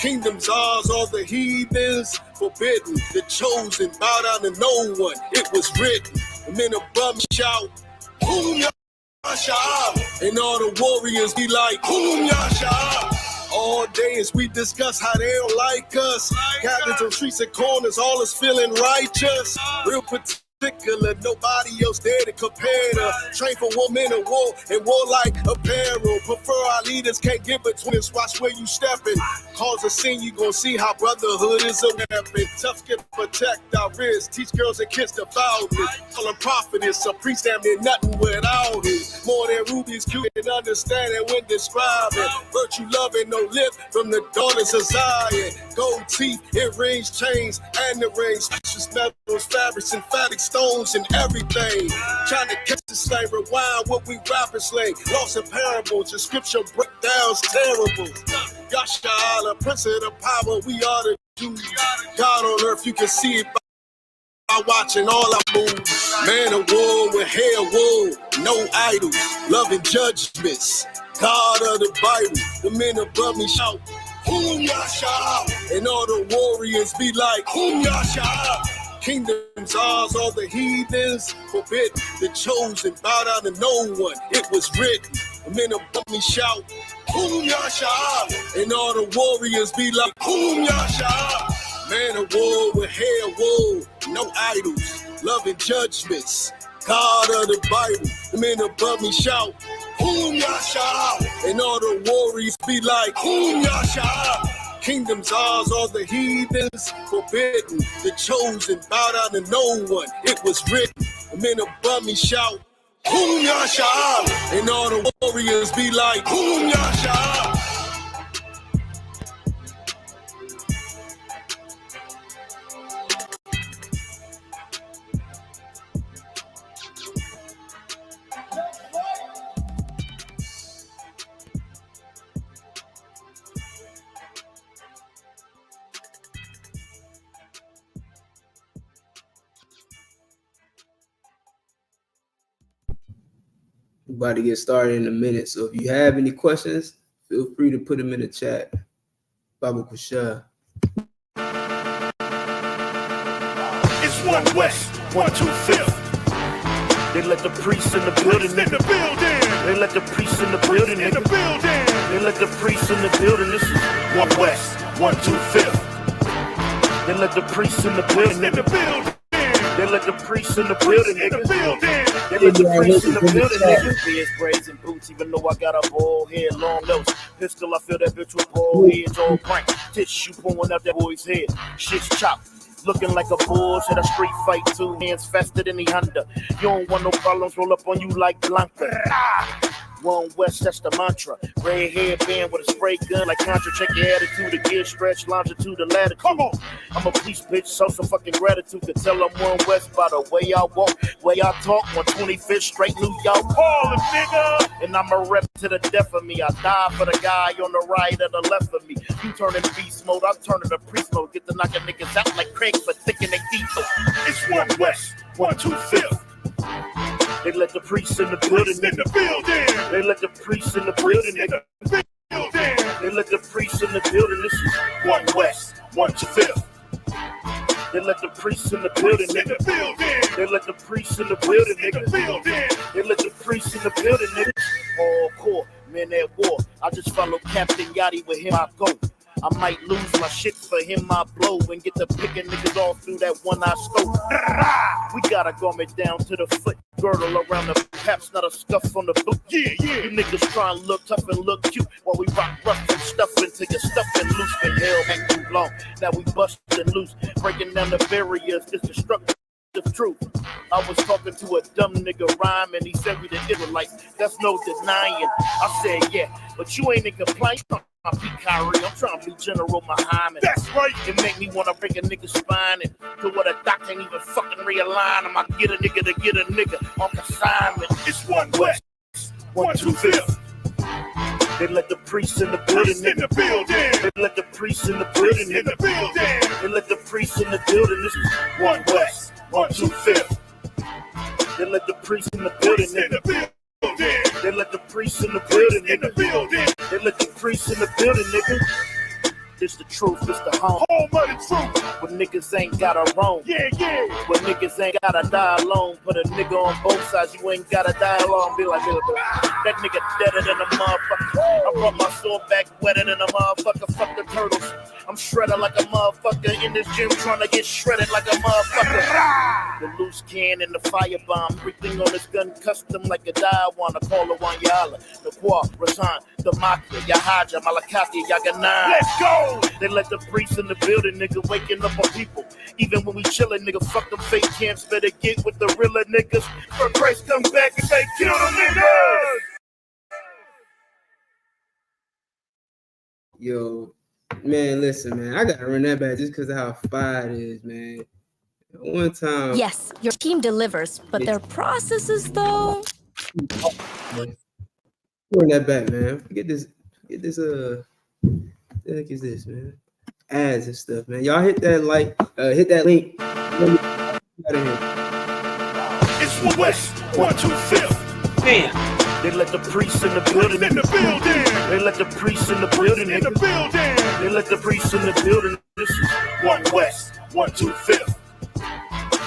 Kingdoms ours, all the heathens forbidden. The chosen bow down to no one. It was written. The men above me shout, Whom Yasha? And all the warriors be like, Whom Yasha? All day as we discuss how they don't like us. Captains on streets and corners, all is feeling righteous. Real particular, nobody else there to compare to. Train for women in war and warlike apparel. Prefer our leaders, can't get between us. Watch where you stepping. Cause a scene, you gon' see how brotherhood is a weapon. Tough skin protect our wrists. Teach girls and kids to foulness. Call them prophetess, a priest damn near nothing without it. More than rubies, cute and understanding when describing. Virtue, loving, no lip from the daughters of Zion. Gold teeth, earrings, chains, and the rings. Precious metals, fabrics, emphatic stones, and everything. Trying to catch the slang, rewind what we rapping slang. Lost in parables, the scripture breakdowns terrible. Yasha, the prince of the power, we are the Jews. God on earth, you can see it by watching all our moves. Man of war with hair wool, no idols, loving judgments. God of the Bible, the men above me shout, Whom Yasha? And all the warriors be like, Whom Yasha? Kingdoms ours, all the heathens forbidden. The chosen bow down to no one. It was written. The men above me shout, Whom Yasha? And all the warriors be like, Whom Yasha? Man of war with hair wool, no idols, loving judgments. God of the Bible, the men above me shout, Whom Yasha? And all the warriors be like, Whom Yasha? Kingdoms ours, all the heathens forbidden. The chosen bow down to no one. It was written. The men above me shout, Whom Yasha? And all the warriors be like, Whom Yasha? We're about to get started in a minute, so if you have any questions, feel free to put them in the chat. Baba Kusha. It's 1 West, 125th. They let the priests in the building. In the building. They let the priests in the building. In the building. They let the priests in the building. This is 1 West, 125th. They let the priests in the building. In the building. They let the priests in the building, nigga. They let the priests in the building, nigga. Beards, braids, and boots, even though I got a bald head, long nose. Pistol, I feel that bitch with bald heads, all prank. Tissue pulling out that boy's head. Shit's chopped. Looking like a bull, at a street fight, 2 hands faster than the Honda. You don't want no problems, roll up on you like Blanca. 1 West, that's the mantra. Red headband with a spray gun like Contra. Check your attitude, the gear stretch, longitude, the latitude. Come on. I'm a police bitch, so some fucking gratitude to tell I'm 1 West by the way I walk, way I talk. 125th straight New York, Harlem, nigga. And I'm a rep to the death of me. I die for the guy on the right or the left of me. You turning beast mode, I'm turning to priest mode. Get the knocking niggas out like Craig for thinking they deep. It's 1 West, 125th. They let the priests in the building. In the building. They let the priests in the building. In the building. They let the priests in the building. This is 1 West, 125th. They let the priests in the building. In the building. They let the priests in the building. In the building. They let the priests in the building. Nigga. All core men at war. I just follow Captain Yachty, with him I go. I might lose my shit for him, I blow and get the picking niggas all through that one I scope. We got a garment down to the foot, girdle around the paps, not a scuff on the boot. Yeah. You niggas try and look tough and look cute while we rock rough and stuff until you're stuffing loose. Been held back too long, now we busting loose, breaking down the barriers, this destructive. The truth. I was talking to a dumb nigga rhyme and he said we the Israelites. That's no denying. I said yeah, but you ain't in complaint. I'm Kyrie, I'm trying to be General Muhammad. That's right. It make me want to break a nigga's spine and do what a doc can't even fucking realign him. I get a nigga to get a nigga on consignment. It's 1 West, 125th. They let the priests in the building. In the building. They let the priests in the building. In the building. They let the priests in the building. This is 1 West, 125th. They let the priests in the building. In the building. They let the priests in the building. In the building. They let the priests in the building, nigga. This the truth, this the home of the truth. When niggas ain't gotta roam. Yeah. When niggas ain't gotta die alone. Put a nigga on both sides, you ain't gotta die alone. Be like, that nigga deader than a motherfucker. I brought my sword back wetter than a motherfucker. Fuck the turtles. I'm shredded like a motherfucker. In this gym trying to get shredded like a motherfucker. The loose can and the firebomb. Everything on this gun custom like a die. Wanna call it one yala. The Kwa, Rasan, the Maka, Yahaja, Malakati, Yahanna. Let's go! They let the priests in the building, nigga, waking up on people. Even when we chillin', nigga, fuck them fake camps. Better get with the realer niggas. For Christ come back and say, kill them niggas! Yo, man, listen, man. I gotta run that back just because of how fire it is, man. One time. Yes, your team delivers, but their processes, though. Run that back, man. Forget this. What the heck is this, man? Ads and stuff, man. Y'all hit that hit that link. It's West 125th. Damn. They let the priests in the building. They let the priests in the building. They let the priests in the building. This is 1 West 125th.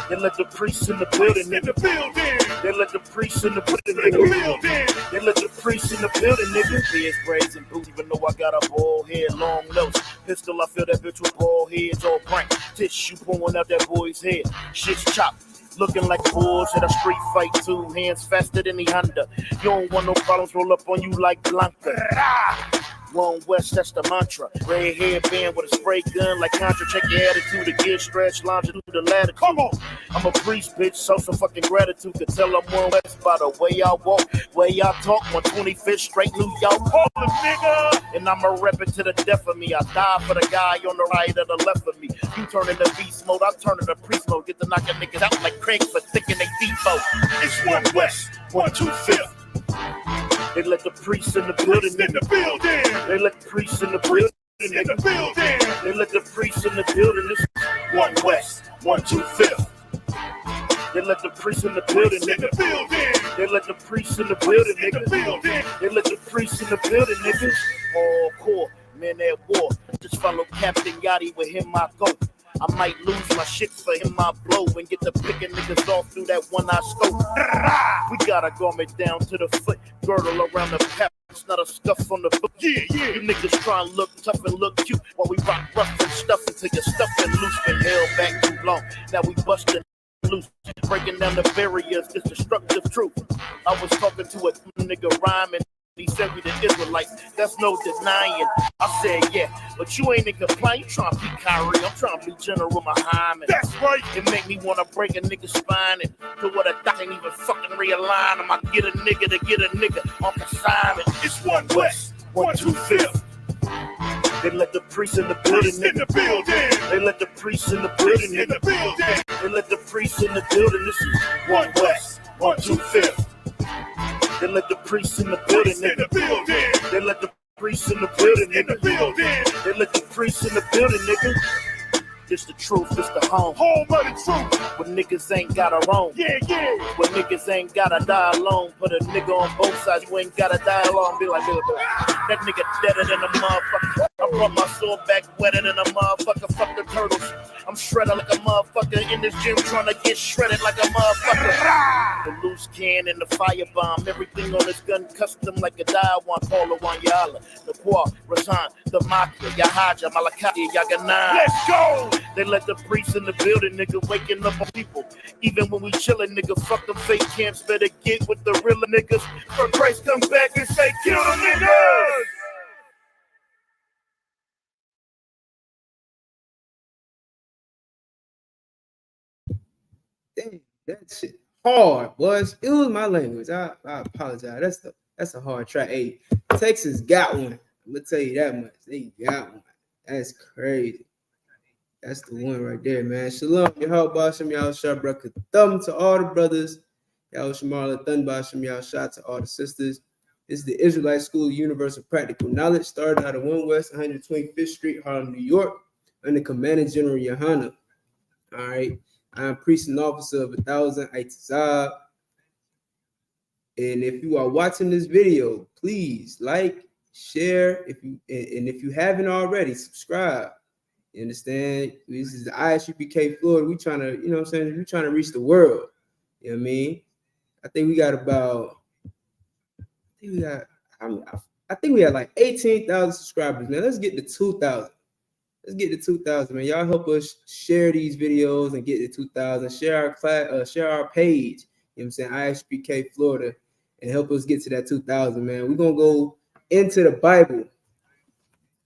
They let the priests in the building. They let the priests in the building. They let the priests in the building, nigga. Beers, braids, and boots, even though I got a bald head, long nose. Pistol, I feel that bitch with bald heads, all prank. Tissue pulling out that boy's head. Shit's chopped. Looking like bulls at a street fight, 2 hands faster than the Honda. You don't want no problems, roll up on you like Blanca. 1 West, that's the mantra. Red hairband with a spray gun like Contra. Check your attitude to get stretched, lounging through the ladder. Come on, I'm a priest, bitch. So some fucking gratitude to tell I'm 1 West by the way I walk, way I talk. 125th straight New York, Harlem, nigga. And I'ma rep it to the death of me. I die for the guy on the right or the left of me. You turn into beast mode, I turn into priest mode. Get the knocking niggas out like Craig for thinking they default. It's 1 West 125th. They let the priests in the building. They let the priests in the building. They let the priests in the building. This is 1 West 125th. They let the priests in the building. They let the priests in the building. They let the priests in the building, niggas. Hardcore men at war. Just follow Captain Yachty, with him I go. I might lose my shit for him, I blow and get to picking niggas off through that one I scope. We got a garment down to the foot, girdle around the pap. It's not a scuff on the book. Yeah. You niggas try and look tough and look cute while we rock rough and stuff until you're stuffed and loose. Been held back too long. Now we busting loose, breaking down the barriers. This destructive truth. I was talking to a nigga rhyming. He said we the Israelites, that's no denying. I said, yeah, but you ain't in compliance. You trying to be Kyrie, I'm trying to be General Muhammad. That's right. It make me want to break a nigga's spine and do what a doc ain't even fucking realign him. I get a nigga to get a nigga on consignment. It's 1 West 125th. They let the priests in the building. They let the priests in the building. They let the priests in the building. This is 1 West 125th. They let the priests in the building, nigga. They let the priests in the building, nigga. They let the priests in the building, nigga. This the truth, this the home of the truth. When niggas ain't gotta roam. Yeah. When niggas ain't gotta die alone. Put a nigga on both sides, you ain't gotta die alone. Be like, that nigga deader than a motherfucker. I brought my sword back wetter than a motherfucker. Fuck the turtles. I'm shredded like a motherfucker. In this gym trying to get shredded like a motherfucker. The loose can and the firebomb. Everything on this gun custom like a die. One call it one yala. The Kwa, Rasan, the Maka, Yahaja, Malakati, Yahanna. Let's go! They let the priests in the building, nigga, waking up on people. Even when we chillin', nigga, fuck them fake camps. Better get with the realer niggas. For Christ come back and say, kill them niggas! Dang, that shit hard, boys. It was my language. I apologize. That's a hard track. Hey, Texas got one. I'm gonna tell you that much. They got one. That's crazy. That's the one right there, man. Shalom, Yahweh Basham, Yahweh Shabrak, thumb to all the brothers. Yahweh Shamala, thun Basham, Yahweh Shah to all the sisters. This is the Israelite School of Universal Practical Knowledge, started out of 1 West 125th Street, Harlem, New York, under Commanding General Yahanna. All right. I'm priest and officer of 1,000 ITAZAB. And if you are watching this video, please like, share if you and if you haven't already, subscribe. You understand? This is the Isupk Florida. We trying to, you know what I'm saying? We trying to reach the world. You know what I mean? I think we got about, I think we had like 18,000 subscribers, man. Let's get to 2,000. Let's get to 2,000, man. Y'all help us share these videos and get to 2,000. Share our class, share our page. You know what I'm saying? Isupk Florida, and help us get to that 2,000, man. We're gonna go into the Bible.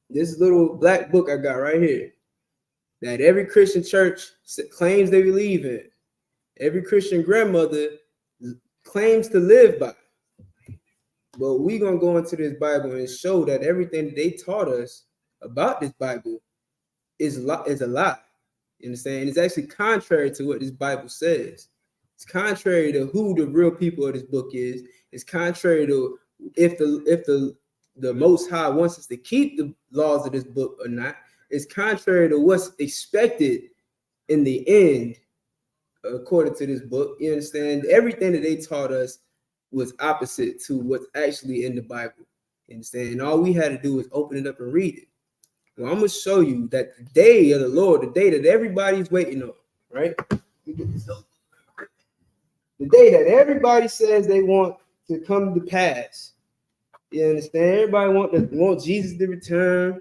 This little black book I got right here that every Christian church claims they believe in. Every Christian grandmother claims to live by. But we're going to go into this Bible and show that everything that they taught us about this Bible is a lie. You understand? It's actually contrary to what this Bible says. It's contrary to who the real people of this book is. It's contrary to if the Most High wants us to keep the laws of this book or not. It's contrary to what's expected in the end, according to this book. You understand? Everything that they taught us was opposite to what's actually in the Bible. You understand? And all we had to do was open it up and read it. Well, I'm going to show you that the day of the Lord, the day that everybody's waiting on, right? The day that everybody says they want to come to pass. You understand? Everybody want Jesus to return.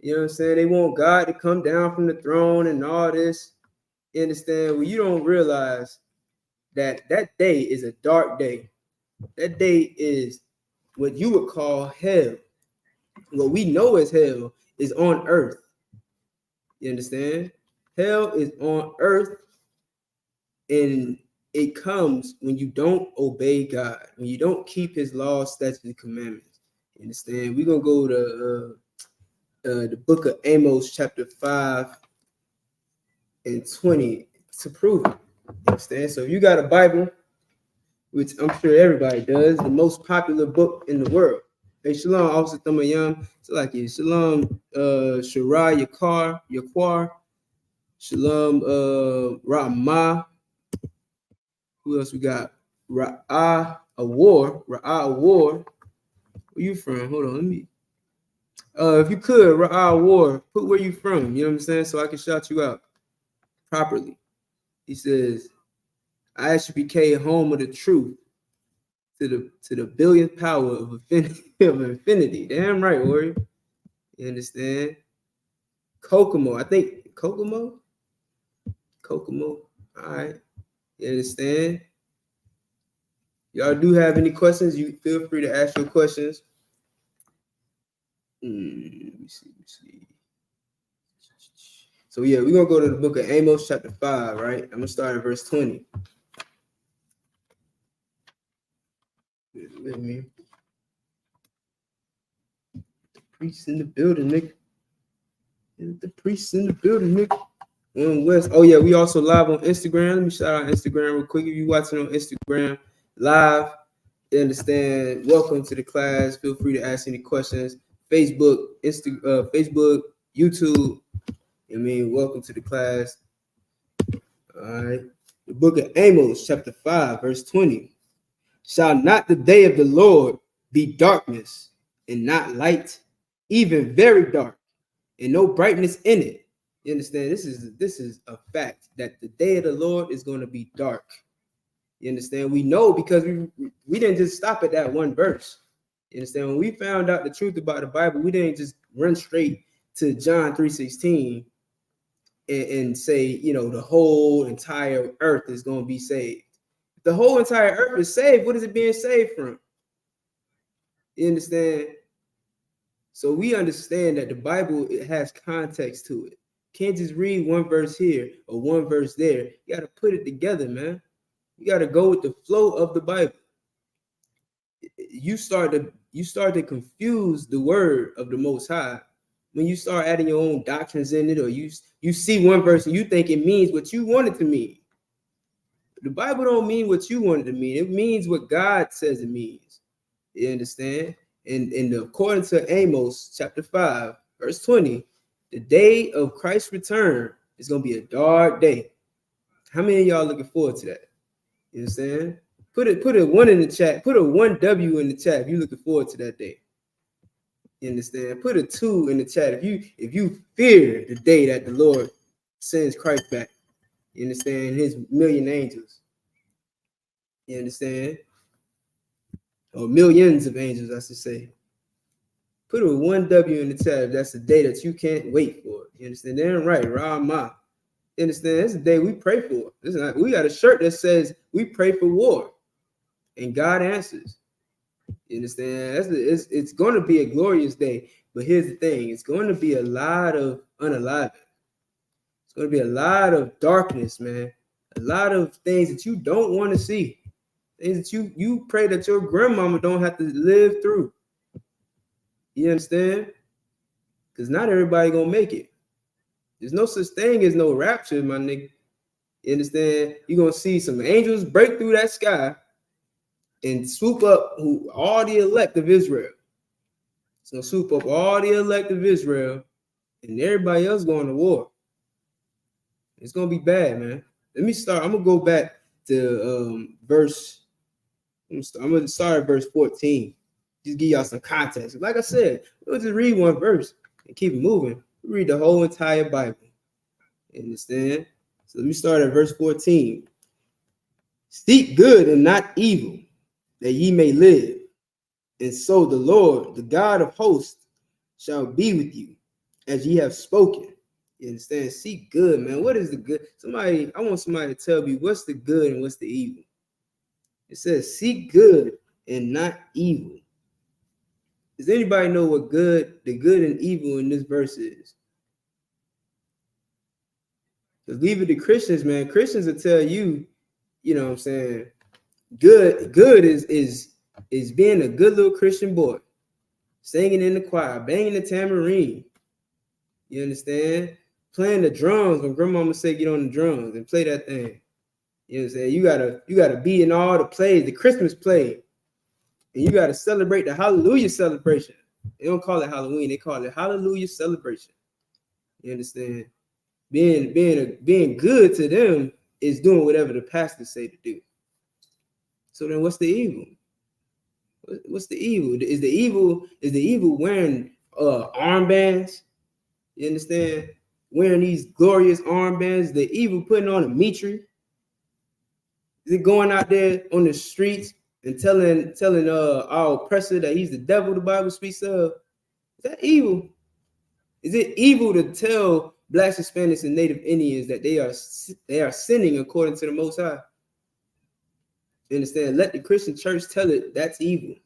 You know what I'm saying? They want God to come down from the throne and all this. You understand? Well, you don't realize that that day is a dark day. That day is what you would call hell. What we know as hell is on earth. You understand? Hell is on earth, and it comes when you don't obey God, when you don't keep his laws, statutes, and commandments. You understand? We're going to go to the book of Amos, chapter 5 and 20 to prove it. You understand? So if you got a Bible, which I'm sure everybody does, the most popular book in the world. Hey, shalom, Officer Thamayam. It's like it. Shalom, Shirai Yaquar. Shalom, Ra'amah. Who else we got? Ra'ah Awar. Where you from? Hold on, let me. If you could, Ra'ah Awar, put where you from. You know what I'm saying? So I can shout you out properly. He says, Isupk, home of the truth, to the billionth power of infinity. Damn right, warrior. You understand? Kokomo. I think Kokomo. All right. You understand? Y'all do have any questions? You feel free to ask your questions. Let me see. So yeah, we're gonna go to the book of Amos, chapter 5, right? I'm gonna start at verse 20. With me. The priests in the building, nigga. The priests in the building, nigga. West. Oh yeah, we also live on Instagram. Let me shout out Instagram real quick. If you watching on Instagram live, you understand. Welcome to the class. Feel free to ask any questions. Facebook, Facebook, YouTube. I mean, welcome to the class. All right. The book of Amos, chapter 5, verse 20. Shall not the day of the Lord be darkness and not light, even very dark, and no brightness in it? You understand? This is a fact that the day of the Lord is going to be dark. You understand? We know because we didn't just stop at that one verse. You understand? When we found out the truth about the Bible, we didn't just run straight to John 3:16 and say, you know, the whole entire earth is going to be saved. If the whole entire earth is saved, what is it being saved from? You understand? So we understand that the Bible, it has context to it. Can't just read one verse here or one verse there. You got to put it together, man. You got to go with the flow of the Bible. You start to confuse the word of the Most High when you start adding your own doctrines in it, or you see one verse and you think it means what you want it to mean. The Bible don't mean what you want it to mean. It means what God says it means. You understand? And according to Amos chapter 5, verse 20, the day of Christ's return is going to be a dark day. How many of y'all looking forward to that? You understand? Put a 1 in the chat. Put a 1W in the chat if you're looking forward to that day. You understand? Put a 2 in the chat if you fear the day that the Lord sends Christ back. You understand? His million angels. You understand? Or millions of angels, I should say. Put a 1W in the tab. That's the day that you can't wait for. You understand? Damn right, Rama. You understand? That's the day we pray for. We got a shirt that says we pray for war, and God answers. You understand? It's going to be a glorious day. But here's the thing: it's going to be a lot of unaliving. It's going to be a lot of darkness, man. A lot of things that you don't want to see. Things that you pray that your grandmama don't have to live through. You understand? Because not everybody gonna make it. There's no such thing as no rapture, my nigga. You understand? You're gonna see some angels break through that sky and swoop up all the elect of Israel. It's gonna swoop up all the elect of Israel, and everybody else going to war. It's gonna be bad, man. Let me start. I'm gonna go back to verse. I'm gonna start at verse 14. Just give y'all some context. Like I said, we'll just read one verse and keep it moving. We read the whole entire Bible. You understand? So let me start at verse 14. Seek good and not evil, that ye may live. And so the Lord, the God of hosts, shall be with you, as ye have spoken. You understand? Seek good, man. What is the good? I want somebody to tell me what's the good and what's the evil. It says, seek good and not evil. Does anybody know what the good and evil in this verse is? Because leave it to Christians, man. Christians will tell you, you know what I'm saying, good is being a good little Christian boy, singing in the choir, banging the tambourine. You understand? Playing the drums when grandmama say get on the drums and play that thing. You know what I'm saying? You gotta be in all the plays, the Christmas play. And you got to celebrate the Hallelujah celebration. They don't call it Halloween. They call it Hallelujah celebration. You understand? Being good to them is doing whatever the pastors say to do. So then what's the evil? What's the evil? Is the evil wearing armbands? You understand? Wearing these glorious armbands. The evil putting on a mitre. Is it going out there on the streets and telling our oppressor that he's the devil the Bible speaks of? Is that evil? Is it evil to tell Blacks, Hispanics, and Native Indians that they are sinning according to the Most High? You understand? Let the Christian church tell it that's evil.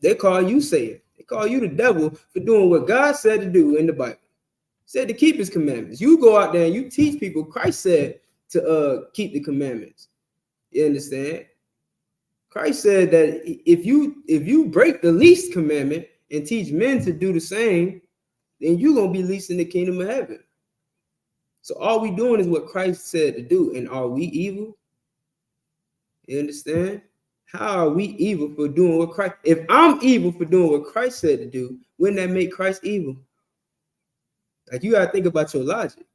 They call you Satan. They call you the devil for doing what God said to do in the Bible. He said to keep his commandments. You go out there and you teach people. Christ said to keep the commandments. You understand? Christ said that if you break the least commandment and teach men to do the same, then you're going to be least in the kingdom of heaven. So all we doing is what Christ said to do. And are we evil? You understand? How are we evil for doing what Christ? If I'm evil for doing what Christ said to do, wouldn't that make Christ evil? Like, you got to think about your logic.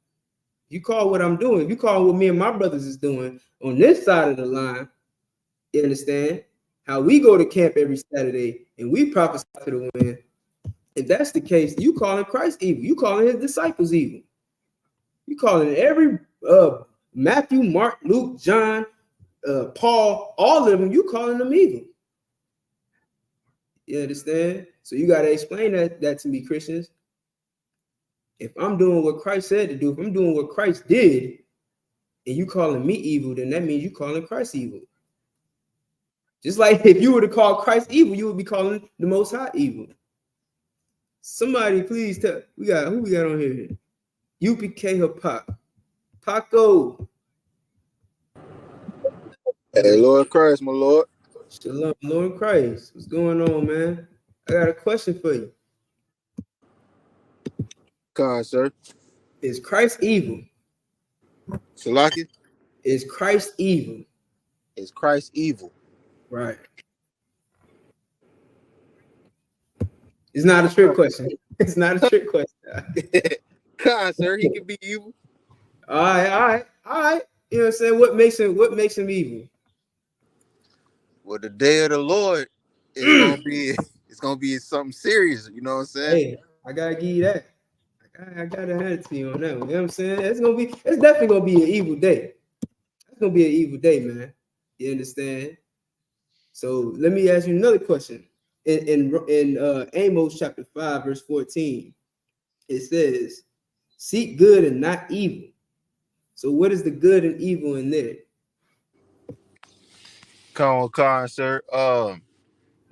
You call what I'm doing, if you call what me and my brothers is doing on this side of the line, you understand? How we go to camp every Saturday and we prophesy to the wind. If that's the case, you calling Christ evil. You calling his disciples evil. You calling every Matthew, Mark, Luke, John, Paul, all of them, you calling them evil. You understand? So you got to explain that to me, Christians. If I'm doing what Christ said to do, if I'm doing what Christ did, and you calling me evil, then that means you calling Christ evil. Just like if you were to call Christ evil, you would be calling the Most High evil. Somebody please tell. Who we got on here? UPK or Pac? Paco. Hey, Lord Christ, my Lord. Shalom, Lord Christ. What's going on, man? I got a question for you. Con, sir. Is Christ evil? Salaki? Is Christ evil? Is Christ evil? Right. It's not a trick question. It's not a trick question. Con, sir, he can be evil. All right. You know what I'm saying? What makes him evil? Well, the day of the Lord is it's gonna be something serious. You know what I'm saying? Hey, I gotta give you that. I gotta hand it to you on that one. You know what I'm saying? It's definitely gonna be an evil day. It's gonna be an evil day, man. You understand? So let me ask you another question. In Amos chapter 5, verse 14, it says, seek good and not evil. So what is the good and evil in there? Come on, sir.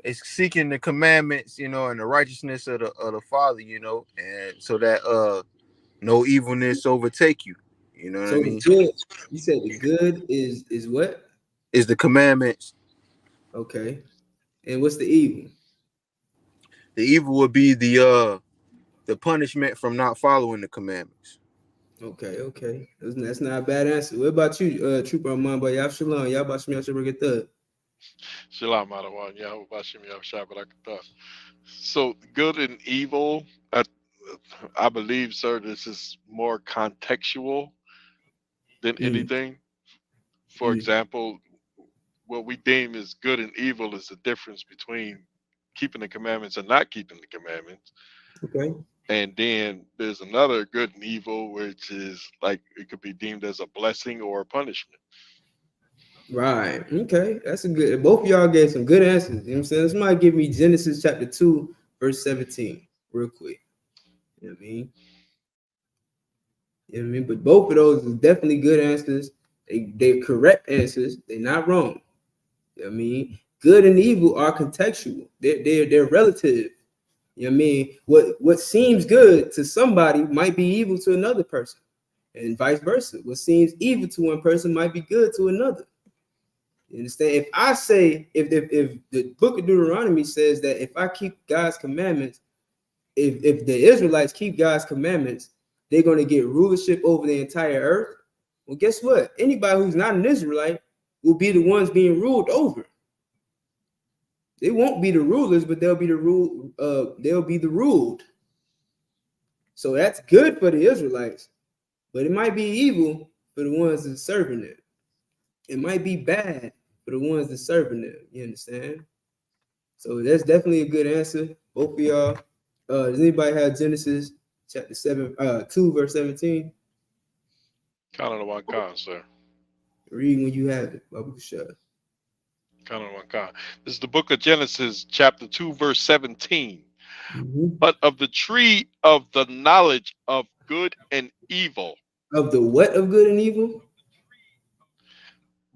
It's seeking the commandments, you know, and the righteousness of the Father, you know, and so that no evilness overtake you. You know what I So the mean? good, you said the good is what? Is the commandments. Okay. And what's the evil? The evil would be the punishment from not following the commandments. Okay. That's not a bad answer. What about you, Trooper Amamba? Y'all shalom. Y'all about to get third. Shalom Adawan, Yahweh Bashim Yahweh Shabbat. So good and evil, I believe, sir, this is more contextual than anything. For example, what we deem as good and evil is the difference between keeping the commandments and not keeping the commandments. Okay. And then there's another good and evil, which is like it could be deemed as a blessing or a punishment. Right. Okay. That's a good. Both of y'all gave some good answers. You know what I'm saying? Somebody give me Genesis chapter 2, verse 17, real quick. You know what I mean? You know what I mean? But both of those is definitely good answers. They're correct answers. They're not wrong. You know what I mean? Good and evil are contextual. They're relative. You know what I mean? What seems good to somebody might be evil to another person, and vice versa. What seems evil to one person might be good to another. You understand? If I say, if the book of Deuteronomy says that if I keep God's commandments, if the Israelites keep God's commandments, they're going to get rulership over the entire earth. Well, guess what? Anybody who's not an Israelite will be the ones being ruled over. They won't be the rulers, but they'll be the rule. They'll be the ruled. So that's good for the Israelites, but it might be evil for the ones that are serving it. It might be bad for the ones that serving them. You understand? So that's definitely a good answer. Both of y'all. Does anybody have Genesis chapter 2, verse 17? Count on the one God, sir. Read when you have it. Babu Shah. Count on one God. This is the book of Genesis, chapter 2, verse 17. But of the tree of the knowledge of good and evil. Of the what of good and evil?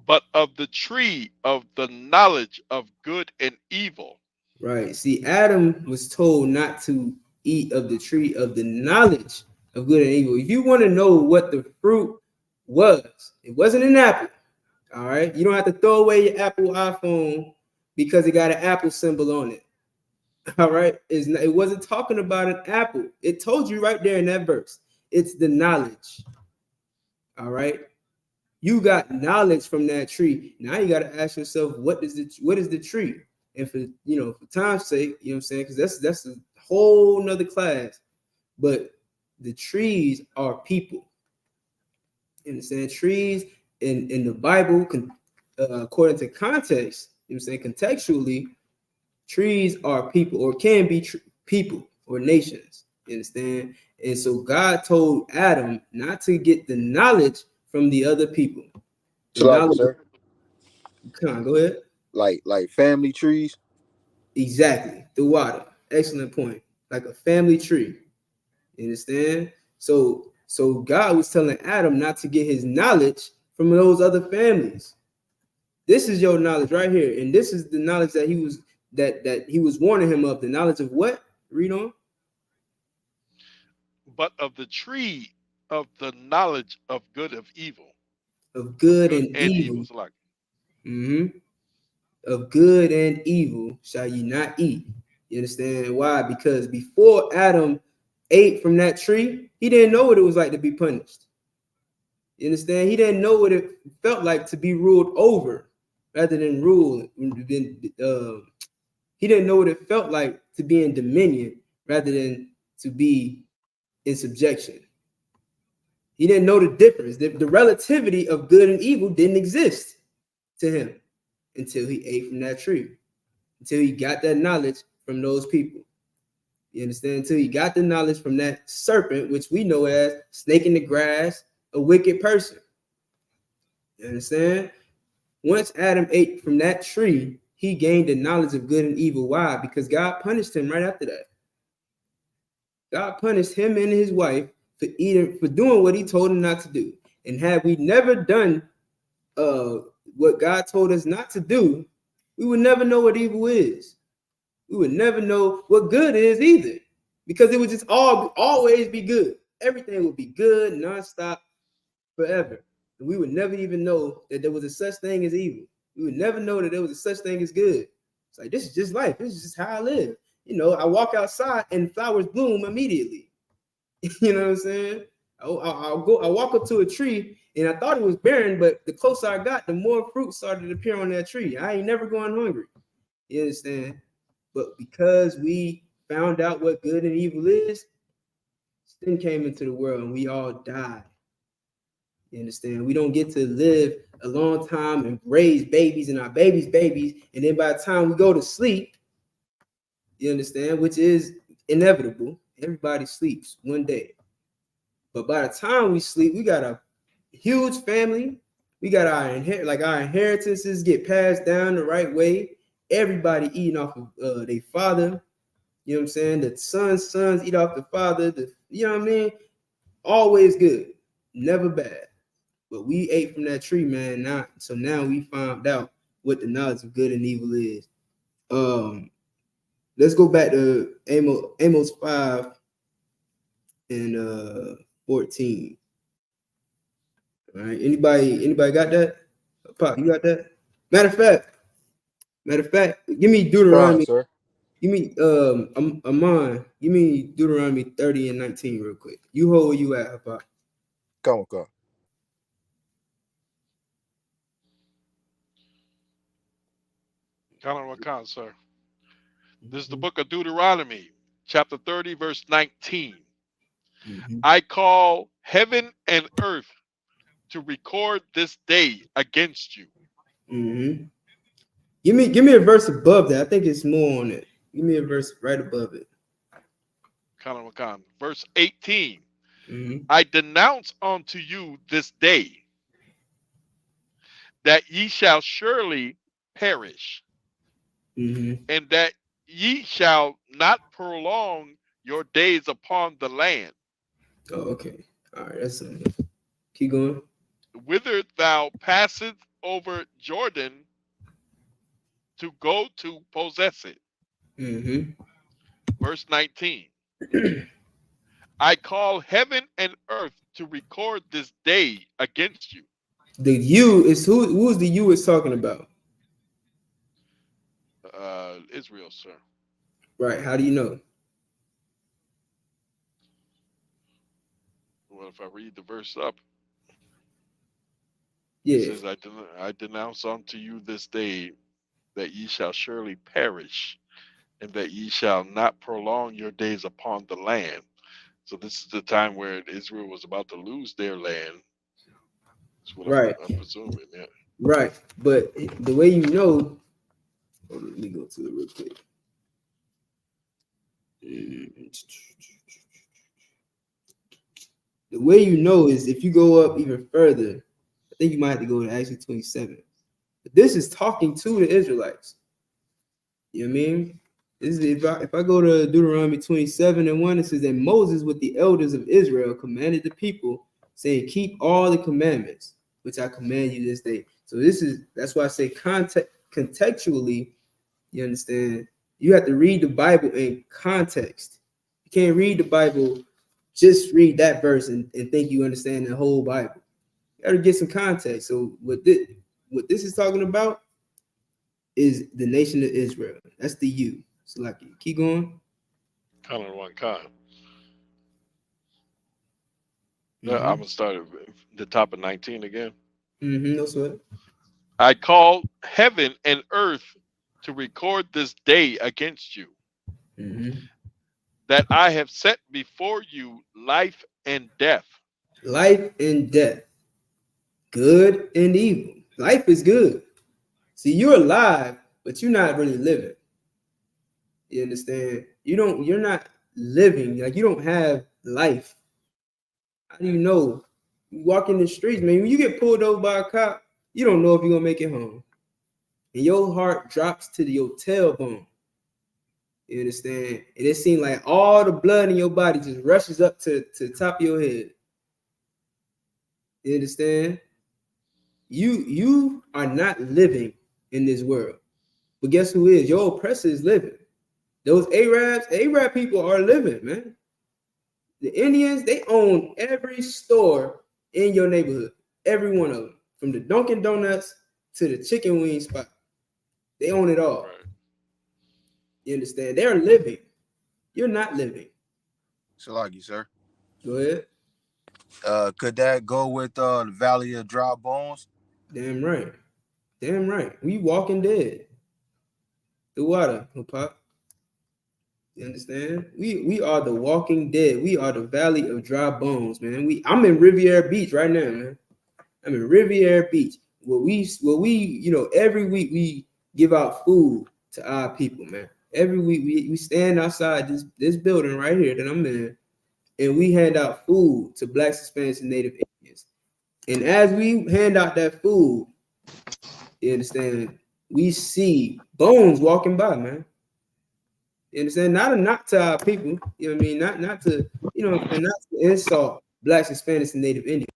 But of the tree of the knowledge of good and evil. Right. See, Adam was told not to eat of the tree of the knowledge of good and evil. If you want to know what the fruit was, it wasn't an apple. All right. You don't have to throw away your Apple iPhone because it got an apple symbol on it. All right. It wasn't talking about an apple. It told you right there in that verse. It's the knowledge. All right. You got knowledge from that tree. Now you got to ask yourself, what is the tree? And for time's sake, you know what I'm saying? Because that's a whole nother class. But the trees are people. You understand? Trees in the Bible, according to context, you know what I'm saying? Contextually, trees are people or can be people or nations. You understand? And so God told Adam not to get the knowledge from the other people. Like, sir. Come on, go ahead. Like family trees. Exactly. The water. Excellent point. Like a family tree. You understand? So God was telling Adam not to get his knowledge from those other families. This is your knowledge right here. And this is the knowledge that he was warning him of. The knowledge of what? Read on. But of the tree of the knowledge of good of evil. Of good and evil. Like. Of good and evil shall ye not eat. You understand why? Because before Adam ate from that tree, he didn't know what it was like to be punished. You understand? He didn't know what it felt like to be ruled over rather than rule. He didn't know what it felt like to be in dominion rather than to be in subjection. He didn't know the difference. The relativity of good and evil didn't exist to him until he ate from that tree, until he got that knowledge from those people. You understand? Until he got the knowledge from that serpent, which we know as snake in the grass, a wicked person. You understand? Once Adam ate from that tree, he gained the knowledge of good and evil. Why? Because God punished him right after that. God punished him and his wife for doing what he told him not to do. And had we never done what God told us not to do, we would never know what evil is. We would never know what good is either, because it would just always be good. Everything would be good, nonstop, forever. And we would never even know that there was a such thing as evil. We would never know that there was a such thing as good. It's like, this is just life. This is just how I live. You know, I walk outside and flowers bloom immediately. You know what I'm saying? I walk up to a tree and I thought it was barren, but the closer I got, the more fruit started to appear on that tree. I ain't never going hungry. You understand? But because we found out what good and evil is, sin came into the world and we all died. You understand? We don't get to live a long time and raise babies and our babies' babies. And then by the time we go to sleep, you understand, which is inevitable. Everybody sleeps one day. But by the time we sleep, we got a huge family. We got our inheritances get passed down the right way. Everybody eating off of their father. You know what I'm saying? The sons eat off the father. You know what I mean? Always good, never bad. But we ate from that tree, man. So now we found out what the knowledge of good and evil is. Let's go back to Amos 5 and 14. All right. Anybody got that? Pop, you got that? Matter of fact, give me Deuteronomy. Sir. Give me Amon. Give me Deuteronomy 30 and 19 real quick. You hold where you at, Pop. Come. Wakan, sir. This is the book of Deuteronomy, chapter 30, verse 19. Mm-hmm. I call heaven and earth to record this day against you. Mm-hmm. Give me a verse above that. I think it's more on it. Give me a verse right above it. Wakan. Verse 18. Mm-hmm. I denounce unto you this day that ye shall surely perish, Mm-hmm. and that ye shall not prolong your days upon the land. Oh, okay. All right. That's enough. Keep going. Whither thou passest over Jordan to go to possess it. Mm-hmm. Verse 19. I call heaven and earth to record this day against you. The you is who is the you is talking about? Israel, sir. Right. How do you know? Well, if I read the verse up, Yeah. it says, I denounce unto you this day that ye shall surely perish, and that ye shall not prolong your days upon the land. So this is the time where Israel was about to lose their land. That's what Right. I'm presuming, yeah. Right. But the way you know, let me go to it real quick. The way you know is if you go up even further. I think you might have to go to actually 27. But this is talking to the Israelites. You know what I mean? This is if I go to Deuteronomy 27 and 1, it says that Moses with the elders of Israel commanded the people, saying, keep all the commandments which I command you this day. So that's why I say contextually, you understand, you have to read the Bible in context. You can't read the Bible, just read that verse and think you understand the whole Bible. You got to get some context. So what this is talking about is the nation of Israel. That's the you. So like, keep going. Kind of one kind. Mm-hmm. I'm going to start at the top of 19 again. Mm-hmm. No sweat. I call heaven and earth to record this day against you, Mm-hmm. that I have set before you life and death. Life and death. Good and evil. Life is good. See, you're alive, but you're not really living. You understand? You're not living, like you don't have life. How do you know? You walk in the streets, man. When you get pulled over by a cop, you don't know if you're gonna make it home. And your heart drops to your tailbone. You understand? And it seems like all the blood in your body just rushes up to the top of your head. You understand? You are not living in this world. But guess who is? Your oppressor is living. Those Arab people are living, man. The Indians, they own every store in your neighborhood. Every one of them. From the Dunkin' Donuts to the chicken wing spot. They own it all. Right. You understand? They're living. You're not living. Salagi, sir. Go ahead. Could that go with the Valley of Dry Bones? Damn right. Damn right. We walking dead. The water, Pop. You understand? We are the walking dead. We are the Valley of Dry Bones, man. I'm in Riviera Beach right now, man. I'm in Riviera Beach. Where we, every week we give out food to our people, man. Every week we stand outside this building right here that I'm in, and we hand out food to Blacks, Hispanics, and Native Indians. And as we hand out that food, you understand, we see bones walking by, man. You understand? Not a knock to our people, you know what I mean? Not to, not to insult Blacks, Hispanics, and Native Indians.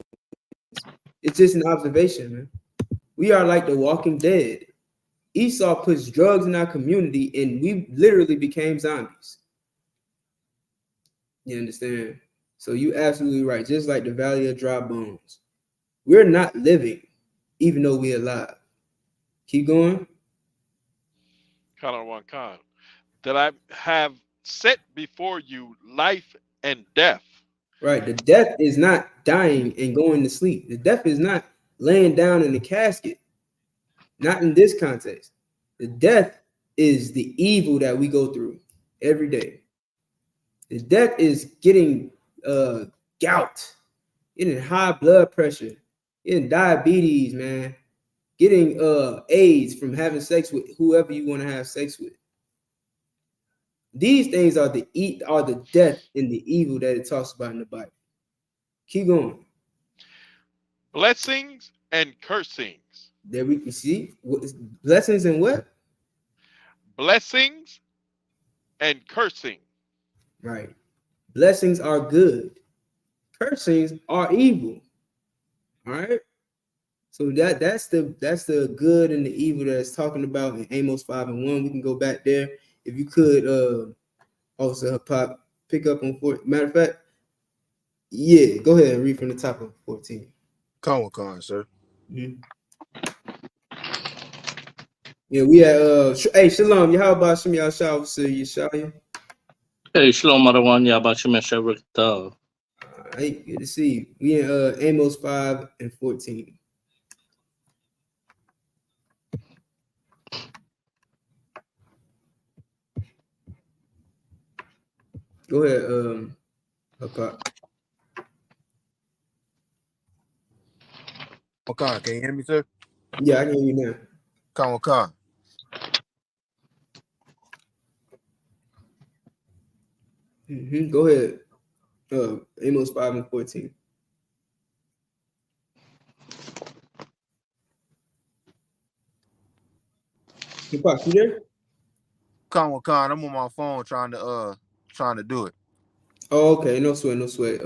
It's just an observation, man. We are like the walking dead. Esau puts drugs in our community, and we literally became zombies. You understand? So you absolutely right. Just like the Valley of Dry Bones. We're not living, even though we're alive. Keep going. Khan. That I have set before you life and death. Right. The death is not dying and going to sleep. The death is not laying down in the casket. Not in this context. The death is the evil that we go through every day. The death is getting gout, getting high blood pressure, getting diabetes, man, getting AIDS from having sex with whoever you want to have sex with. These things are the death and the evil that it talks about in the Bible. Keep going. Blessings and cursings. There we see blessings and what? Blessings and cursing. Right. Blessings are good. Cursings are evil. All right. So that's the good and the evil that it's talking about in Amos 5:1. We can go back there. If you could also Pop pick up on 4. Matter of fact, yeah, go ahead and read from the top of 14. Con, sir. Mm-hmm. Yeah, we had hey, Shalom, Yahweh Shem Yahshua Yeshaya. Hey, Shalom Marawan Yabashim Shavrik. Hey, good to see you. We in Amos 5:14. Go ahead, Pop. Con, can you hear me, sir? Yeah, I can hear you now. Con. Mm-hmm. Go ahead. Amos 5:14. Pop, you there? Con, I'm on my phone trying to do it. Oh, okay. No sweat.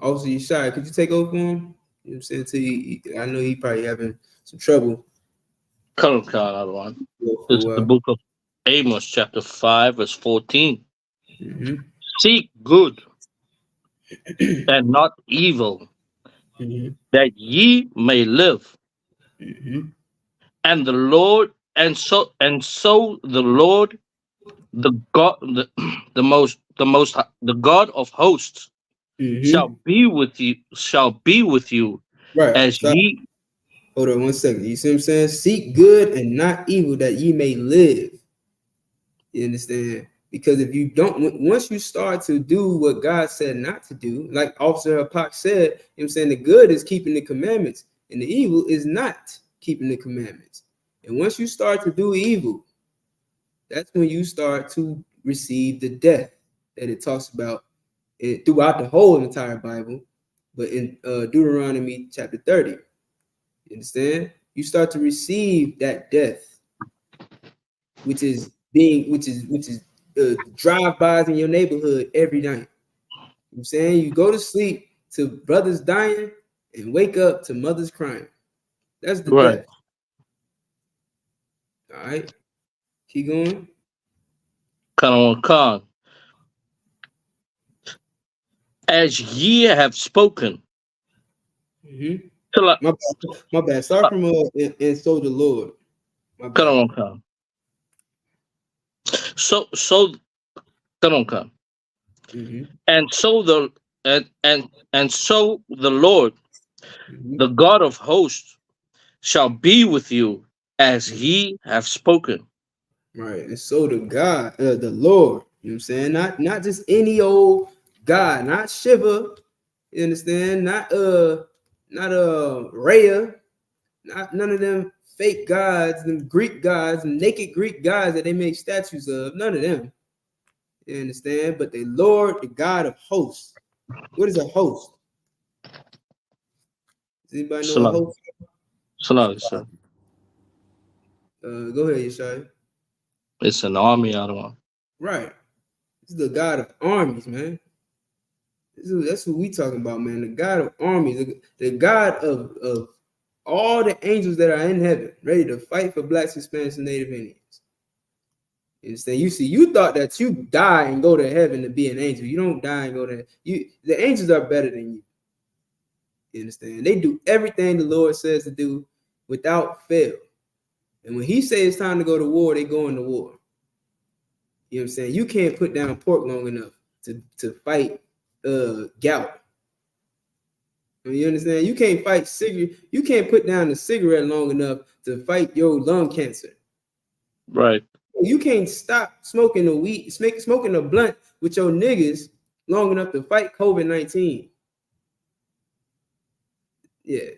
Also, Yeshaya, could you take over for him? You know what I'm saying? I know he probably having some trouble. Khan Marawan. This is the book of Amos, chapter 5, verse 14. Mm-hmm. Seek good and not evil, that ye may live. Mm-hmm. And the Lord, and so the Lord, the God, the God of hosts, shall be with you, right? as ye. Hold on 1 second. You see what I'm saying? Seek good and not evil, that ye may live. You understand? Because if you don't, once you start to do what God said not to do, like Officer Hispanic said, you know what I'm saying, the good is keeping the commandments, and the evil is not keeping the commandments. And once you start to do evil, That's when you start to receive the death that it talks about throughout the whole entire Bible, but in Deuteronomy chapter 30. You understand? You start to receive that death, which is drive-bys in your neighborhood every night. You know what I'm saying? You go to sleep to brothers dying and wake up to mothers crying. That's the death. All right. Keep going. Khan. As ye have spoken. Mm-hmm. My bad. Start from and so the Lord. My bad. Khan. So Khan. Mm-hmm. And so the Lord, Mm-hmm. the God of hosts, shall be with you as ye have spoken. Right. And so the God, the Lord, you know what I'm saying? Not just any old God, not Shiva, you understand? Not Rhea, not none of them fake gods, them Greek gods, naked Greek gods that they make statues of, none of them. You understand? But the Lord, the God of hosts. What is a host? Does anybody know a host? Sir. Go ahead, Yeshai. It's an army, I don't know. Right. This is the God of armies, man. That's what we talking about, man. The God of armies, the God of all the angels that are in heaven, ready to fight for blacks, Hispanics, and Native Indians. You understand? You thought that you die and go to heaven to be an angel. You don't die and go to you. The angels are better than you. You understand? They do everything the Lord says to do without fail. And when He says it's time to go to war, they go into war. You know what I'm saying? You can't put down pork long enough to fight gout. You understand? You can't fight cigarette. You can't put down a cigarette long enough to fight your lung cancer. Right. You can't stop smoking the weed, smoking a blunt with your niggas long enough to fight COVID-19. Yeah,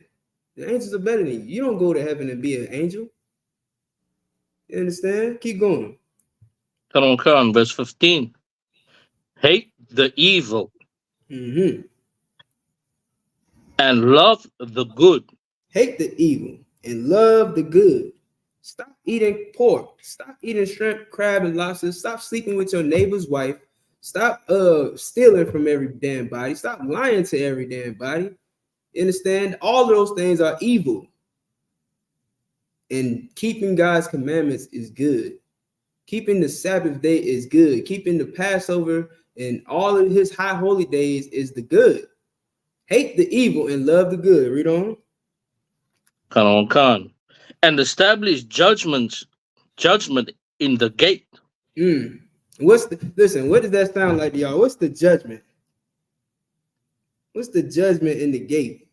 the angels are better than you. You don't go to heaven and be an angel. You understand? Keep going. Khan, verse 15. Hate the evil Mm-hmm. and love the good. Hate the evil and love the good. Stop eating pork. Stop eating shrimp, crab, and lobsters. Stop sleeping with your neighbor's wife. Stop stealing from every damn body. Stop lying to every damn body. You understand? All of those things are evil. And keeping God's commandments is good. Keeping the Sabbath day is good. Keeping the Passover and all of his high holy days is the good. Hate the evil and love the good. Read on. Khan. And establish judgment in the gate. Listen, what does that sound like to y'all? What's the judgment? What's the judgment in the gate?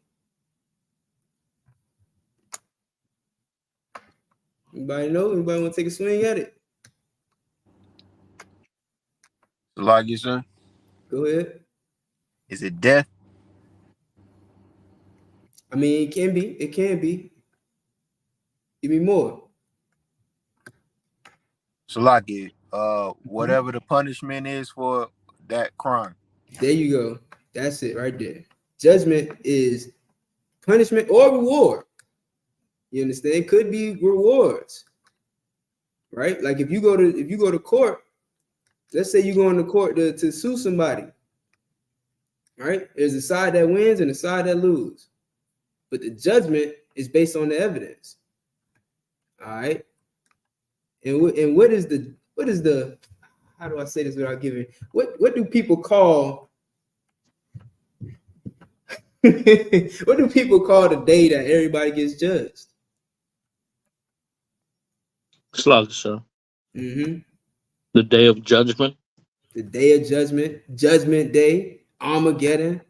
Anybody know? Anybody want to take a swing at it? Like you, sir? Go ahead. Is it death? I mean, it can be. It can be. Give me more. So like it, whatever the punishment is for that crime. There you go. That's it right there. Judgment is punishment or reward. You understand? It could be rewards, right? Like if you go to court, let's say you go into court to sue somebody, right? There's a side that wins and a side that loses, but the judgment is based on the evidence. All right. And what is the how do I say this without giving what do people call what do people call the day that everybody gets judged? Sir. Mm-hmm. The day of judgment. The day of judgment, Judgment Day, Armageddon.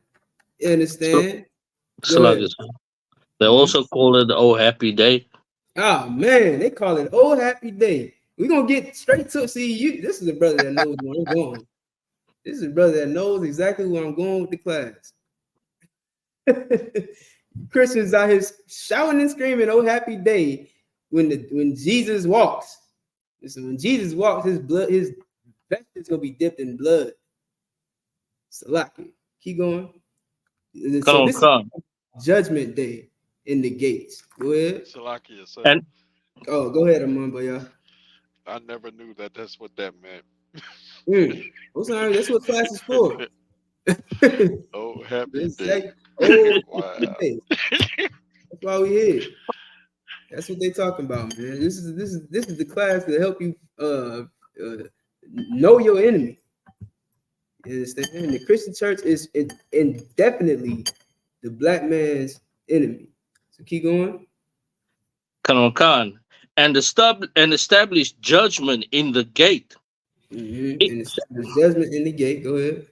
You understand? Sir. They also call it Oh Happy Day. Oh man, they call it Oh Happy Day. We're gonna get straight to see you. This is a brother that knows where I'm going. This is a brother that knows exactly where I'm going with the class. Christians out here shouting and screaming, "Oh, happy day!" when Jesus walks. So when Jesus walks, his vestments gonna be dipped in blood. Salaki. Keep going. So this is Judgment Day in the gates. Go ahead. Salakia, sir. And Go ahead, Amon, y'all. I never knew that that's what that meant. I'm sorry, that's what class is for. Oh, happy It's day. like, oh, Wow. day. That's why we here. That's what they talking about, man. This is the class to help you know your enemy. You understand? And the Christian church is indefinitely the black man's enemy. So keep going. And establish judgment in the gate. And establish judgment in the gate. Go ahead.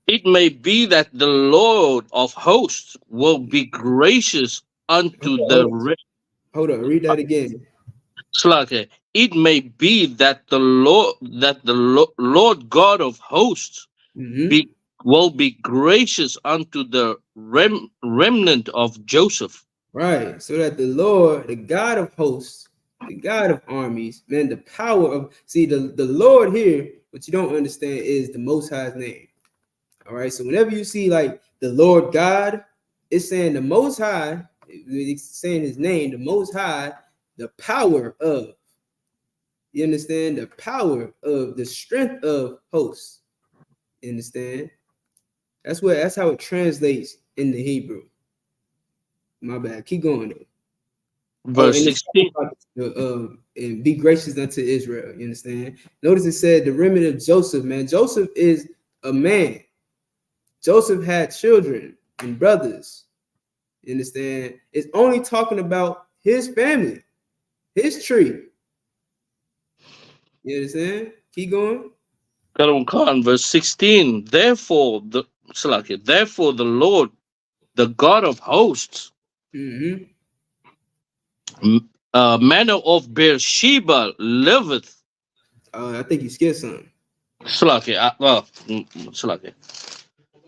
It may be that the Lord of hosts will be gracious unto Hold on, read that again. Slake. It may be that the Lord God of hosts will be gracious unto the remnant of Joseph. Right. So that the Lord, the God of hosts, the God of armies, man, the power of the Lord here, what you don't understand is the Most High's name. All right. So whenever you see like the Lord God, it's saying the Most High, it's saying his name, the Most High, the power of. You understand? The power of the strength of hosts. You understand? That's how it translates in the Hebrew. My bad. Keep going though. Verse 16. And be gracious unto Israel. You understand? Notice it said the remnant of Joseph, man. Joseph is a man. Joseph had children and brothers. You understand? It's only talking about his family, his tree. You understand? Keep going. Verse 16. Therefore the Lord, the God of hosts, manner of Beersheba liveth. I think you skipped something.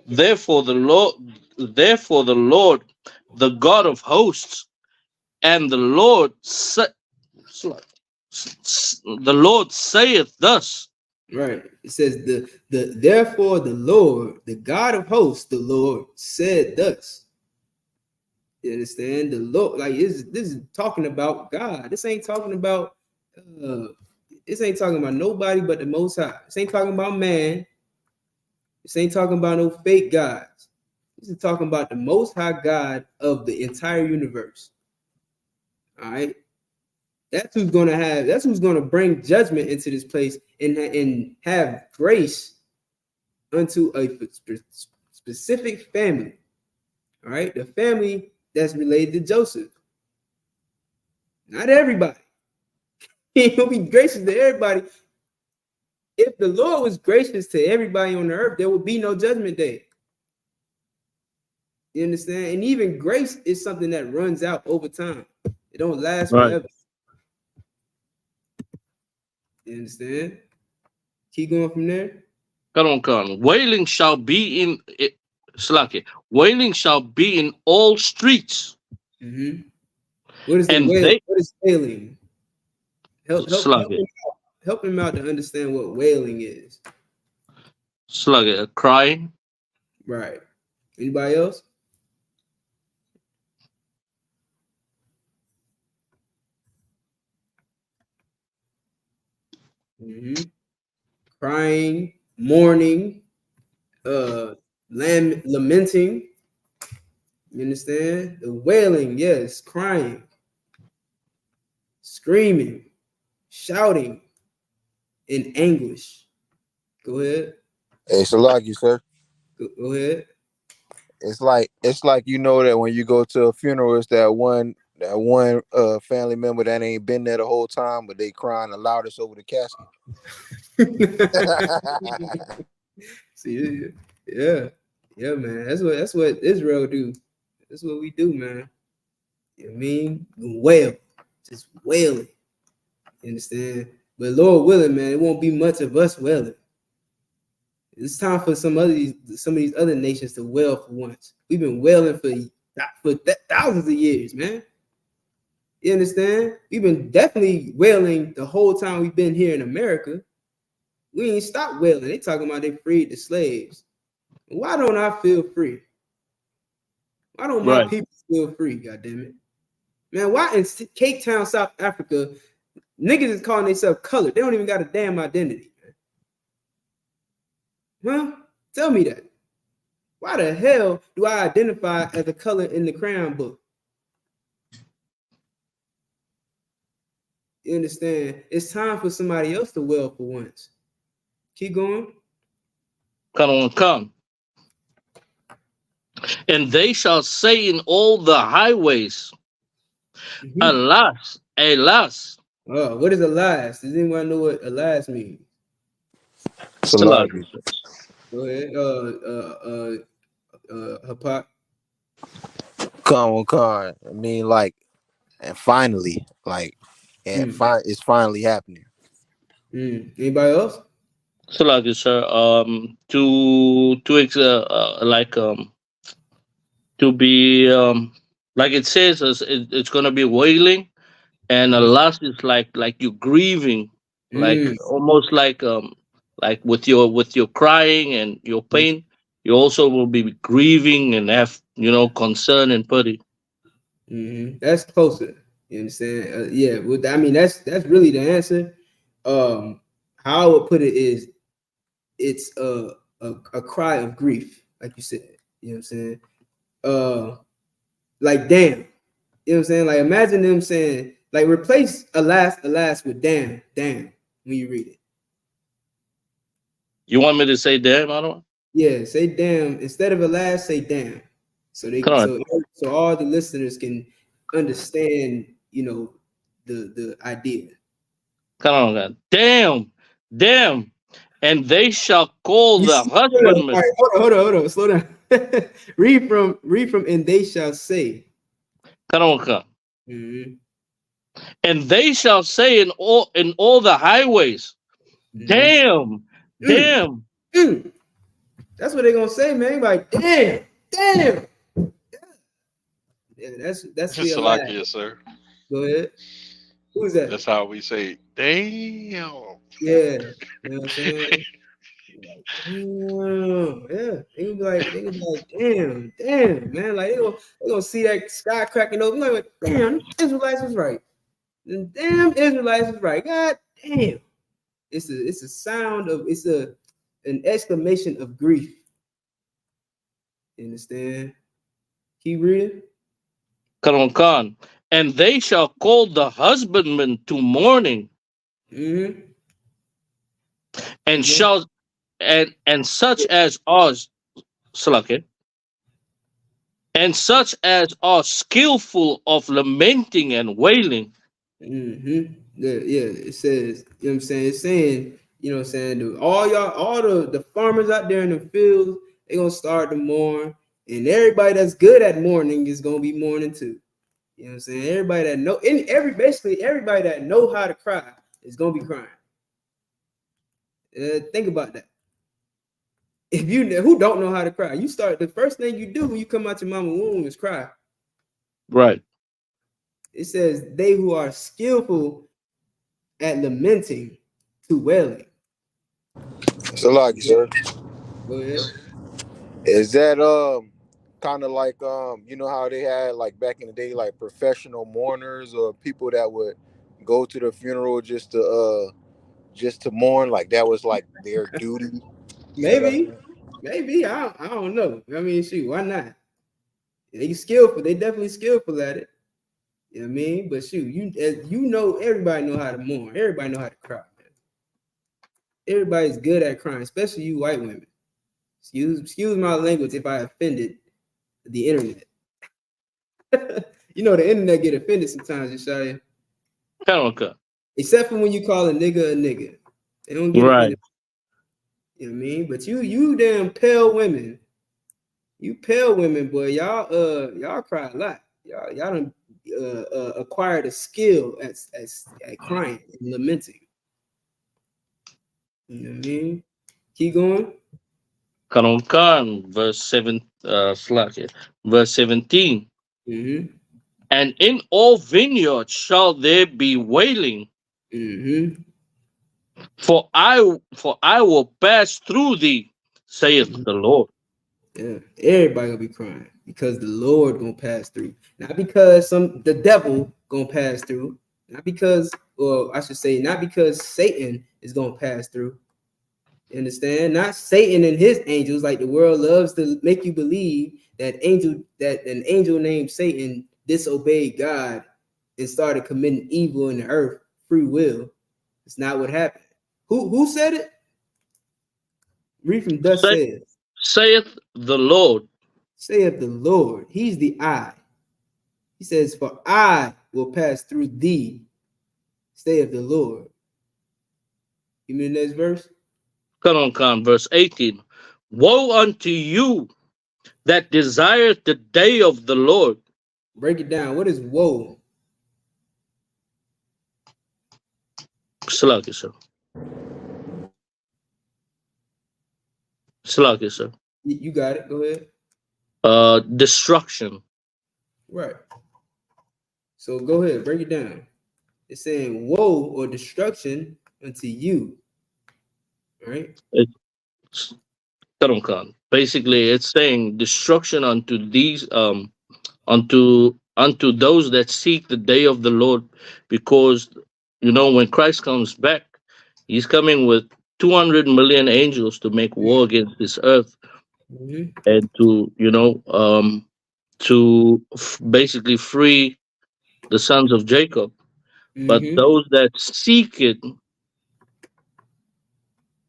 Therefore the Lord, the God of hosts, and the Lord saith thus. Right. It says therefore the Lord, the God of hosts, the Lord said thus. You understand? The Lord, like this is talking about God. This ain't talking about nobody but the Most High. This ain't talking about man. This ain't talking about no fake gods. This is talking about the Most High God of the entire universe. All right. That's who's gonna bring judgment into this place and have grace unto a specific family. All right, the family that's related to Joseph. Not everybody. He'll be gracious to everybody. If the Lord was gracious to everybody on the earth, there would be no judgment day. You understand? And even grace is something that runs out over time. It don't last forever. You understand? Keep going from there. Wailing shall be in wailing shall be in all streets. What is what is wailing? Help him out to understand what wailing is. Crying. Right. Anybody else? Crying, mourning, lamenting. You understand? The wailing, yes, crying, screaming, shouting in anguish. Go ahead. Hey, Salaki, sir. Go ahead. It's like you know that when you go to a funeral, it's that one family member that ain't been there the whole time, but they crying the loudest over the casket. See, yeah, man. That's what Israel do. That's what we do, man. You know what I mean? Wail, just wailing. You understand? But Lord willing, man, it won't be much of us wailing. It's time for some of these other nations to wail for once. We've been wailing for thousands of years, man. You understand? We've been definitely wailing the whole time we've been here in America. We ain't stopped wailing. They talking about they freed the slaves. Why don't I feel free? Why don't my people feel free? God damn it, man! Why in Cape Town, South Africa, niggas is calling themselves colored? They don't even got a damn identity, man. Huh? Tell me that. Why the hell do I identify as a color in the Crown book? You understand? It's time for somebody else to wail for once. Keep going. Come. And they shall say in all the highways, alas, alas. Oh, what is alas? Does anyone know what alas means? Salagi. Go ahead. Hapak. Con. I mean, like, and finally, like, and it's finally happening. Anybody else? Salagi, sir. To be like it says, it's gonna be wailing, and alas is like you grieving, like almost like with your crying and your pain, you also will be grieving and have concern and pity. That's closer. You understand? Yeah. Well, I mean, that's really the answer. How I would put it is, it's a cry of grief, like you said. You know what I'm saying? Like damn. You know what I'm saying? Like imagine them saying, like, replace alas with damn when you read it. You want me to say damn? I don't. Yeah, say damn instead of alas. Say damn, so all the listeners can understand. The idea. Come on, God. Damn, and they shall call the husbandman. Right, hold on, slow down. read from, and they shall say. Come on. And they shall say in all the highways, damn. That's what they're gonna say, man. Like, damn. Yeah, that's Salakia, sir. Go ahead. Who's that? That's how we say, damn. Yeah, you know what I'm saying? Damn, yeah. They gonna be like, damn, man. Like they gonna see that sky cracking open. Like, damn, Israelites was right. And damn, Israelites was right. God damn. It's a sound of an exclamation of grief. You understand? Keep reading. Khan. And they shall call the husbandman to mourning. And shall and such as are Salake, and such as are skillful of lamenting and wailing. Yeah, it says, you know what I'm saying? It's saying, you know what I'm saying, all the farmers out there in the fields, they're gonna start to mourn, and everybody that's good at mourning is gonna be mourning too. You know what I'm saying? Everybody that basically everybody that know how to cry is gonna be crying. Think about that. If who don't know how to cry, the first thing you do when you come out your mama's womb is cry. Right. It says they who are skillful at lamenting to wailing. Salagi, sir. Go ahead. Is that kind of like you know how they had, like, back in the day, like professional mourners or people that would go to the funeral just to mourn, like that was like their duty? Maybe I don't know. I mean, shoot, why not? They skillful. They definitely skillful at it. You know what I mean? But shoot, everybody know how to mourn. Everybody know how to cry, man. Everybody's good at crying, especially you white women. Excuse my language if I offended the internet. You know the internet get offended sometimes, Yeshaya. Okay. Except for when you call a nigga. They don't get offended. You know what I mean? But you damn pale women. You pale women, boy, y'all cry a lot. Y'all done acquired a skill at crying and lamenting. You know what I mean? Keep going. Khan, verse 17. And in all vineyards shall there be wailing, Mm-hmm. for I will pass through thee, saith the Lord. Yeah, everybody gonna be crying because the Lord gonna pass through, not because the devil gonna pass through, not because, or I should say, not because Satan is gonna pass through. You understand? Not Satan and his angels, like the world loves to make you believe that an angel named Satan disobeyed God and started committing evil in the earth, free will. It's not what happened. Who said it? Read from thus Saith the Lord. saith the Lord. He's the I. He says, for I will pass through thee, saith the Lord. Give me the next verse. Come on, verse 18. Woe unto you that desireth the day of the Lord. Break it down. What is woe? Salaki, sir. Salaki, sir. You got it. Go ahead. Destruction. Right. So go ahead, break it down. It's saying woe or destruction unto you. Right? It's basically it's saying destruction unto these unto those that seek the day of the Lord, because when Christ comes back, he's coming with 200 million angels to make war against this earth, Mm-hmm. and basically free the sons of Jacob. But Mm-hmm. those that seek it,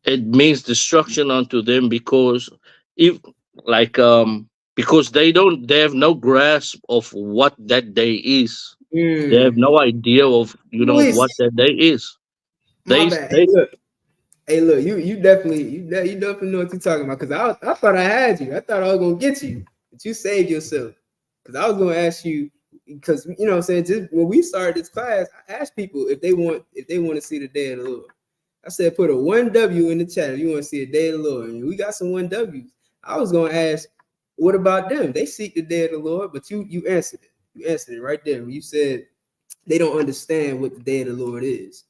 it means destruction unto them, because if because they have no grasp of what that day is. They have no idea of what that day is. My They bad. they Hey, look, you definitely know what you're talking about. Cause I thought I had you. I thought I was gonna get you, but you saved yourself. Cause I was gonna ask you, because you know what I'm saying, just when we started this class, I asked people if they want to see the day of the Lord. I said put a 1W in the chat if you want to see the day of the Lord. And we got some 1Ws. I was gonna ask, what about them? They seek the day of the Lord, but you answered it. You answered it right there when you said they don't understand what the day of the Lord is.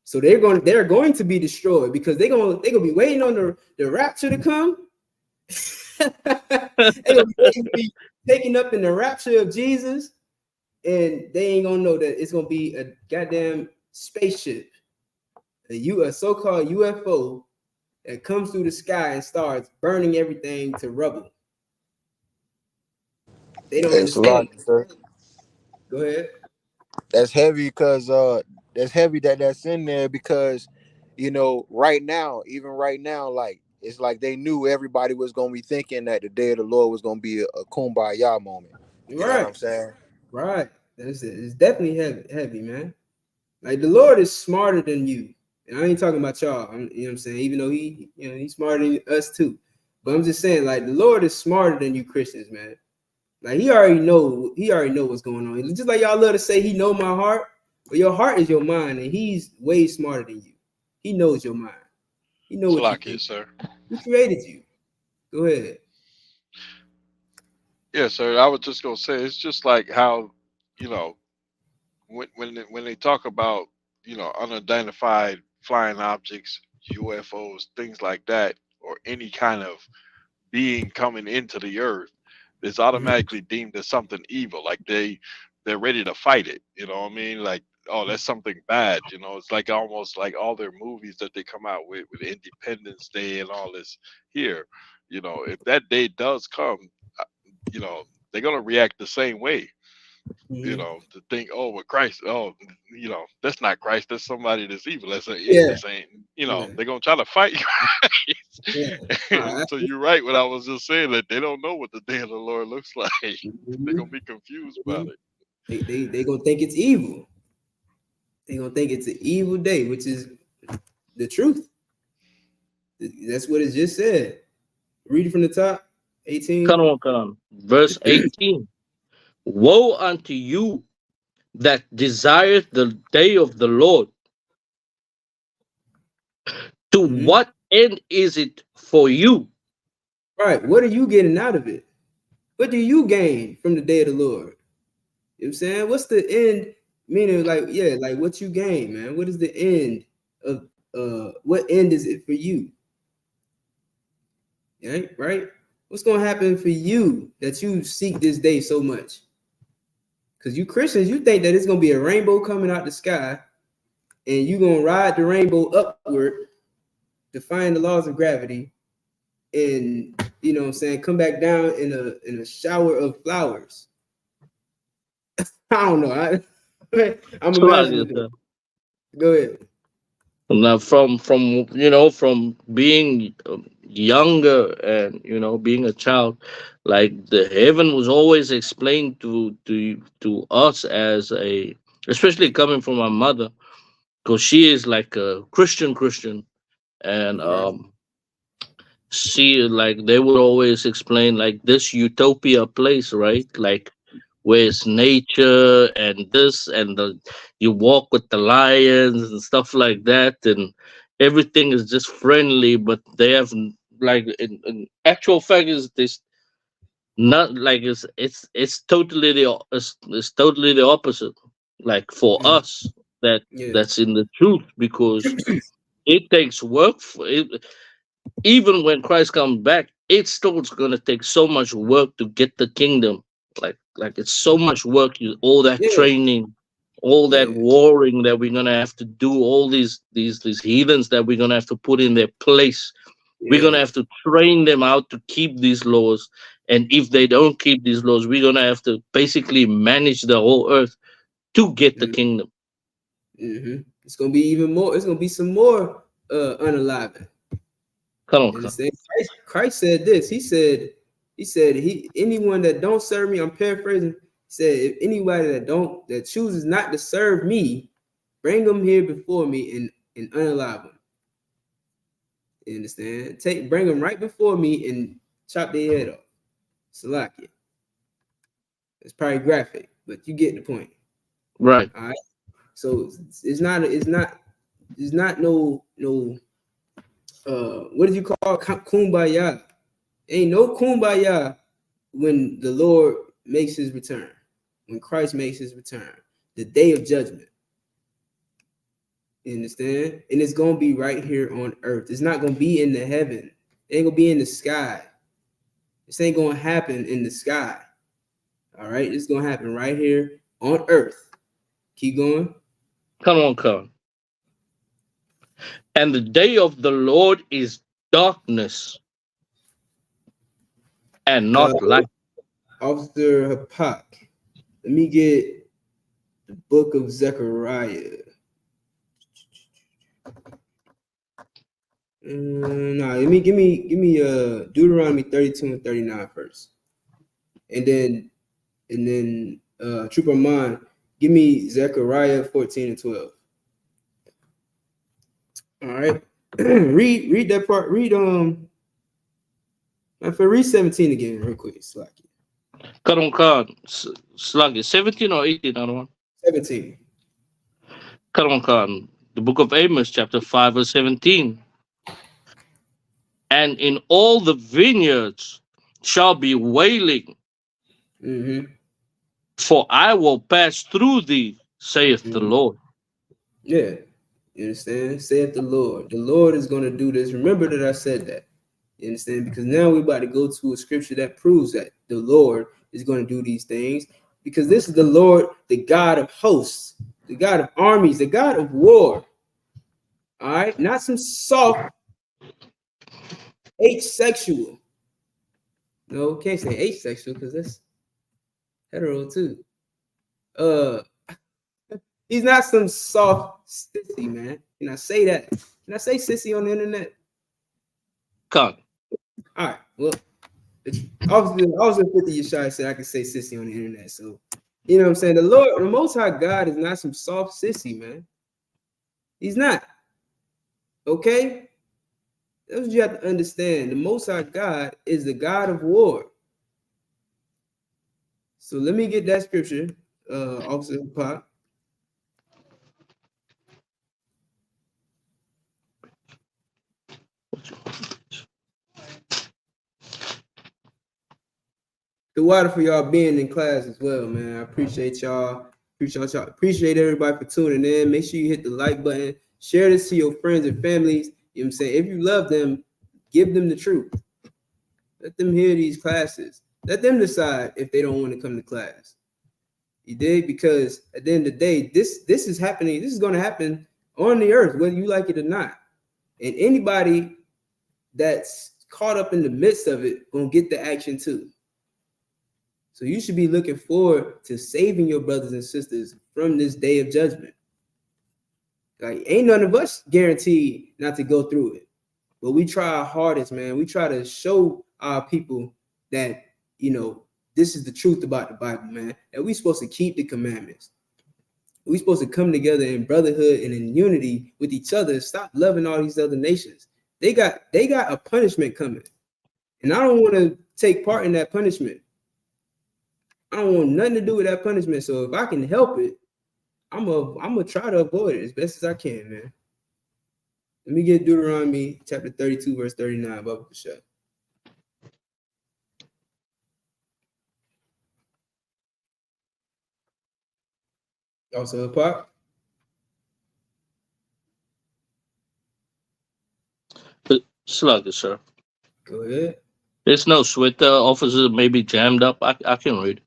So they're going to be destroyed because they're gonna be waiting on the rapture to come. They're gonna be taken up in the rapture of Jesus, and they ain't gonna know that it's gonna be a goddamn spaceship, a so-called UFO that comes through the sky and starts burning everything to rubble. They don't It's a lot, understand. sir. Go ahead. That's heavy because that's in there because right now, even right now, like it's like they knew everybody was gonna be thinking that the day of the Lord was gonna be a kumbaya moment. You know what I'm saying? Right. It's definitely heavy, man. Like the Lord is smarter than you. And I ain't talking about y'all. You know what I'm saying? Even though he's smarter than us too. But I'm just saying, like, the Lord is smarter than you Christians, man. Like he already know what's going on. Just like y'all love to say he know my heart, but your heart is your mind, and he's way smarter than you. He knows your mind. He knows what you think. Sir. He created you. Go ahead. Yeah, sir. I was just gonna say it's just like how, when they talk about unidentified flying objects, UFOs, things like that, or any kind of being coming into the earth, it's automatically deemed as something evil. Like they're ready to fight it. You know what I mean? Like, oh, that's something bad. It's like almost like all their movies that they come out with Independence Day and all this here. If that day does come, uh, they're gonna react the same way. To think, oh, with Christ, oh, that's not Christ, that's somebody that's evil. That's this ain't, they're gonna try to fight Christ. So you're right when I was just saying that they don't know what the day of the Lord looks like. They're gonna be confused about it. They gonna think it's evil. They gonna think it's an evil day, which is the truth. That's what it just said. Read it from the top. 18. Come on. Verse 18. Woe unto you that desireth the day of the Lord. To what end is it for you? Right. What are you getting out of it? What do you gain from the day of the Lord? You know what I'm saying? What's the end? Meaning, like, yeah, like what you gain, man. What is the end of what end is it for you? Right? What's gonna happen for you that you seek this day so much? Because you Christians, you think that it's gonna be a rainbow coming out the sky, and you're gonna ride the rainbow upward, defying the laws of gravity, and you know what I'm saying, come back down in a shower of flowers. I don't know. I'm imagining it. Go ahead. Now, from from being younger and being a child, like the heaven was always explained to us as a, especially coming from my mother, because she is like a Christian, and Right. she, like, they would always explain like this utopia place, right? Like where it's nature and this and you walk with the lions and stuff like that, and everything is just friendly. But they have, like, in actual fact, is this not like it's totally it's totally the opposite. Like for us, Yeah. that's in the truth, because it takes work for it. Even when Christ comes back, it's still going to take so much work to get the kingdom. Like it's so much work. All that Yeah. training, all that Yeah. warring that we're gonna have to do, all these heathens that we're gonna have to put in their place. We're gonna Yeah. have to train them out to keep these laws, and if they don't keep these laws, we're gonna have to basically manage the whole earth to get the kingdom. Mm-hmm. It's gonna be even more. It's gonna be some more unaliving. Come on, You come. understand? Christ said this. He anyone that don't serve me, I'm paraphrasing. He said, if anybody that chooses not to serve me, bring them here before me and unalive them. You understand? Bring them right before me and chop their head off. Salakia. It's probably graphic, but you get the point. Right. All right. So it's not no what did you call it? Kumbaya? Ain't no kumbaya when the Lord makes his return, when Christ makes his return, the day of judgment. You understand? And it's gonna be right here on earth. It's not gonna be in the heaven. It ain't gonna be in the sky. This ain't gonna happen in the sky. All right, it's gonna happen right here on earth. Keep going. Come on, come. And the day of the Lord is darkness and not light. Officer Hapak. Let me get the book of Zechariah. No, give me Deuteronomy 32 and 39 first. And then Trooper Mon, give me Zechariah 14 and 12. All right. read that part. Read 17 again, real quick. Slacky. Come on, Slug, 17 or 18, I don't know. 17. Come on, the book of Amos, chapter 5, verse 17. And in all the vineyards shall be wailing, for I will pass through thee, saith the Lord. Yeah. You understand? Saith the Lord. The Lord is going to do this. Remember that I said that. You understand? Because now we're about to go to a scripture that proves that the Lord is going to do these things. Because this is the Lord, the God of hosts, the God of armies, the God of war. All right? Not some soft asexual. No, can't say asexual because that's hetero too. He's not some soft sissy, man. Can I say that? Can I say sissy on the internet? Come. All right. Well, Officer 50 Yeshai said I can say sissy on the internet. So, you know what I'm saying? The Lord, the Most High God is not some soft sissy, man. He's not. Okay? That's what you have to understand. The Most High God is the God of war. So let me get that scripture, Officer Pop. the water for y'all being in class as well, man. I appreciate y'all. Appreciate everybody for tuning in. Make sure you hit the like button. Share this to your friends and families. You know what I'm saying? If you love them, give them the truth. Let them hear these classes. Let them decide if they don't want to come to class. You dig? Because at the end of the day, this is happening. This is going to happen on the earth, whether you like it or not. And anybody that's caught up in the midst of it gonna get the action too. So you should be looking forward to saving your brothers and sisters from this day of judgment. Like, ain't none of us guaranteed not to go through it, but we try our hardest, man. We try to show our people that, you know, this is the truth about the Bible, man. And we're supposed to keep the commandments. We're supposed to come together in brotherhood and in unity with each other and stop loving all these other nations. They got a punishment coming, and I don't want to take part in that punishment. I don't want nothing to do with that punishment. So if I can help it, I'm gonna try to avoid it as best as I can, man. Let me get Deuteronomy chapter 32, verse 39. Baba Kasha. Also a pop. Sluggish, sir. Go ahead. There's no sweat. The officer may be jammed up. I can read.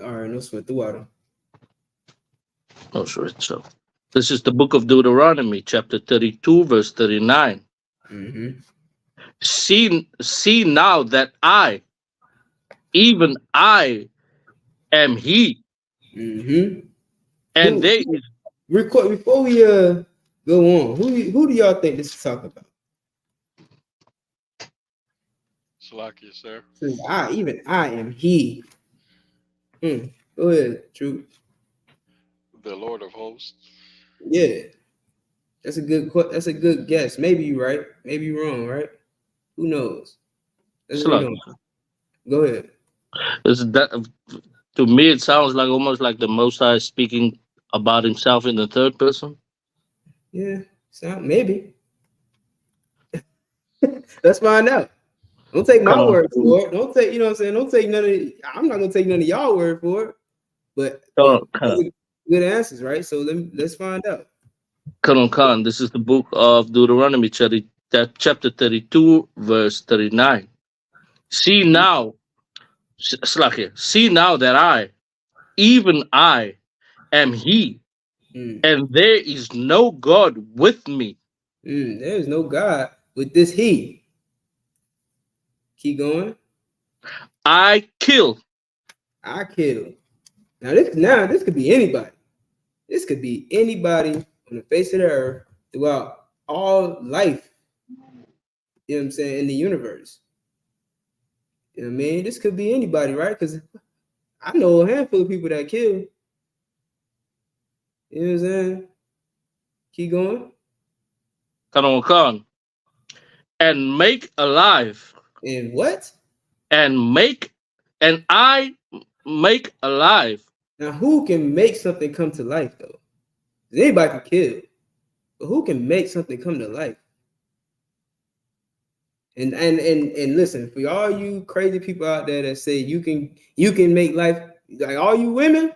All right, no sweat the water. No sweat. So this is the book of Deuteronomy, chapter 32, verse 39. Mm-hmm. See now that I, even I, am He. Mm-hmm. And there is. Before we go on, who do y'all think this is talking about? Salakia, sir. I am He. Go ahead, True. The Lord of hosts. Yeah, that's a good guess. Maybe you're right. Maybe you're wrong. Right? Who knows? Go ahead. To me, it sounds like almost like the Most High speaking about Himself in the third person. Yeah, maybe. Let's find out. Don't take my word for it. Don't take, you know what I'm saying? Don't take I'm not gonna take none of y'all word for it. But good answers, right? So let's find out. Khan, this is the book of Deuteronomy, chapter 32, verse 39. See now that I, even I, am He, and there is no God with me. There is no God with this He. Keep going. I kill. Now this could be anybody. This could be anybody on the face of the earth throughout all life. You know what I'm saying? In the universe. You know what I mean? This could be anybody, right? Because I know a handful of people that kill. You know what I'm saying? Keep going. Khan. And make alive. And what? And I make alive. Now, who can make something come to life, though? Anybody can kill, but who can make something come to life? And listen, for all you crazy people out there that say you can make life, like all you women,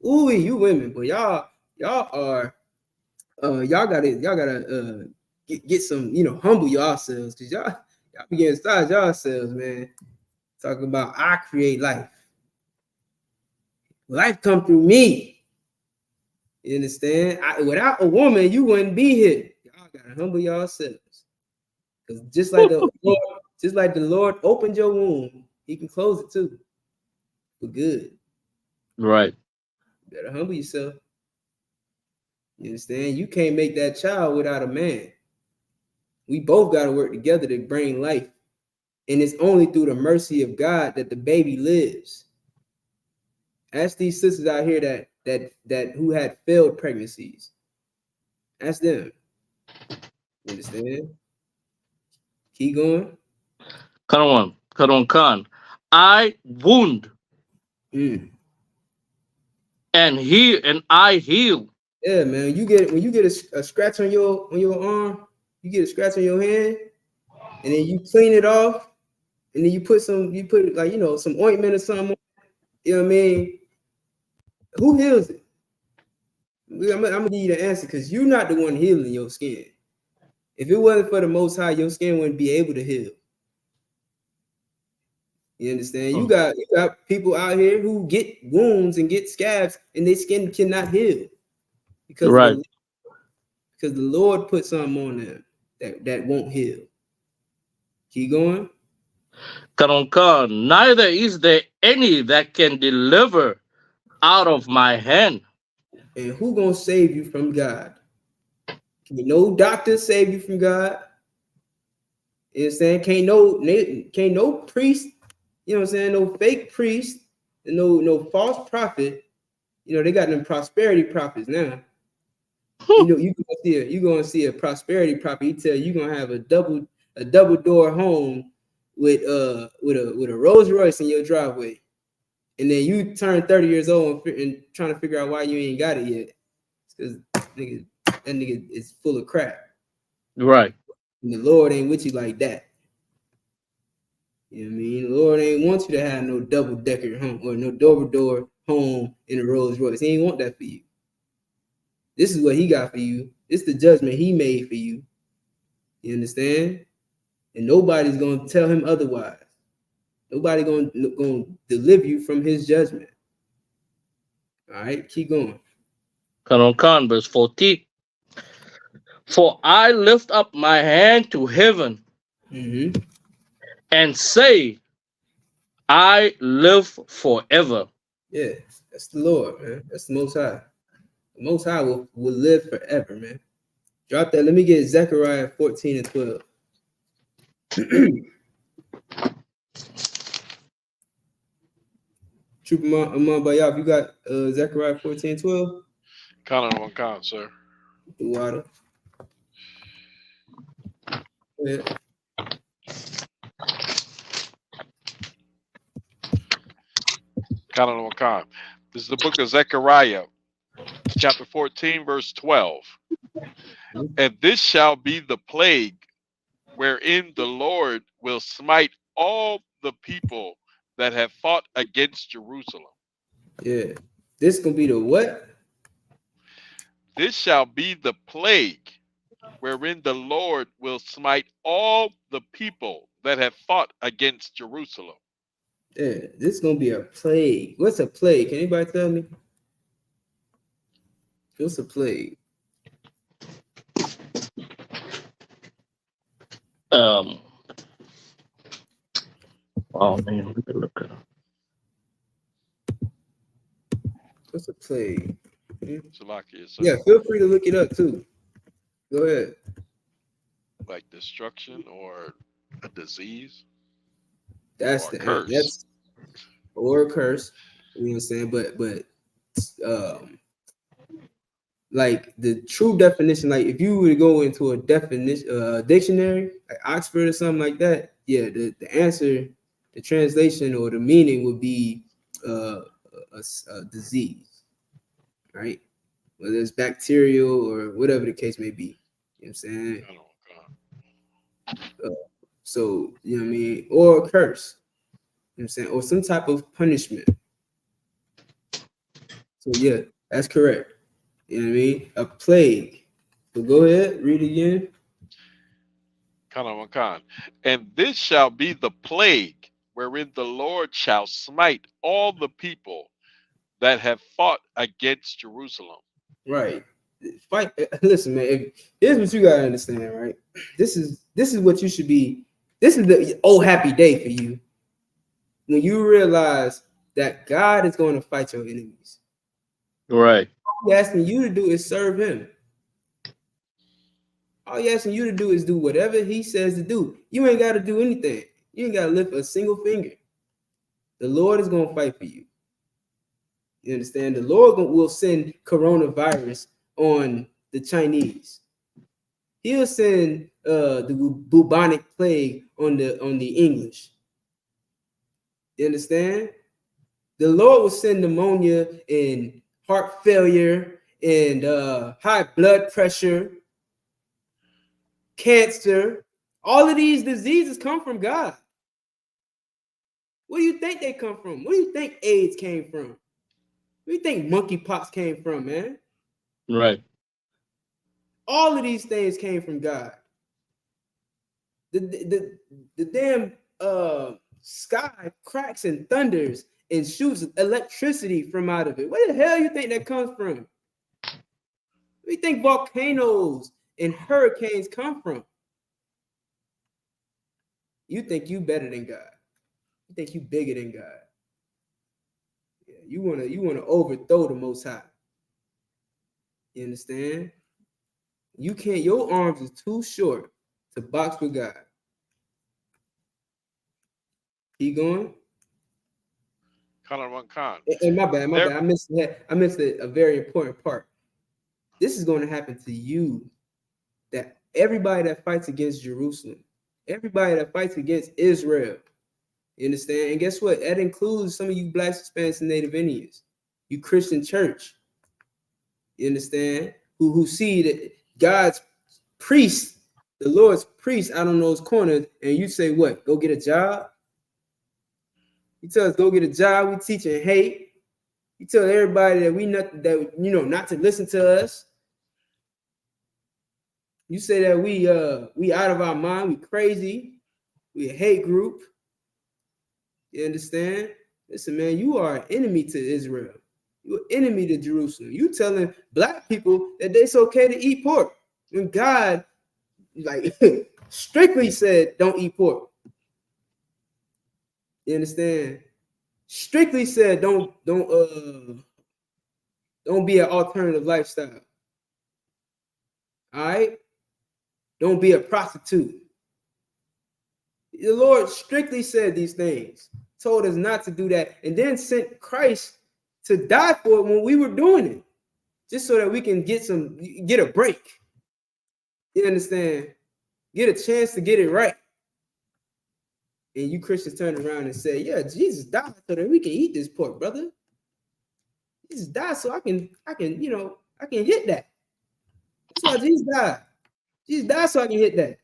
you women, but y'all are y'all gotta get some, humble yourselves, because y'all be getting started yourselves, man. Talking about I create life. Life come through me. You understand? Without a woman, you wouldn't be here. Y'all gotta humble yourselves. Because just like the Lord opened your womb, He can close it too. For good. Right. You better humble yourself. You understand? You can't make that child without a man. We both got to work together to bring life. And it's only through the mercy of God that the baby lives. Ask these sisters out here that who had failed pregnancies. Ask them. You understand? Keep going. Khan. I wound. And I heal. Yeah, man. When you get a scratch on your arm, you get a scratch on your hand, and then you clean it off, and then you put some ointment or something on You know what I mean? Who heals it? I'm gonna give you the answer because you're not the one healing your skin. If it wasn't for the Most High, your skin wouldn't be able to heal. You understand? You got people out here who get wounds and get scabs, and their skin cannot heal because Right. because the Lord put something on them that won't heal. Keep going. Neither is there any that can deliver out of my hand. And who gonna save you from God? Can no doctor save you from God? You know what I'm saying? Can't no priest, you know what I'm saying? No fake priest, and no false prophet. You know, they got them prosperity prophets now. You know, you're gonna see a prosperity prophet. He tell you gonna have a double door home with a Rolls Royce in your driveway. And then you turn 30 years old and trying to figure out why you ain't got it yet. Because that nigga is full of crap. Right. And the Lord ain't with you like that. You know what I mean? The Lord ain't want you to have no double-decker home or no double-door home in a Rolls Royce. He ain't want that for you. This is what he got for you. It's the judgment he made for you. You understand? And nobody's going to tell him otherwise. Nobody going to deliver you from his judgment. All right, keep going. Verse 14. For I lift up my hand to heaven and say, I live forever. Yeah, that's the Lord, man. That's the Most High. The Most High will live forever, man. Drop that. Let me get Zechariah 14 and 12. Trooper Amon Bayab, you got Zechariah 14 and 12? Kind on count, sir. The water. Yeah. Kind on count. This is the book of Zechariah, chapter 14, verse 12. And this shall be the plague wherein the Lord will smite all the people that have fought against Jerusalem. Yeah. This gonna be the what? This shall be the plague wherein the Lord will smite all the people that have fought against Jerusalem. Yeah, this is gonna be a plague. What's a plague? Can anybody tell me? What's a plague? Oh man, we can look at it. What's a plague? Yeah, feel free to look it up too. Go ahead. Like destruction or a disease. That's or the curse. That's or a curse. You know what I'm saying? But like the true definition, like if you were to go into a definition dictionary, like Oxford or something like that, yeah, the answer, the translation or the meaning would be a disease, right? Whether it's bacterial or whatever the case may be. You know what I'm saying? So, you know what I mean? Or a curse. You know what I'm saying? Or some type of punishment. So yeah, that's correct. You know what I mean? A plague. So go ahead, read again. And this shall be the plague wherein the Lord shall smite all the people that have fought against Jerusalem. Right. Fight. Listen, man. Here's what you gotta understand, right? This is what you should be. This is the happy day for you when you realize that God is going to fight your enemies. Right. All He's asking you to do is serve Him. All He's asking you to do is do whatever He says to do. You ain't got to do anything. You ain't got to lift a single finger. The Lord is going to fight for you. You understand? The Lord will send coronavirus on the Chinese. He'll send the bubonic plague on the English. You understand? The Lord will send pneumonia and heart failure and high blood pressure, cancer. All of these diseases come from God. Where do you think they come from? Where do you think AIDS came from? Where do you think monkeypox came from, man? Right. All of these things came from God. The damn sky cracks and thunders and shoots electricity from out of it. Where the hell you think that comes from? Where do you think volcanoes and hurricanes come from? You think you better than God. You think you bigger than God. Yeah, you wanna overthrow the Most High. You understand? You can't. Your arms is too short to box with God. Keep going. And my bad. I missed a very important part. This is going to happen to you. That everybody that fights against Jerusalem, everybody that fights against Israel, you understand? And guess what? That includes some of you Blacks, Hispanics, and Native Indians. You Christian church, you understand? Who see that God's priest, the Lord's priest out on those corners, and you say what? Go get a job? You tell us go get a job. We teaching hate. You tell everybody that not to listen to us. You say that we out of our mind. We crazy. We a hate group. You understand? Listen, man, you are an enemy to Israel. You're an enemy to Jerusalem. You telling Black people that it's okay to eat pork when God, like, strictly said don't eat pork. You understand? Strictly said don't be an alternative lifestyle. All right? Don't be a prostitute. The Lord strictly said these things, told us not to do that, and then sent Christ to die for it when we were doing it, just so that we can get a break. You understand? Get a chance to get it right. And you Christians turn around and say, yeah, Jesus died so that we can eat this pork, brother. Jesus died so I can hit that. That's why Jesus died. Jesus died so I can hit that.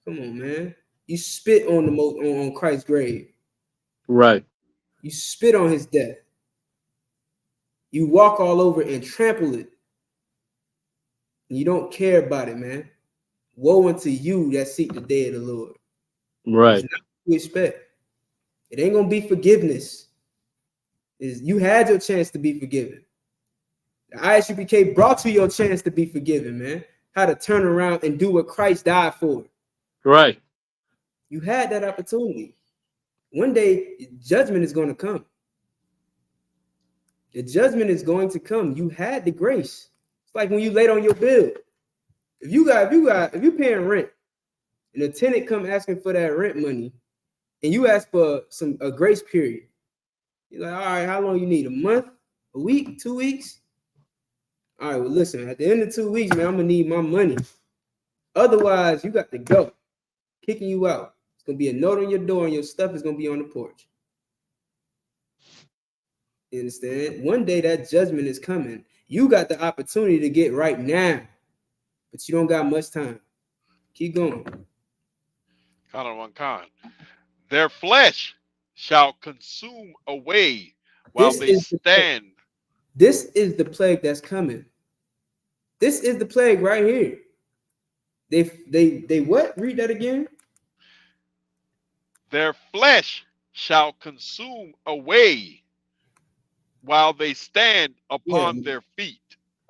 Come on, man. You spit on Christ's grave. Right. You spit on his death. You walk all over and trample it. And you don't care about it, man. Woe unto you that seek the day of the Lord. Right. It's not what you expect. It ain't gonna be forgiveness. You had your chance to be forgiven. The Isupk brought you your chance to be forgiven, man. How to turn around and do what Christ died for. Right. You had that opportunity. One day, judgment is going to come. The judgment is going to come. You had the grace. It's like when you late on your bill. If you're paying rent, and a tenant come asking for that rent money, and you ask for a grace period, you're like, all right, how long you need? A month? A week? 2 weeks? All right, well, listen, at the end of 2 weeks, man, I'm gonna need my money. Otherwise, you got to go. Kicking you out. It's gonna be a note on your door, and your stuff is gonna be on the porch. You understand? One day that judgment is coming. You got the opportunity to get right now, but you don't got much time. Keep going. Their flesh shall consume away while they stand. This is the plague that's coming. This is the plague right here. They what? Read that again. Their flesh shall consume away while they stand upon their feet.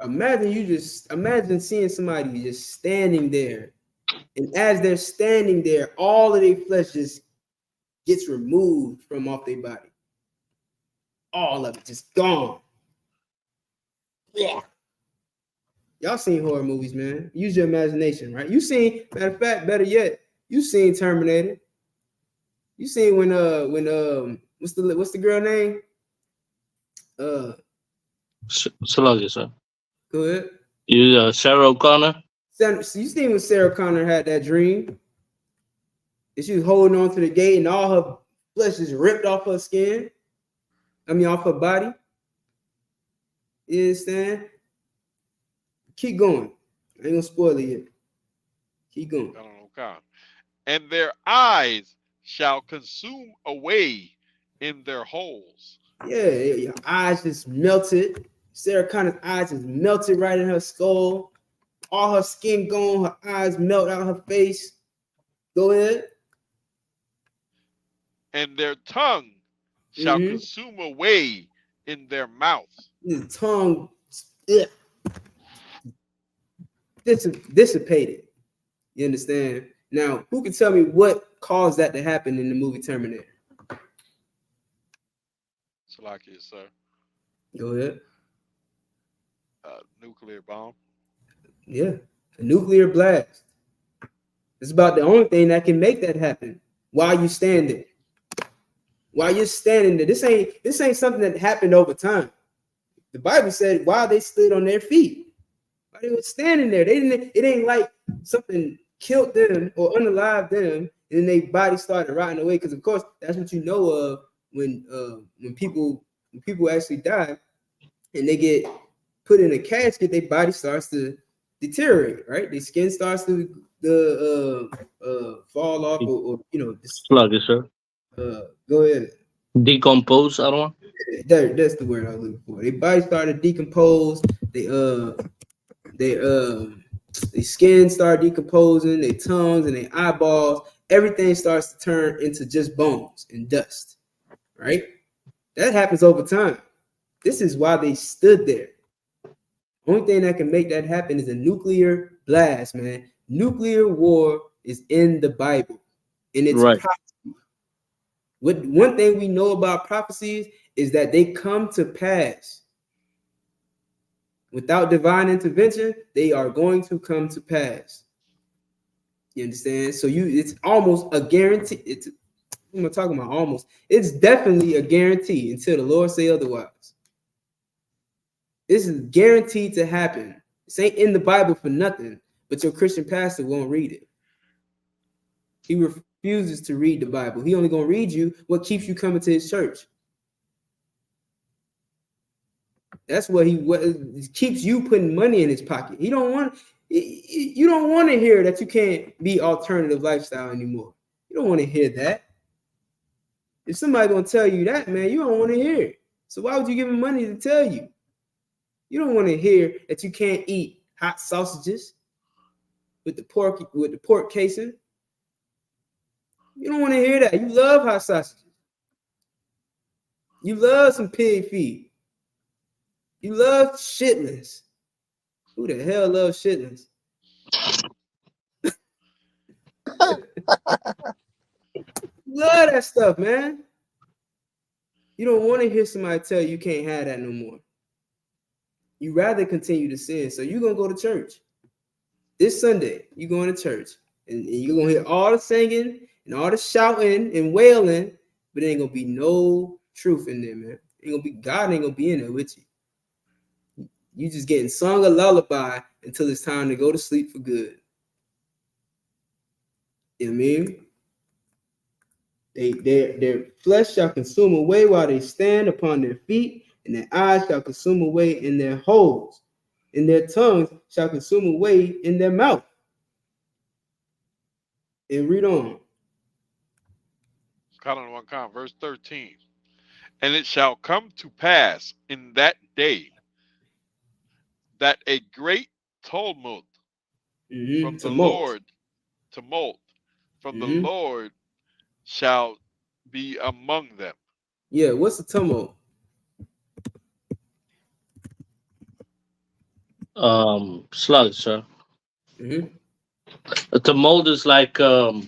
Imagine seeing somebody just standing there, and as they're standing there, all of their flesh just gets removed from off their body. All of it just gone. Yeah. Y'all seen horror movies, man. Use your imagination, right? You seen, matter of fact, better yet, you seen Terminator. You seen when what's the girl name? Sluggy, sir. Go ahead. You Sarah O'Connor. You seen when Sarah Connor had that dream? And she was holding on to the gate, and all her flesh is ripped off her skin. Off her body. You understand? Keep going. I ain't gonna spoil it yet. Keep going. And their eyes shall consume away in their holes. Yeah, your eyes just melted. Sarah Connor's eyes just melted right in her skull. All her skin gone, her eyes melt out her face. Go ahead. And their tongue shall consume away in their mouths. The tongue dissipated. You understand? Now, who can tell me what caused that to happen in the movie Terminator? Salakia, sir. Go ahead. Nuclear bomb. Yeah, a nuclear blast. It's about the only thing that can make that happen. While you standing, while you're standing there, this ain't something that happened over time. The Bible said while they stood on their feet, while they were standing there, they didn't. It ain't like something killed them or unalived them, and then their body started rotting away. Because of course, that's what you know of when people actually die and they get put in a casket, their body starts to deteriorate, right? Their skin starts to fall off, or Sluggish, sir. Go ahead. Decompose, I don't know. That's the word I was looking for. Their body started to decompose. Their skin started decomposing. Their tongues and their eyeballs, everything starts to turn into just bones and dust, right? That happens over time. This is why they stood there. Only thing that can make that happen is a nuclear blast, man. Nuclear war is in the Bible, and it's right. prophecy. One thing we know about prophecies is that they come to pass. Without divine intervention, they are going to come to pass. You understand? So it's almost a guarantee. I'm talking about almost. It's definitely a guarantee until the Lord say otherwise. This is guaranteed to happen. This ain't in the Bible for nothing, but your Christian pastor won't read it. He refuses to read the Bible. He only gonna read you what keeps you coming to his church. That's what keeps you putting money in his pocket. You don't want to hear that you can't be alternative lifestyle anymore. You don't want to hear that. If somebody gonna tell you that, man, you don't want to hear it. So why would you give him money to tell you? You don't want to hear that you can't eat hot sausages with the pork casing. You don't want to hear that. You love hot sausages. You love some pig feet. You love shitless. Who the hell loves shitless? Love that stuff, man. You don't want to hear somebody tell you can't have that no more. You rather continue to sin. So you're going to go to church. This Sunday, you're going to church. And you're going to hear all the singing and all the shouting and wailing, but there ain't going to be no truth in there, man. God ain't going to be in there with you. You just getting sung a lullaby until it's time to go to sleep for good. You know what I mean? Their flesh shall consume away while they stand upon their feet, and their eyes shall consume away in their holes, and their tongues shall consume away in their mouth. And read on. Verse 13. And it shall come to pass in that day that a great tumult from the Lord shall be among them. Yeah, what's the tumult? Slugs, sir. A tumult is like a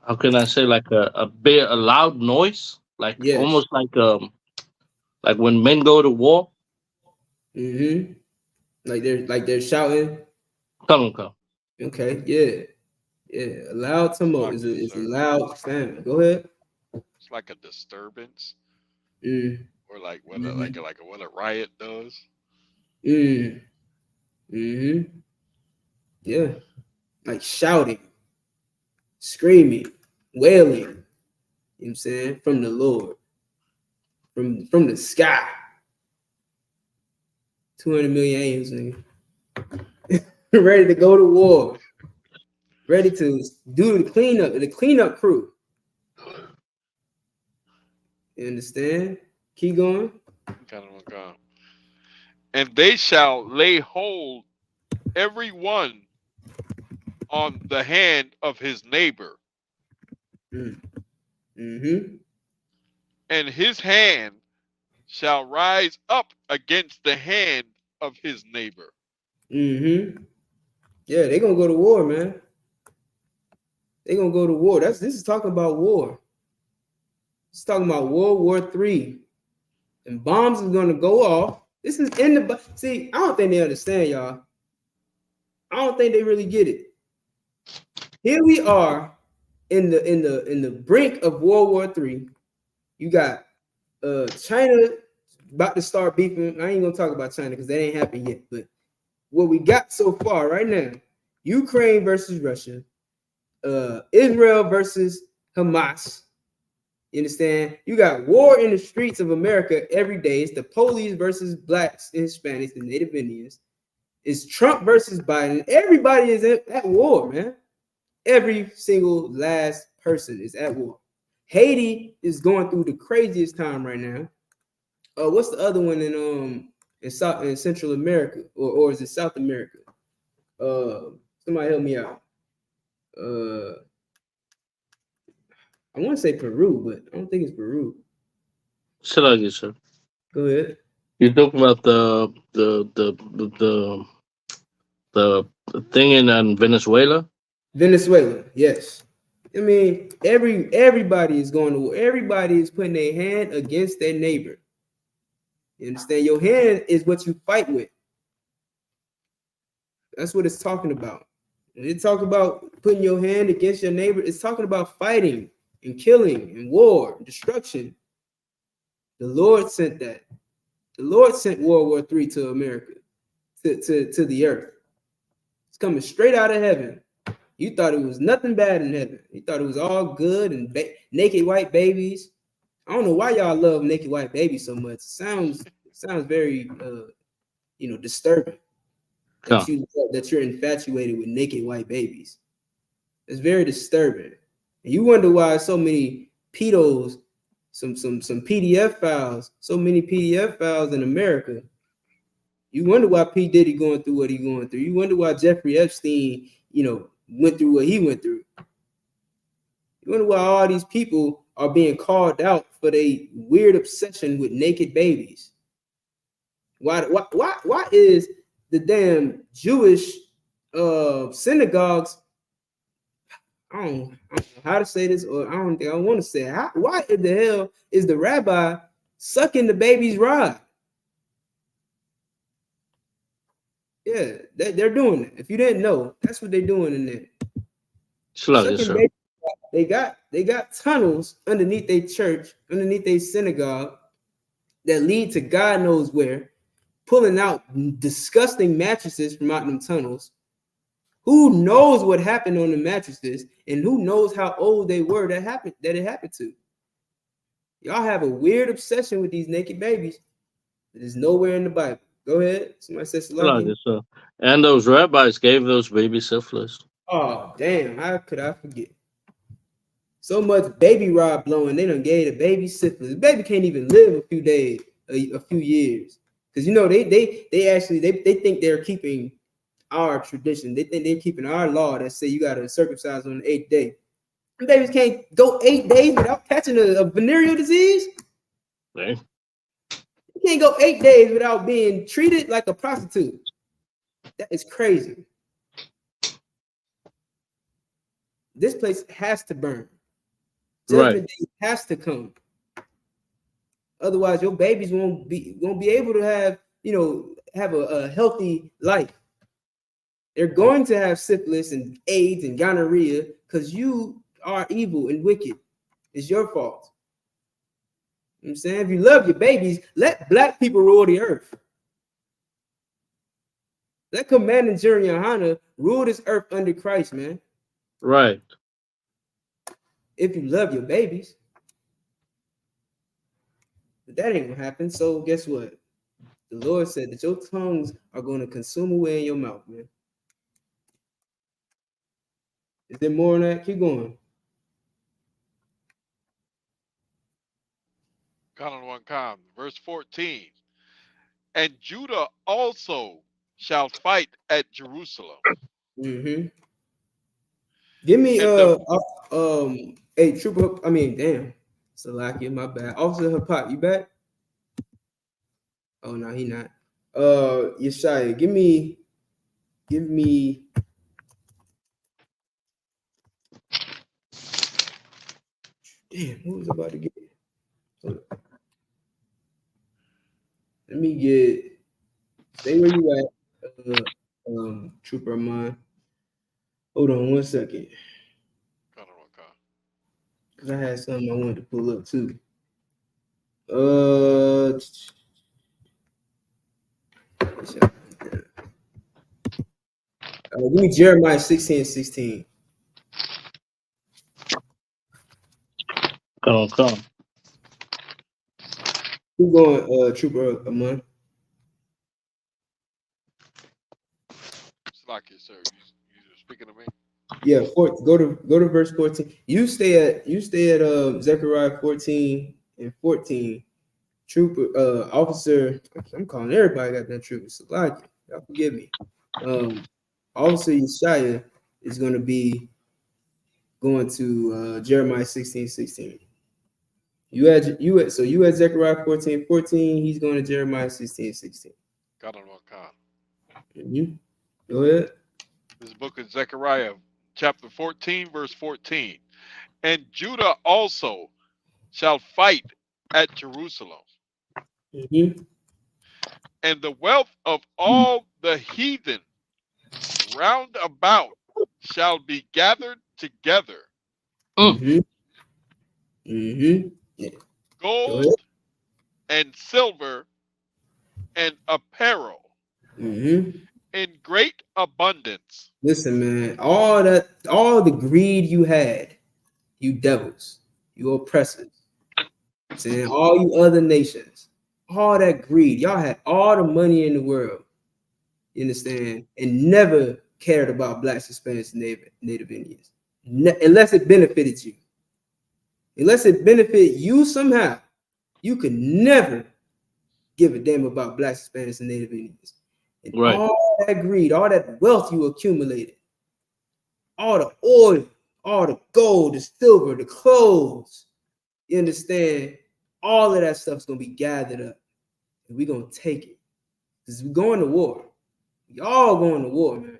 how can I say, like a loud noise, like almost like when men go to war. Like they're shouting. Come. Okay, yeah. A loud tumult is a loud sound. Go ahead. It's like a disturbance, or like what a riot does. Yeah, like shouting, screaming, wailing. You know what I'm saying? From the Lord, from the sky. 200 million angels, nigga. Ready to go to war. ready to do the cleanup crew. You understand? Keep going. And they shall lay hold every one on the hand of his neighbor. Mm-hmm. And his hand shall rise up against the hand of his neighbor. Mm-hmm. Yeah, they're gonna go to war, man. They're gonna go to war. This is talking about war. It's talking about World War III. And bombs are gonna go off. This is in the see, I don't think they understand, y'all. I don't think they really get it. Here we are in the brink of World War III. You got China about to start beefing. I ain't gonna talk about China because that ain't happened yet. But what we got so far right now, Ukraine versus Russia, Israel versus Hamas. You understand? You got war in the streets of America every day. It's the police versus blacks and Hispanics and Native Indians. It's Trump versus Biden. Everybody is at war, man. Every single last person is at war. Haiti is going through the craziest time right now. What's the other one in Central America or is it South America? Somebody help me out. I want to say Peru, but I don't think it's Peru. Sir. Go ahead. You're talking about the thing in Venezuela. Venezuela, yes. I mean, everybody is going to war. Everybody is putting their hand against their neighbor. You understand? Your hand is what you fight with. That's what it's talking about. When it talk about putting your hand against your neighbor, it's talking about fighting and killing and war and destruction. The Lord sent that. The Lord sent World War III to America, to the earth. It's coming straight out of heaven. You thought it was nothing bad in heaven. You thought it was all good and naked white babies. I don't know why y'all love naked white babies so much. It sounds very disturbing that you're infatuated with naked white babies. It's very disturbing. And you wonder why so many pedos, some PDF files, so many PDF files in America. You wonder why P. Diddy going through what he going through. You wonder why Jeffrey Epstein, went through what he went through. You wonder why all these people are being called out for their weird obsession with naked babies. Why is the damn Jewish synagogues? I don't know how to say this, or I don't think I want to say it. Why in the hell is the rabbi sucking the baby's rod? Yeah, they're doing it. If you didn't know, that's what they're doing in there. Baby, they got tunnels underneath their church, underneath their synagogue that lead to God knows where, pulling out disgusting mattresses from out them tunnels. Who knows what happened on the mattresses, and who knows how old they were that it happened to? Y'all have a weird obsession with these naked babies. It is nowhere in the Bible. Go ahead. Somebody says and those rabbis gave those babies syphilis. Oh, damn. How could I forget? So much baby rod blowing, they done gave the baby syphilis. The baby can't even live a few days, a few years. Because they think they're keeping our tradition. They think they're keeping our law that say you got to circumcise on the 8th day. And babies can't go 8 days without catching a venereal disease. Okay. You can't go 8 days without being treated like a prostitute. That is crazy. This place has to burn. Judgment Day has to come. Otherwise, your babies won't be able to have a healthy life. They're going to have syphilis and AIDS and gonorrhea because you are evil and wicked. It's your fault. You know what I'm saying? If you love your babies, let black people rule the earth. Let Commanding General Yahanna rule this earth under Christ, man. Right. If you love your babies. But that ain't gonna happen. So guess what? The Lord said that your tongues are going to consume away in your mouth, man. Is there more on that? Keep going. Con, verse 14. And Judah also shall fight at Jerusalem. Mm-hmm. Give me hey trooper. I mean, damn, Salakia, my bad. Officer Hapat, you back? Oh no, he not. Yeshaya, give me. Damn, who was about to get? Hold up. Let me get. Stay where you at, trooper of mine. Hold on 1 second, Con. because I had something I wanted to pull up too. Give me Jeremiah 16:16. Come. Who's going, trooper of mine? Slacky, sir. You speaking to me? Yeah, go to verse 14. You stay at Zechariah 14 and 14. Trooper, officer, I'm calling everybody got that trooper. So like, y'all forgive me. Officer Yeshaya is going to be going to Jeremiah 16:16. You had Zechariah 14:14. He's going to Jeremiah 16:16. Con. Mm-hmm. Go ahead. This book is Zechariah, chapter 14, verse 14. And Judah also shall fight at Jerusalem. Mm-hmm. And the wealth of all the heathen round about shall be gathered together. Mm-hmm. Mm-hmm. Yeah. Gold and silver and apparel Mm-hmm. in great abundance. Listen, man, all the greed you had, you devils, you oppressors, saying all you other nations, all that greed, y'all had all the money in the world, you understand, and never cared about blacks, Hispanics, and Native Indians, unless it benefited you. Unless it benefited you somehow, you could never give a damn about blacks, Hispanics, and Native Indians. And Right. all that greed, all that wealth you accumulated, all the oil, all the gold, the silver, the clothes, you understand? All of that stuff's gonna be gathered up, and we're gonna take it. Because we're going to war. Y'all going to war, man.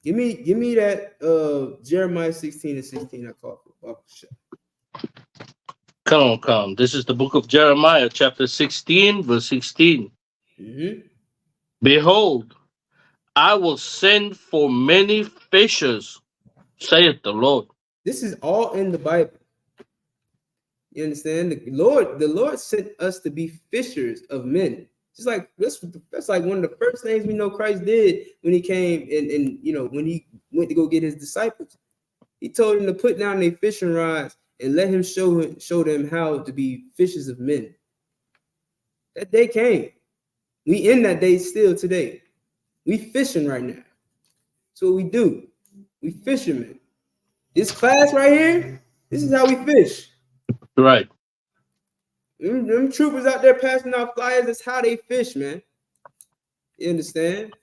Give me that Jeremiah 16:16 I called for. Come. This is the book of Jeremiah, chapter 16, verse 16. Mm-hmm. Behold, I will send for many fishers, saith the Lord. This is all in the Bible. You understand? The Lord sent us to be fishers of men. Just like that's like one of the first things we know Christ did when he came and when he went to go get his disciples. He told them to put down their fishing rods and let him show them how to be fishers of men. That day came. We in that day still today. We fishing right now. That's what we do. We fishermen. This class right here, this is how we fish. Right. Them troopers out there passing out flyers, that's how they fish, man. You understand?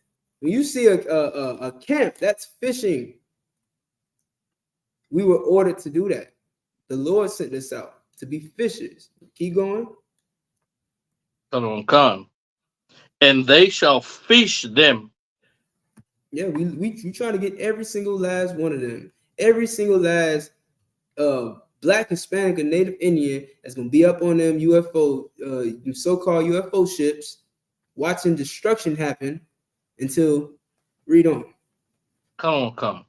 When you see a camp, that's fishing. We were ordered to do that. The Lord sent us out to be fishers. Keep going. Come. And they shall fish them. Yeah, we trying to get every single last one of them. Every single last Black, Hispanic, and Native Indian that's gonna be up on them UFO, so-called UFO ships, watching destruction happen until read on. Come.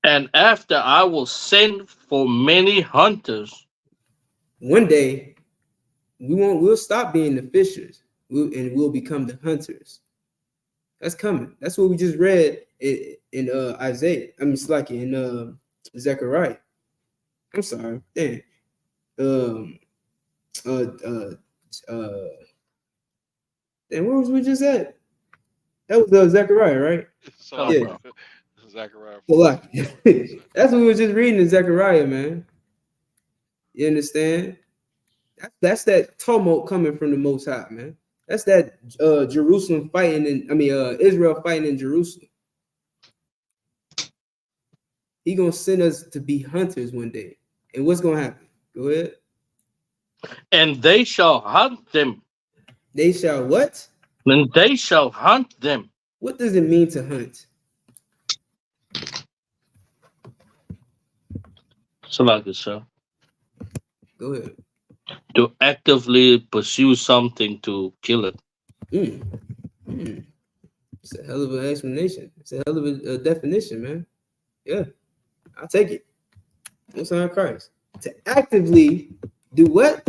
And after I will send for many hunters. One day, we'll stop being the fishers, we'll become the hunters. That's coming. That's what we just read in Isaiah. I mean, it's like in Zechariah. I'm sorry. Damn. Damn, where was we just at? That was Zechariah, right? So, Yeah. Zechariah So 4. like, that's what we were just reading in Zechariah, man. You understand? That's that tumult coming from the Most High, man. That's that Jerusalem fighting Israel fighting in Jerusalem. He gonna send us to be hunters one day. And what's gonna happen? Go ahead. And they shall hunt them. They shall what? And they shall hunt them. What does it mean to hunt? So like it, sir. Go ahead. To actively pursue something to kill it. It's a hell of an explanation. It's a hell of a definition, man. Yeah, I'll take it. Most High Christ. To actively do what?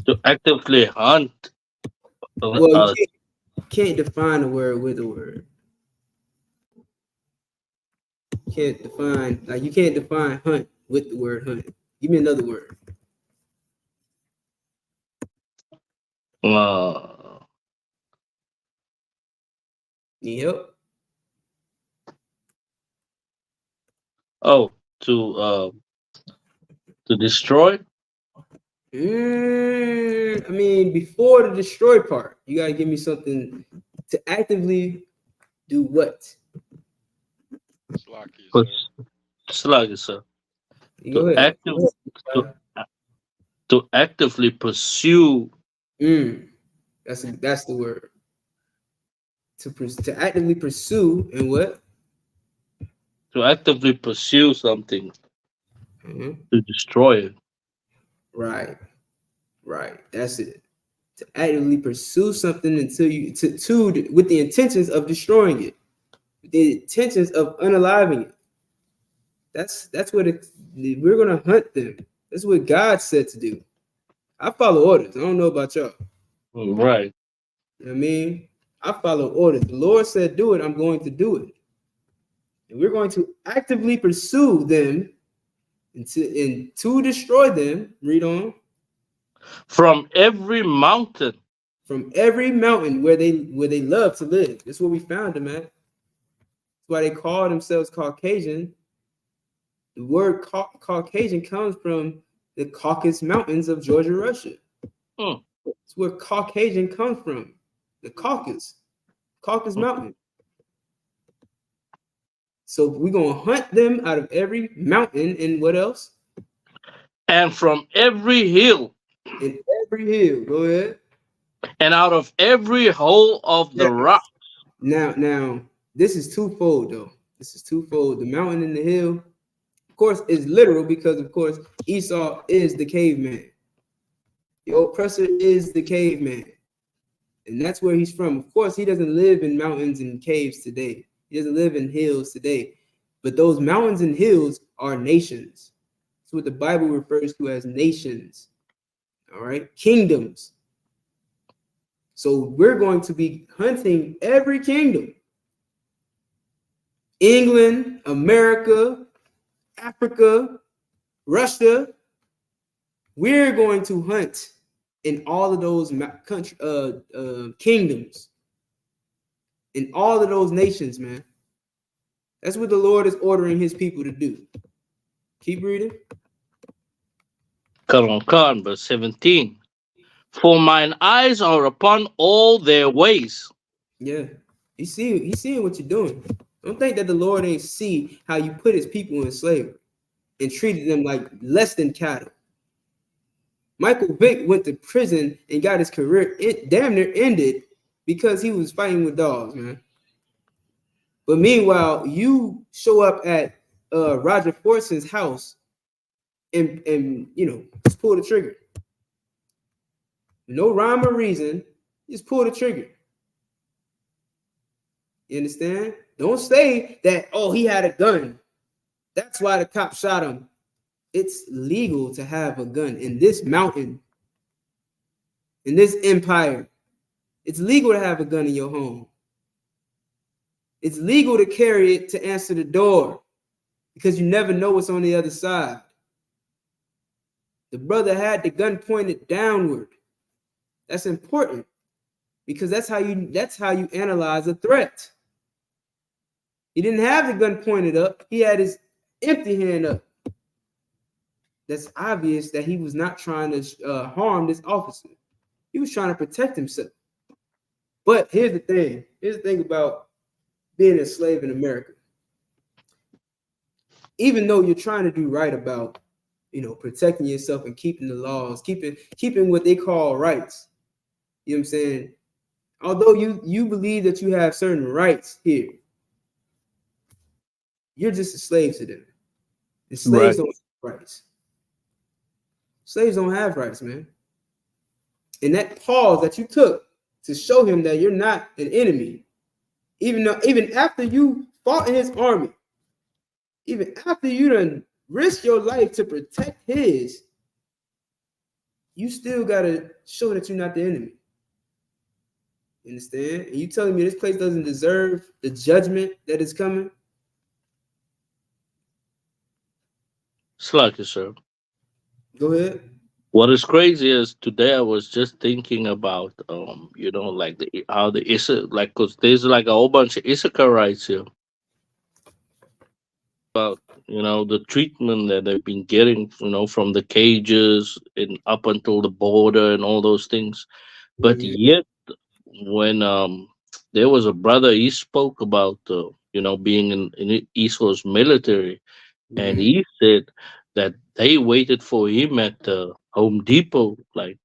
To actively hunt. Well, you can't define a word with a word. You can't define hunt with the word hunt. Give me another word. Need help? To destroy. I mean, before the destroy part, you gotta give me something to actively do what? Sluggy, sir. Go ahead. To actively pursue. That's the word. To actively pursue and what? To actively pursue something. To destroy it. Right. That's it. To actively pursue something until you with the intentions of destroying it, with the intentions of unaliving it. That's what we're gonna hunt them. That's what God said to do. I follow orders. I don't know about y'all. Right. You know what I mean? I follow orders. The Lord said do it, I'm going to do it. And we're going to actively pursue them and to destroy them. Read on. From every mountain. From every mountain where they love to live. That's where we found them at. That's why they call themselves Caucasian. The word Caucasian comes from the Caucasus Mountains of Georgia, Russia. That's where Caucasian comes from. The Caucasus Mountain. So we're going to hunt them out of every mountain and what else? And from every hill. In every hill. Go ahead. And out of every hole of the rock. Now, this is twofold, though. This is twofold. The mountain and the hill, of course, is literal because, of course, Esau is the caveman. The oppressor is the caveman. And that's where he's from. Of course, he doesn't live in mountains and caves today. He doesn't live in hills today. But those mountains and hills are nations. That's what the Bible refers to as nations. All right? Kingdoms. So we're going to be hunting every kingdom. England, America, Africa, Russia. We're going to hunt in all of those kingdoms. In all of those nations, man. That's what the Lord is ordering his people to do. Keep reading. Verse 17. For mine eyes are upon all their ways. Yeah. He's seeing what you're doing. Don't think that the Lord ain't see how you put his people in slavery and treated them like less than cattle. Michael Vick went to prison and got his career damn near ended because he was fighting with dogs, man. But meanwhile, you show up at Roger Forson's house and just pull the trigger. No rhyme or reason, just pull the trigger. You understand? Don't say that, oh, he had a gun. That's why the cop shot him. It's legal to have a gun in this mountain, in this empire. It's legal to have a gun in your home. It's legal to carry it to answer the door because you never know what's on the other side. The brother had the gun pointed downward. That's important because that's how you analyze a threat. He didn't have the gun pointed up. He had his empty hand up. That's obvious that he was not trying to harm this officer. He was trying to protect himself. But here's the thing. Here's the thing about being a slave in America. Even though you're trying to do right about, protecting yourself and keeping the laws, keeping what they call rights. You know what I'm saying? Although you believe that you have certain rights here, you're just a slave to them. And slaves don't have rights. Slaves don't have rights, man. And that pause that you took to show him that you're not an enemy, even after you fought in his army, even after you done risk your life to protect his, you still gotta show that you're not the enemy. You understand? And you telling me this place doesn't deserve the judgment that is coming? It's like it, sir. Go ahead. What is crazy is today I was just thinking about like how the Issa, like, because there's like a whole bunch of Issacharites here about the treatment that they've been getting from the cages and up until the border and all those things, but yet when there was a brother, he spoke about being in East Coast military, and he said that they waited for him at the Home Depot, like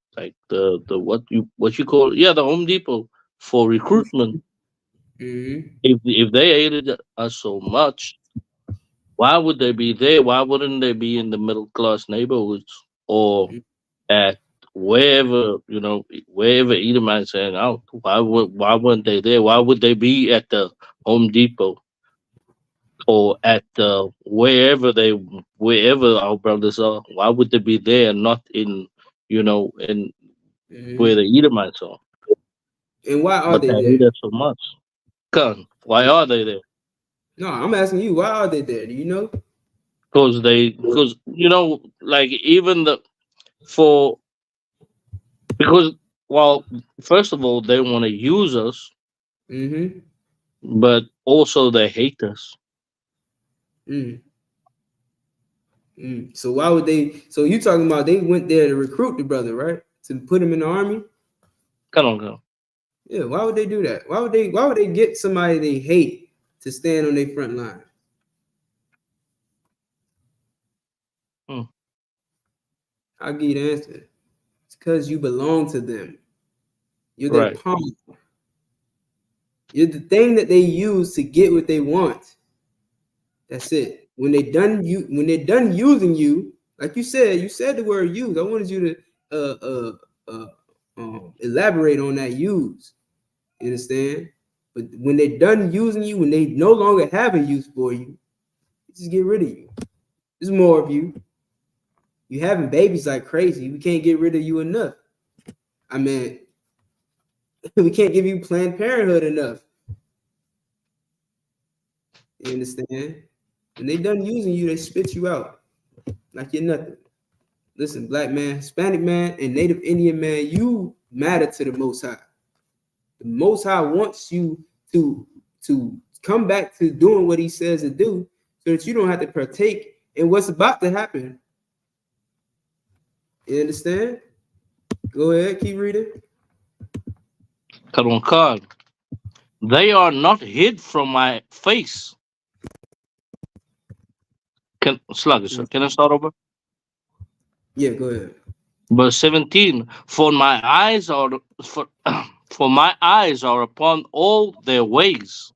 the what you call the Home Depot for recruitment. If they hated us so much, why would they be there? Why wouldn't they be in the middle class neighborhoods or at wherever Edomites hang out? Why weren't they there? Why would they be at the Home Depot or at wherever our brothers are? Why would they be there and not in where the Edomites are? And why are But they they there? hate us so much. Why are they there? No, I'm asking you, why are they there? Do you know? Because like even because first of all, they want to use us, but also they hate us. So why would they? So you talking about they went there to recruit the brother, right? To put him in the army? Come on. Yeah, why would they do that? Why would they get somebody they hate to stand on their front line? I'll give you the answer. It's because you belong to them. You're their pawn. You're the thing that they use to get what they want. That's it. When they're done using you, like you said the word use. I wanted you to elaborate on that use. You understand? But when they're done using you, when they no longer have a use for you, just get rid of you. There's more of you. You having babies like crazy. We can't get rid of you enough. I mean, we can't give you Planned Parenthood enough. You understand? When they done using you, they spit you out like you're nothing. Listen, black man, Hispanic man, and Native Indian man, you matter to the Most High. The Most High wants you to come back to doing what he says to do so that you don't have to partake in what's about to happen. You understand? Go ahead, keep reading. Karonkan. They are not hid from my face. Can I start over? Yeah, go ahead. Verse 17. For my eyes are upon all their ways.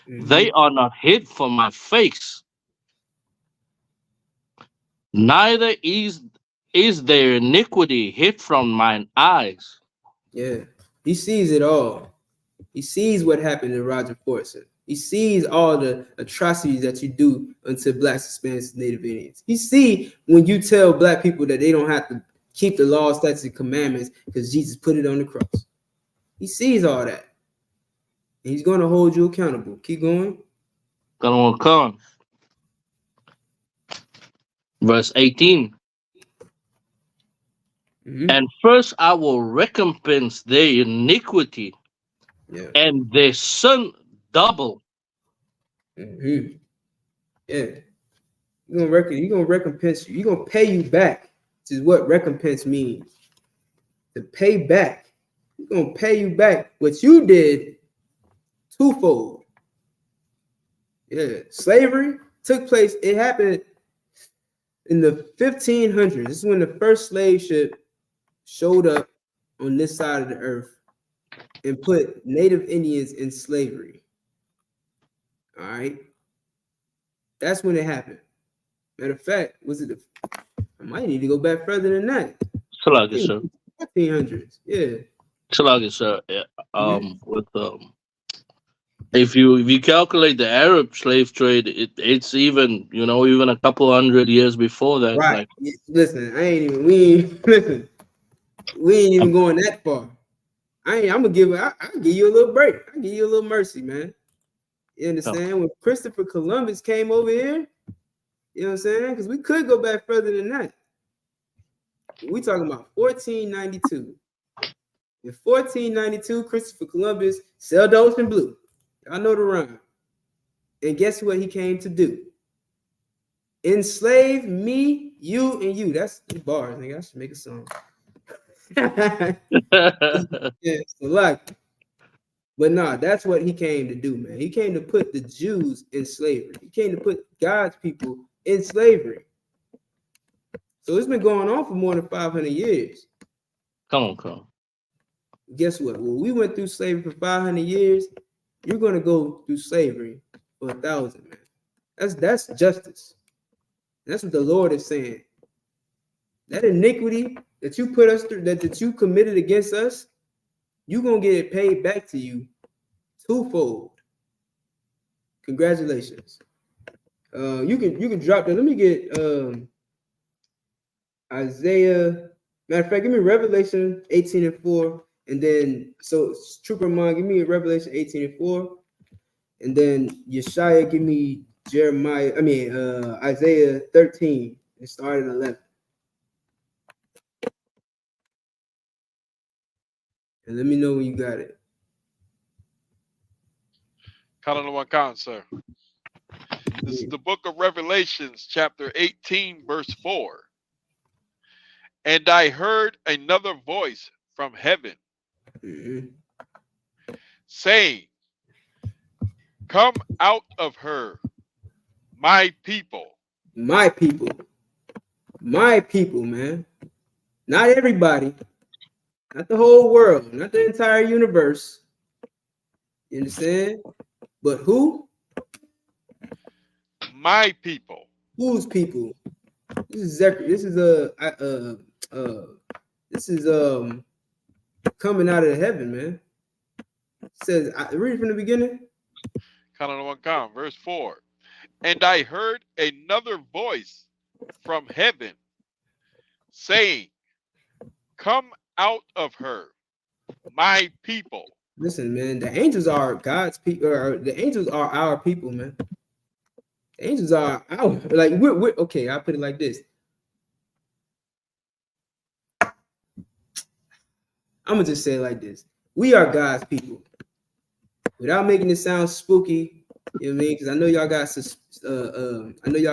They are not hid from my face. Neither is their iniquity hid from mine eyes. Yeah, he sees it all. He sees what happened to Roger Fortson. He sees all the atrocities that you do unto blacks, Hispanics, Native Indians. He sees when you tell black people that they don't have to keep the law, statutes, and commandments because Jesus put it on the cross. He sees all that. And he's going to hold you accountable. Keep going. Verse 18. And first I will recompense their iniquity and their son double. Mm-hmm. Yeah. You're gonna recompense you. You're gonna pay you back. This is what recompense means. To pay back. You're gonna pay you back what you did twofold. Yeah. Slavery took place. It happened in the 1500s. This is when the first slave ship showed up on this side of the earth and put Native Indians in slavery. All right. That's when it happened. Matter of fact, I might need to go back further than that. Salagi, sir. 1500s. Yeah. Salagi, sir. With if you calculate the Arab slave trade, it's even even a couple hundred years before that. Right. Like, listen, we ain't even going that far. I'll give you a little break. I'll give you a little mercy, man. You understand? When Christopher Columbus came over here, you know what I'm saying? Because we could go back further than that. We talking about 1492. In 1492, Christopher Columbus sailed the ocean blue. Y'all know the rhyme. And guess what he came to do? Enslave me, you, and you. That's the bars, nigga. I should make a song. Yeah, so like, but nah, that's what he came to do, man. He came to put the Jews in slavery. He came to put God's people in slavery. So it's been going on for more than 500 years. Come on. Guess what? Well, we went through slavery for 500 years. You're going to go through slavery for 1,000, man. That's justice. That's what the Lord is saying. That iniquity that you put us through, that you committed against us, you're going to get it paid back to you twofold. Congratulations. You can drop that. Let me get Isaiah. Matter of fact, give me Revelation 18:4. And then, so Trooper Mon, give me Revelation 18:4. And then Yeshaya, give me Isaiah 13 and start at 11. And let me know when you got it. Kalanawakan, sir. This is the book of Revelations, chapter 18, verse 4. And I heard another voice from heaven saying, come out of her, my people. My people. My people, man. Not everybody. Not the whole world. Not the entire universe. You understand? But who? My people. Whose people? This is coming out of heaven, man. It says, read from the beginning. Verse 4. And I heard another voice from heaven saying, come out of her, my people. Listen, man, the angels are God's people, or the angels are our people, man. The angels are our, like, we're okay, I'll put it like this. I'm gonna just say it like this. We are God's people. Without making it sound spooky, you know what I mean? Because I know y'all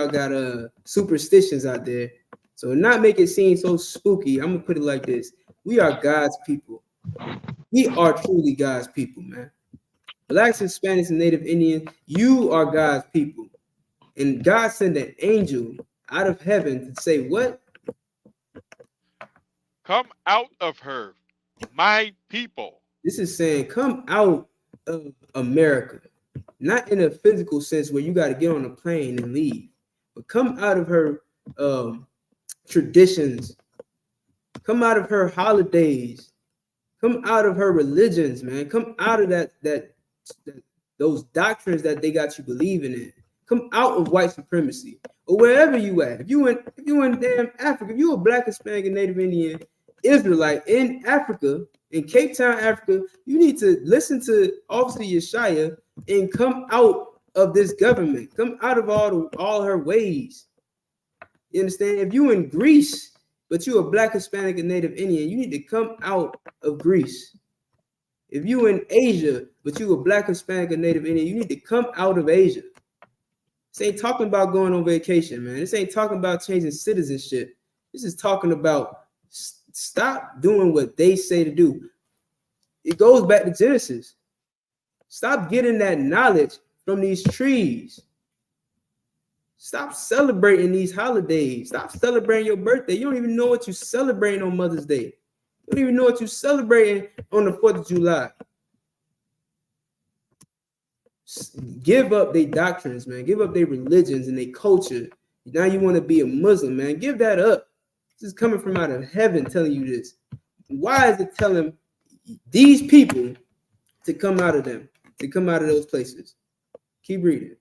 got superstitions out there. So not make it seem so spooky, I'm gonna put it like this. We are God's people. We are truly God's people, man. Blacks, Hispanics, and Native Indians, you are God's people. And God sent an angel out of heaven to say what? Come out of her, my people. This is saying come out of America. Not in a physical sense where you got to get on a plane and leave, but come out of her traditions. Come out of her holidays. Come out of her religions, man. Come out of those doctrines that they got you believing in. Come out of white supremacy or wherever you at. If you in damn Africa, if you a Black, Hispanic, and Native Indian Israelite in Africa, in Cape Town, Africa, you need to listen to Officer Yeshaya and come out of this government. Come out of all her ways. You understand? If you in Greece, but you a Black, Hispanic, and Native Indian, you need to come out of Greece. If you in Asia, but you a Black, Hispanic, and Native Indian, you need to come out of Asia. This ain't talking about going on vacation, man. This ain't talking about changing citizenship. This is talking about stop doing what they say to do. It goes back to Genesis. Stop getting that knowledge from these trees. Stop celebrating these holidays. Stop celebrating your birthday. You don't even know what you're celebrating on Mother's Day. You don't even know what you're celebrating on the 4th of July. Give up their doctrines, man. Give up their religions and their culture. Now you want to be a Muslim, man. Give that up. This is coming from out of heaven telling you this. Why is it telling these people to come out of them, to come out of those places? Keep reading.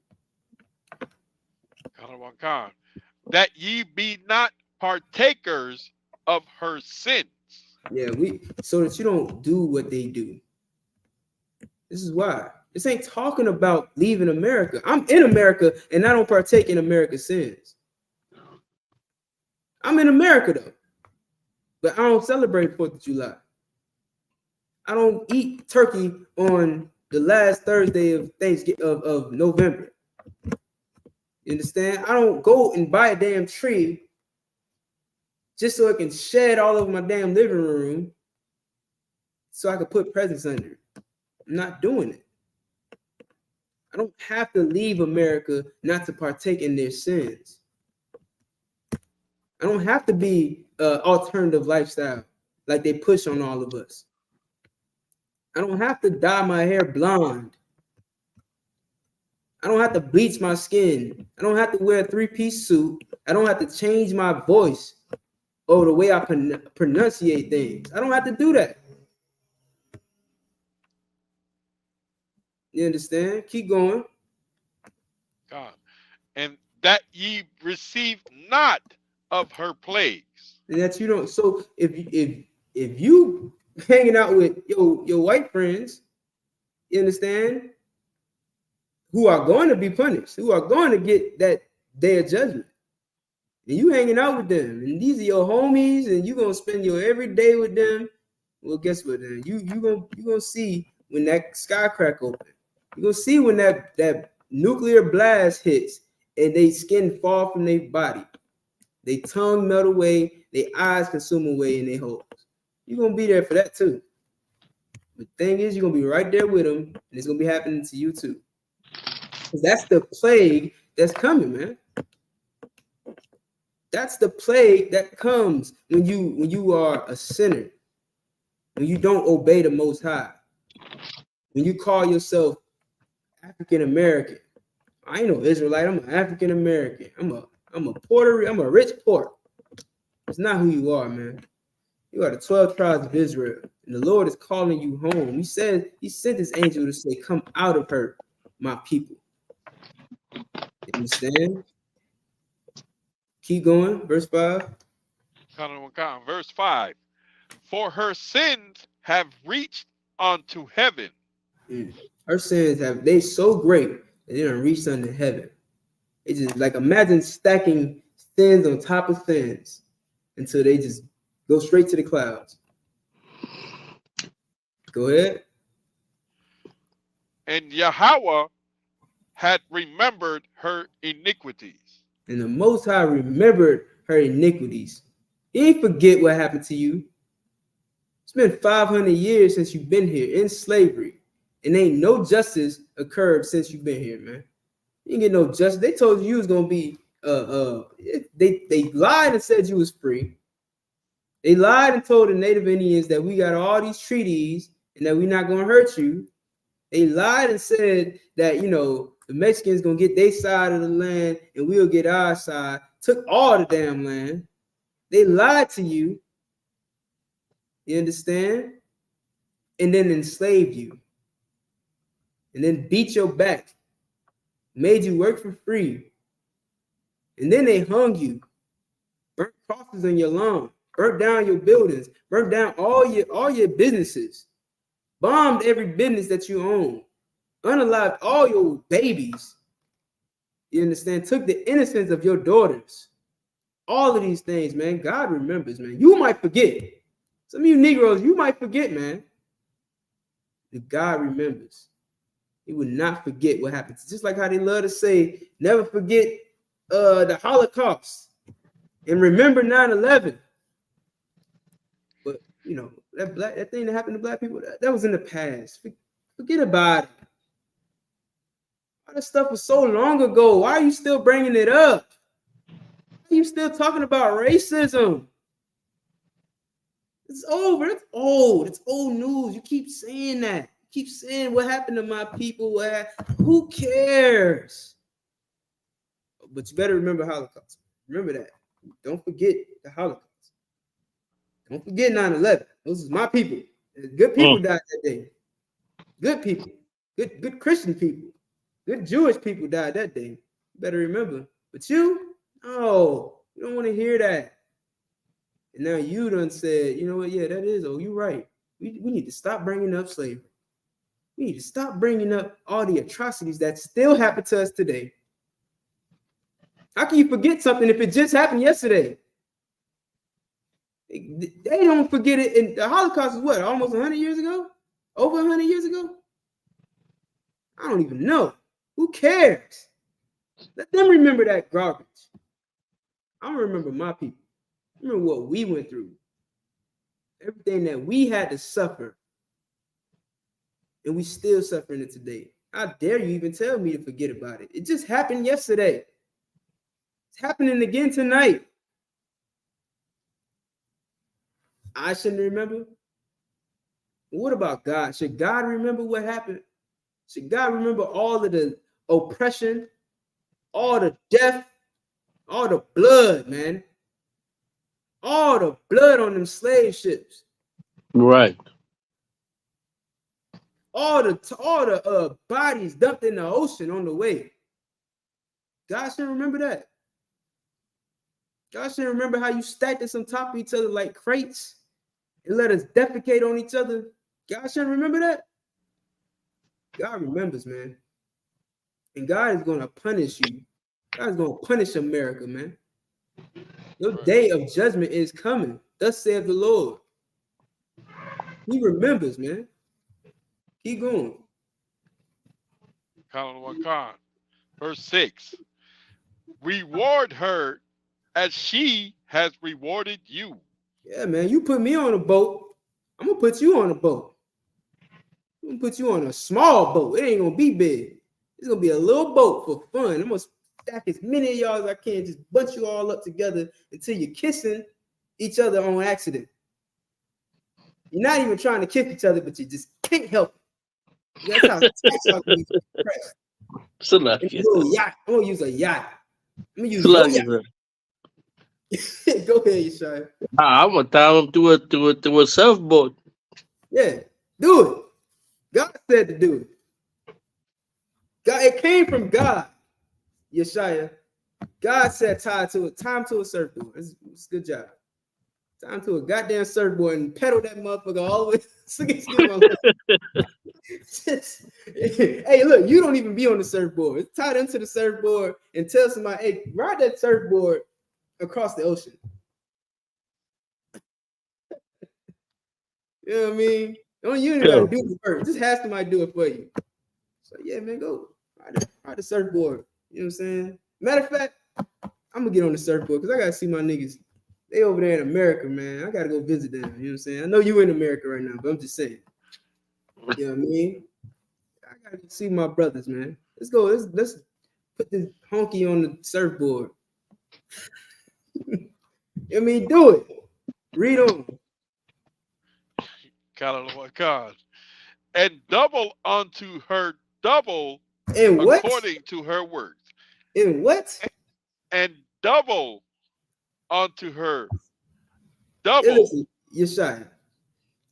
That ye be not partakers of her sins. Yeah, so that you don't do what they do. This is why. This ain't talking about leaving America. I'm in America and I don't partake in America's sins. I'm in America though, but I don't celebrate 4th of July. I don't eat turkey on the last Thursday of Thanksgiving of November. You understand? I don't go and buy a damn tree just so it can shed all over my damn living room so I can put presents under it. I'm not doing it. I don't have to leave America not to partake in their sins. I don't have to be alternative lifestyle like they push on all of us. I don't have to dye my hair blonde. I don't have to bleach my skin. I don't have to wear a 3-piece suit. I don't have to change my voice or the way I pronunciate things. I don't have to do that. You understand? Keep going. God. And that ye receive not of her plagues. And that you don't. So if you hanging out with your white friends, you understand, who are going to be punished, who are going to get that day of judgment, and you hanging out with them, and these are your homies, and you gonna spend your every day with them. Well, guess what? Then you gonna see when that sky crack open. You gonna see when that nuclear blast hits and they skin fall from their body, they tongue melt away, their eyes consume away in their holes. You're gonna be there for that too. The thing is, you're gonna be right there with them, and it's gonna be happening to you too. Because that's the plague that's coming, man. That's the plague that comes when you are a sinner, when you don't obey the Most High, when you call yourself African American. I ain't no Israelite. I'm an African American. I'm a rich Port. It's not who you are, man. You are the 12 tribes of Israel, and the Lord is calling you home. He said he sent his angel to say, "Come out of her, my people." You understand? Keep going. Verse 5. Verse 5. For her sins have reached unto heaven. Her sins they so great that they don't reach unto heaven. It's just like, imagine stacking sins on top of sins until they just go straight to the clouds. Go ahead. And Yahweh had remembered her iniquities. And the Most High remembered her iniquities. He ain't forget what happened to you. It's been 500 years since you've been here in slavery, and ain't no justice occurred since you've been here, man. You didn't get no justice. They told you was gonna be they lied and said you was free. They lied and told the Native Indians that we got all these treaties and that we're not gonna hurt you. They lied and said that, the Mexicans gonna get their side of the land and we'll get our side. Took all the damn land. They lied to you. You understand? And then enslaved you. And then beat your back. Made you work for free. And then they hung you. Burnt crosses on your lawn. Burnt down your buildings. Burnt down all your businesses. Bombed every business that you own. Unalived all your babies. You understand? Took the innocence of your daughters. All of these things, man. God remembers, man. You might forget. Some of you Negroes, you might forget, man. But God remembers. He would not forget what happened. Just like how they love to say, never forget the Holocaust and remember 9/11. But you know, that thing that happened to black people, that was in the past. Forget about it. All that stuff was so long ago. Why are you still bringing it up? Why are you still talking about racism? It's over. It's old. It's old news. You keep saying that. You keep saying what happened to my people. Who cares? But you better remember Holocaust. Remember that. Don't forget the Holocaust. Don't forget 9/11. Those are my people. Good people died that day. Good people. Good Christian people. Good Jewish people died that day. You better remember. But you, no, you don't want to hear that. And now you done said, you know what? Yeah, that is. Oh, you're right. We need to stop bringing up slavery. We need to stop bringing up all the atrocities that still happen to us today. How can you forget something if it just happened yesterday? They don't forget it. And the Holocaust is what? Almost 100 years ago? Over 100 years ago? I don't even know. Who cares? Let them remember that garbage. I'm gonna remember my people. Remember what we went through. Everything that we had to suffer. And we still suffering it today. How dare you even tell me to forget about it? It just happened yesterday. It's happening again tonight. I shouldn't remember. What about God? Should God remember what happened? Should God remember all of the oppression, all the death, all the blood, man? All the blood on them slave ships. Right. All the bodies dumped in the ocean on the way. God should remember that. God should remember how you stacked us on top of each other like crates and let us defecate on each other. God should remember that. God remembers, man. And God is going to punish you. God is going to punish America, man. Your day of judgment is coming. Thus saith the Lord. He remembers, man. Keep going. Verse 6. Reward her as she has rewarded you. Yeah, man. You put me on a boat, I'm going to put you on a boat. I'm going to put you on a small boat. It ain't going to be big. It's going to be a little boat for fun. I'm going to stack as many of y'all as I can. Just bunch you all up together until you're kissing each other on accident. You're not even trying to kiss each other, but you just can't help it. That's how y'all can be depressed. So like A little yacht. I'm going to use a yacht. I'm going to use so your yacht. Go ahead, Yeshaya. I'm gonna tie him to a surfboard. Yeah, do it. God said to do it. God, it came from God, Yeshaya. God said time to a surfboard. It's a good job. Time to a goddamn surfboard and pedal that motherfucker all the way. Hey, look, you don't even be on the surfboard. Tie them to the surfboard and tell somebody, hey, ride that surfboard across the ocean. You know what I mean? You ain't gotta do the work. Just have somebody do it for you. So yeah, man, go ride the surfboard. You know what I'm saying? Matter of fact, I'm gonna get on the surfboard because I gotta see my niggas. They over there in America, man. I gotta go visit them. You know what I'm saying? I know you in America right now, but I'm just saying. You know what I mean? I gotta see my brothers, man. Let's go. Let's put this honky on the surfboard. You know what I mean? Do it. Read on. And double unto her double and what? According to her works. And what? And double unto her double. Hey, listen, Yeshaya,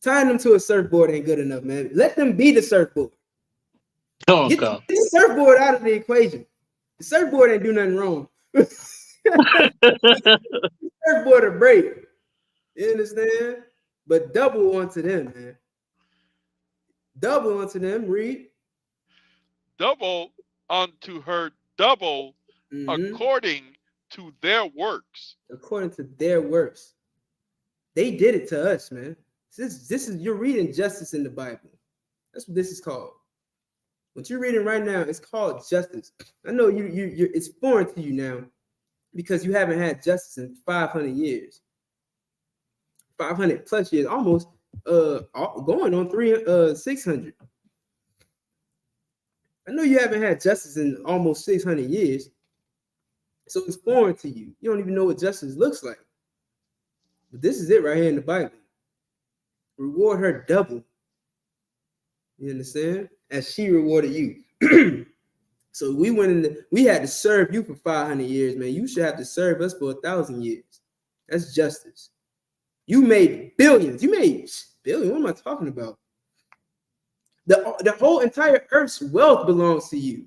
tying them to a surfboard ain't good enough, man. Let them be the surfboard. Get the surfboard out of the equation. The surfboard ain't do nothing wrong. Surfboard are break. You understand? But double onto them, man. Double onto them. Read. Double unto her double according to their works. According to their works. They did it to us, man. This is you're reading justice in the Bible. That's what this is called. What you're reading right now is called justice. I know you it's foreign to you now because you haven't had justice in 500 years. 500 plus years, almost going on 600. I know you haven't had justice in almost 600 years. So it's foreign to you. You don't even know what justice looks like. But this is it right here in the Bible. Reward her double. You understand? As she rewarded you. So we had to serve you for 500 years, man. You should have to serve us for 1,000 years. That's justice. You made billions. You made billions. What am I talking about? The whole entire Earth's wealth belongs to you.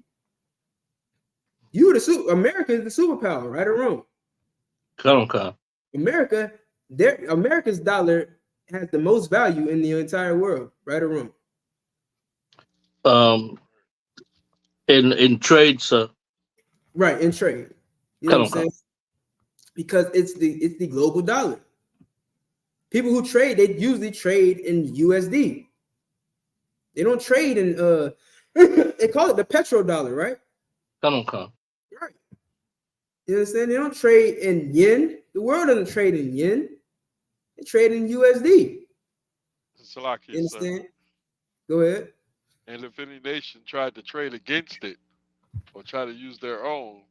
America is the superpower, right or wrong? Come on. America's dollar has the most value in the entire world, right or wrong? In trade, sir. Right, in trade. You know what I'm saying? Because it's the global dollar. People who trade, they usually trade in USD. They don't trade in they call it the petrodollar, right? Come on. Right. You understand? They don't trade in yen. The world doesn't trade in yen. They trade in USD. You understand? Sir. Go ahead. And if any nation tried to trade against it or try to use their own,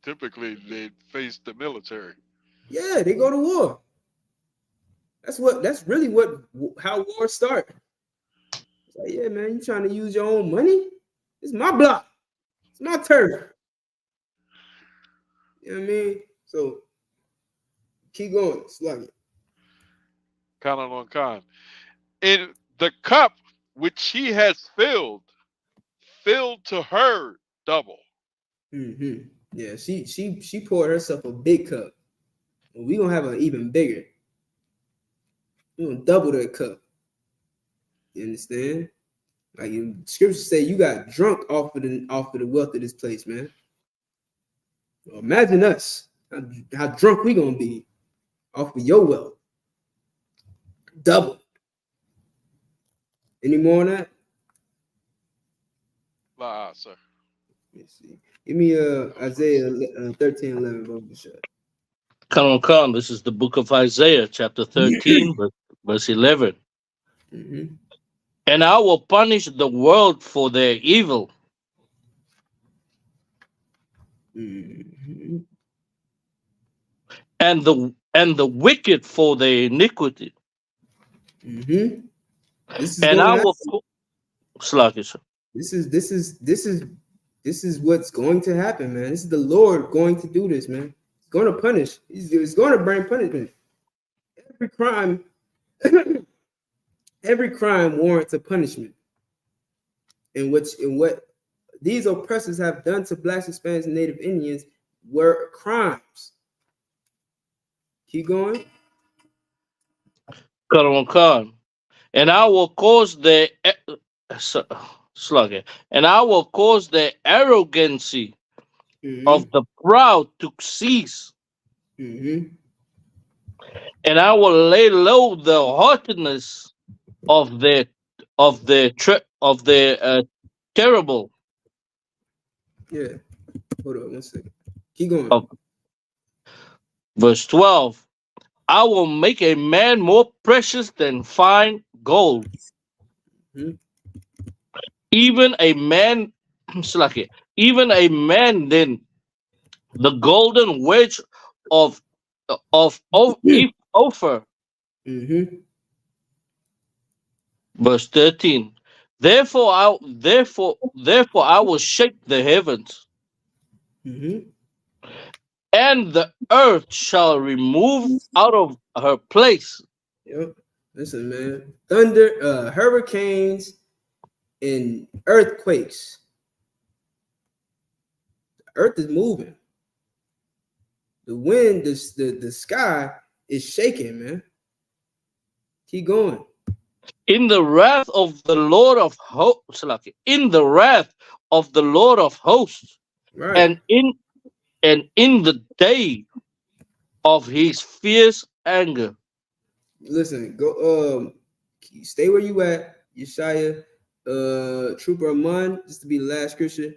typically they face the military. Yeah, they go to war. That's really how wars start. It's like, yeah, man, you trying to use your own money? It's my block. It's my turf. You know what I mean? So keep going. Slug it. Con. In the cup which she has filled to her double. Mm-hmm. Yeah, she poured herself a big cup. And we gonna have an even bigger. We're gonna double that cup. You understand? Like scriptures say, you got drunk off of the wealth of this place, man. Well, imagine us, how drunk we gonna be off of your wealth. Double. Any more on that? Sir. Let me see. Give me Isaiah 13:11. Come on. This is the book of Isaiah, chapter 13, verse 11. Mm-hmm. And I will punish the world for their evil. Mm-hmm. And the wicked for their iniquity. Mm-hmm. This is and I will This is what's going to happen, man. This is the Lord going to do this, man. He's going to punish. He's going to bring punishment. Every crime warrants a punishment. And what these oppressors have done to Blacks, Hispanics, and Native Indians were crimes. Keep going. And I will cause their arrogancy of the proud to cease. Mm-hmm. And I will lay low the haughtiness of their terrible. Yeah. Hold on 1 second. Keep going. Verse 12. I will make a man more precious than fine gold. Mm-hmm. Even a man than the golden wedge of Ophir. Mm-hmm. Verse 13. Therefore I will shake the heavens. Mm-hmm. And the earth shall remove out of her place. Yep. Listen, man. Thunder, hurricanes, and earthquakes. The earth is moving. The wind, the sky is shaking, man. Keep going. In the wrath of the Lord of hosts, Right. and in the day of his fierce anger. Listen, go stay where you at, Yeshaya Trooper Amon, just to be the last scripture.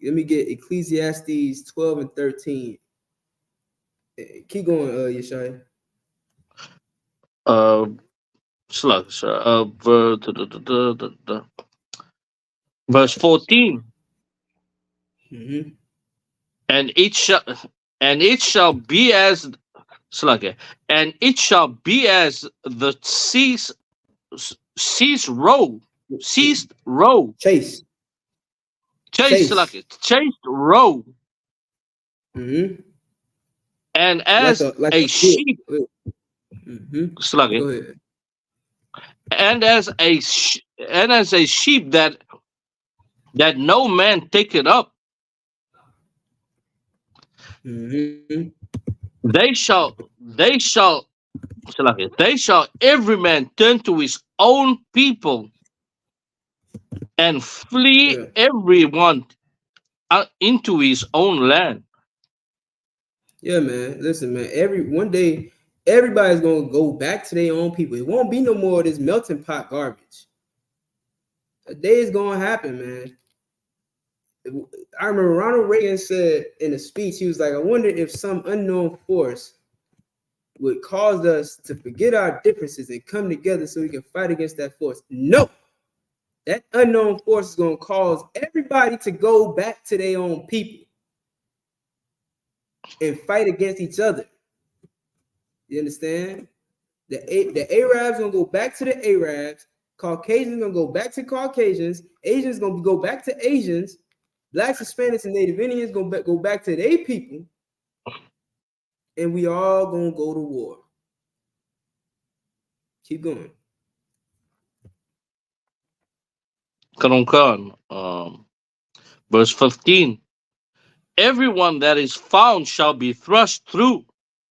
Let me get Ecclesiastes 12 and 13. Keep going, Yeshaya. Verse 14. Mm-hmm. And it shall be as and it shall be as the ceased row. Chased row. Chase. Row. Mm-hmm. And as like a sheep. Mm-hmm. Go ahead. And as a sheep that no man take it up. Mm-hmm. They shall every man turn to his own people and flee everyone into his own land. Yeah, man. Listen, man. One day, everybody's gonna go back to their own people. It won't be no more of this melting pot garbage. A day is gonna happen, man. I remember Ronald Reagan said in a speech, he was like, I wonder if some unknown force would cause us to forget our differences and come together so we can fight against that force. No, that unknown force is going to cause everybody to go back to their own people and fight against each other. You understand? The Arabs going to go back to the Arabs. Caucasians going to go back to Caucasians. Asians going to go back to Asians. Blacks, Hispanics, and Native Indians going to go back to their people. And we all going to go to war. Keep going. Verse 15. Everyone that is found shall be thrust through.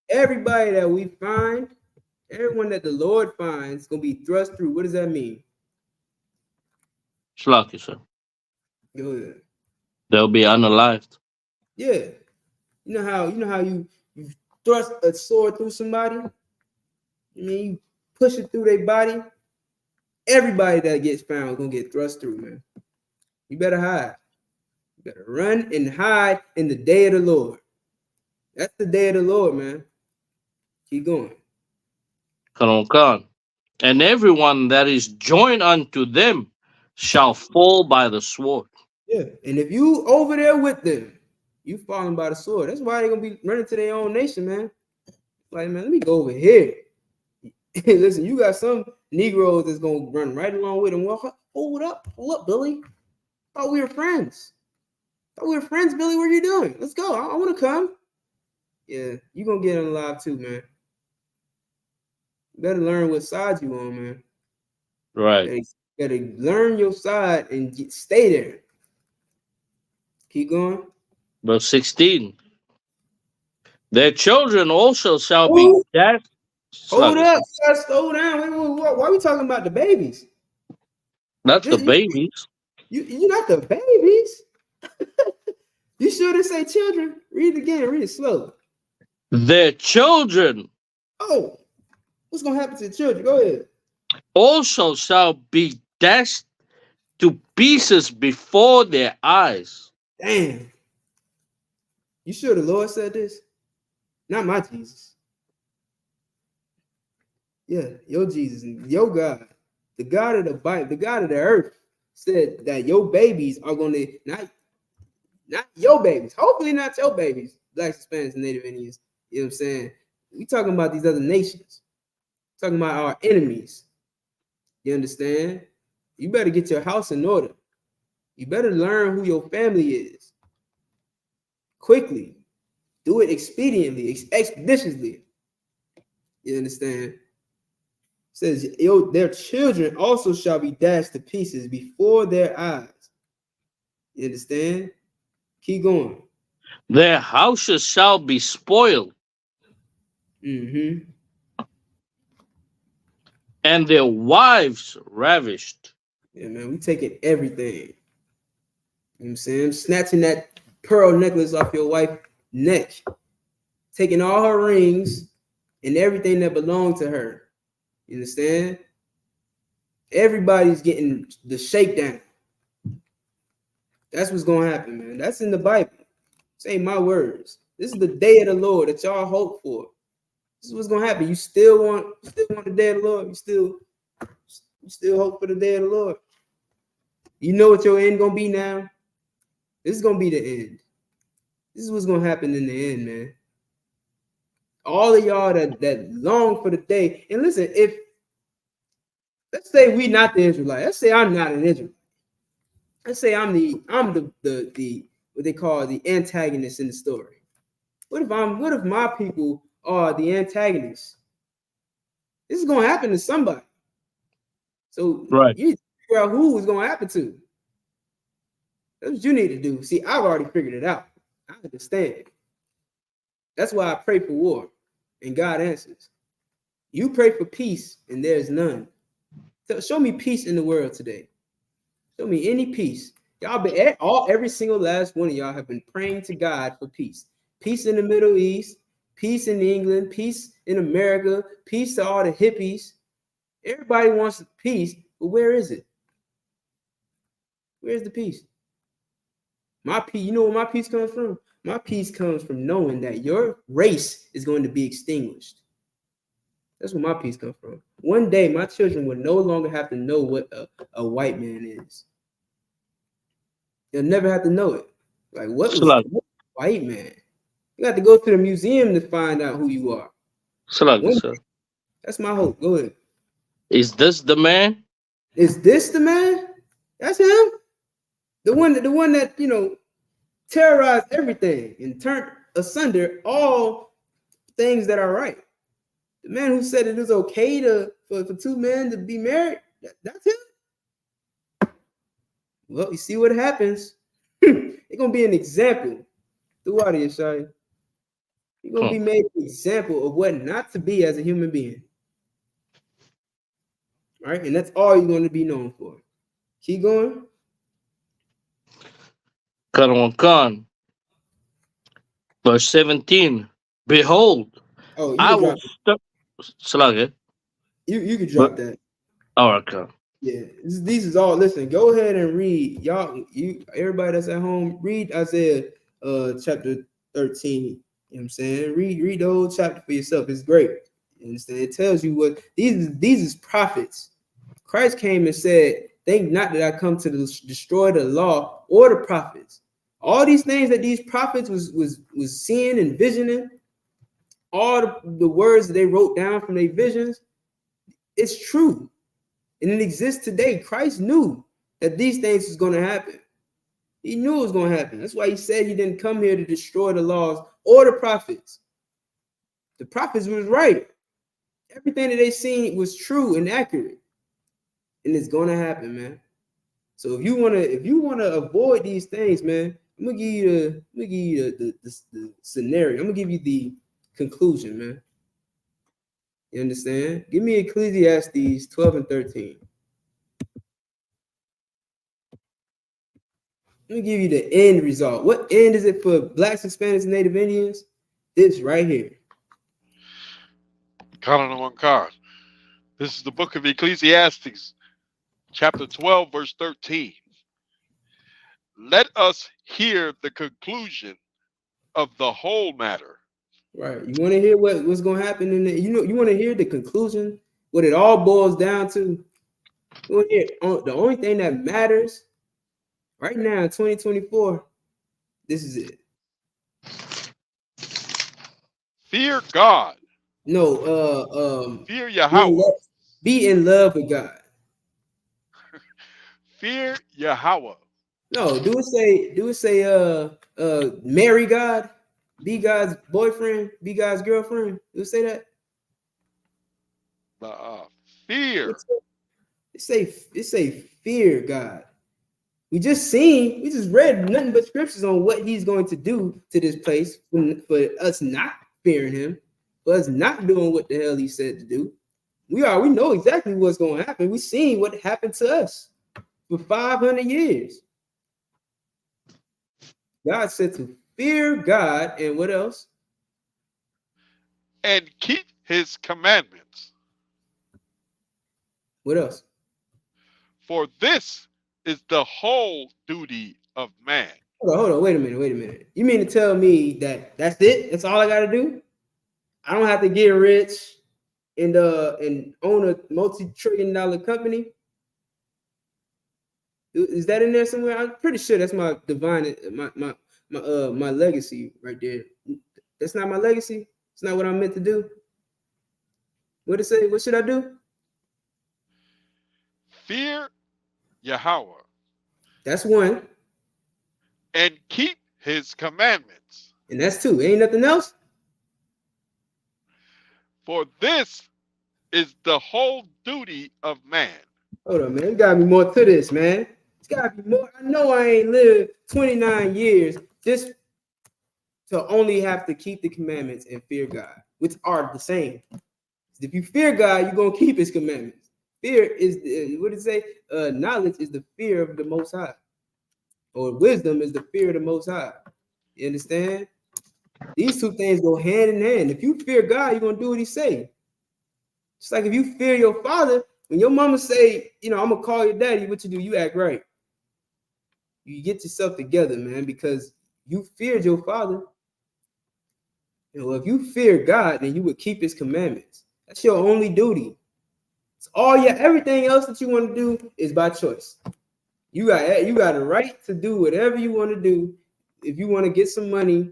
Everybody that we find, everyone that the Lord finds, is going to be thrust through. What does that mean? Shalaki, sir. Go ahead. They'll be unalived. Yeah. You know how you thrust a sword through somebody? I mean, you push it through their body. Everybody that gets found is going to get thrust through, man. You better hide. You better run and hide in the day of the Lord. That's the day of the Lord, man. Keep going. And everyone that is joined unto them shall fall by the sword. Yeah, and if you over there with them, you falling by the sword. That's why they're going to be running to their own nation, man. Like, man, let me go over here. Listen, you got some Negroes that's going to run right along with them. Well, hold up, Billy. Thought we were friends. Billy. What are you doing? Let's go. I want to come. Yeah, you're going to get alive too, man. You better learn what side you on, man. Right. You better learn your side and stay there. Keep going. Verse 16. Their children also shall be dashed. Hold up. Slow down. Wait, why are we talking about the babies? That's the babies. You're not the babies. You sure to say children? Read it again. Read it slow. Their children. Oh, what's going to happen to the children? Go ahead. Also shall be dashed to pieces before their eyes. Damn. You sure the Lord said this? Not my Jesus. Yeah, your Jesus, your God, the God of the Bible, the God of the earth, said that your babies are going to, not your babies, hopefully not your babies, Blacks, Hispanics, and Native Indians. You know what I'm saying? We talking about these other nations. Talking about our enemies. You understand? You better get your house in order. You better learn who your family is. Quickly. Do it expediently, expeditiously. You understand? It says, their children also shall be dashed to pieces before their eyes. You understand? Keep going. Their houses shall be spoiled. Mm-hmm. And their wives ravished. Yeah, man, we taking everything. You know what I'm saying? Snatching that pearl necklace off your wife's neck. Taking all her rings and everything that belonged to her. You understand? Everybody's getting the shakedown. That's what's gonna happen, man. That's in the Bible. This ain't my words. This is the day of the Lord that y'all hope for. This is what's gonna happen. You still want the day of the Lord. You still hope for the day of the Lord. You know what your end gonna be now. This is gonna be the end. This is what's gonna happen in the end, man. All of y'all that long for the day. And listen, if let's say we not the Israelite. Let's say I'm not an Israelite. Let's say I'm the what they call the antagonist in the story. What if my people are the antagonists? This is gonna happen to somebody. So Right. you need to figure out who is gonna happen to. That's what you need to do. See, I've already figured it out. I understand. That's why I pray for war, and God answers. You pray for peace, and there's none. So show me peace in the world today. Show me any peace. Y'all been every single last one of y'all have been praying to God for peace. Peace in the Middle East, peace in England, peace in America, peace to all the hippies. Everybody wants peace, but where is it? Where's the peace? My peace, you know where my peace comes from? My peace comes from knowing that your race is going to be extinguished. That's where my peace comes from. One day, my children will no longer have to know what a white man is. They'll never have to know it. Like, what was a white man? You got to go to the museum to find out who you are. That's my hope. Go ahead. Is this the man? Is this the man? That's him. The one that terrorized everything and turned asunder all things that are right. The man who said it is okay for two men to be married. That's him. Well, you see what happens. It's gonna be an example throughout it, Shai. You're gonna be made an example of what not to be as a human being. All right, and that's all you're gonna be known for. Keep going. Khan. Verse 17. Behold, I will stop. You can drop that. All right, come. Yeah, these is all. Listen, go ahead and read, y'all. Everybody that's at home, read Isaiah chapter 13. You know what I'm saying? Read the whole chapter for yourself. It's great. You understand? It tells you what these is prophets. Christ came and said, "Think not that I come to destroy the law or the prophets." All these things that these prophets was seeing and visioning, all the words that they wrote down from their visions, it's true. And it exists today. Christ knew that these things was going to happen. He knew it was going to happen. That's why he said he didn't come here to destroy the laws or the prophets. The prophets was right. Everything that they seen was true and accurate. And it's going to happen, man. So if you want to avoid these things, man, I'm gonna give you the scenario. I'm gonna give you the conclusion, man. You understand? Give me Ecclesiastes 12 and 13. Let me give you the end result. What end is it for Blacks, Hispanics, and Native Indians? This right here. This is the book of Ecclesiastes, chapter 12, verse 13. Let us hear the conclusion of the whole matter. Right. You want to hear what's going to happen in the, you want to hear the conclusion, what it all boils down to? You want to hear the only thing that matters right now in 2024, this is it. Fear God. No, fear Yahweh. Be in love with God. Fear Yahweh. No, do it say marry God, be God's boyfriend, be God's girlfriend? Do it say that? Fear. It say fear God. We just read nothing but scriptures on what he's going to do to this place for us not fearing him, for us not doing what the hell he said to do. We know exactly what's going to happen. We seen what happened to us for 500 years. God said to fear God, and what else? And keep his commandments. What else? For this is the whole duty of man. Hold on, wait a minute. You mean to tell me that that's it? That's all I got to do? I don't have to get rich and own a multi-trillion-dollar company? Is that in there somewhere? I'm pretty sure that's my my legacy right there. That's not my legacy. It's not what I'm meant to do. What it say? What should I do? Fear Yahweh That's one. and keep his commandments. And that's two. Ain't nothing else? For this is the whole duty of man. Hold on, man. There gotta be more to this, man. It's gotta be more. I know I ain't lived 29 years just to only have to keep the commandments and fear God, which are the same. If you fear God, you're gonna keep his commandments. Fear is what did it say? Knowledge is the fear of the Most High, or wisdom is the fear of the Most High. You understand? These two things go hand in hand. If you fear God, you're gonna do what he say. Just like if you fear your father, when your mama say, I'm gonna call your daddy, what you do? You act right. You get yourself together, man, because you feared your father. If you fear God, then you would keep his commandments. That's your only duty. It's everything else that you want to do is by choice. You got a right to do whatever you want to do. If you want to get some money,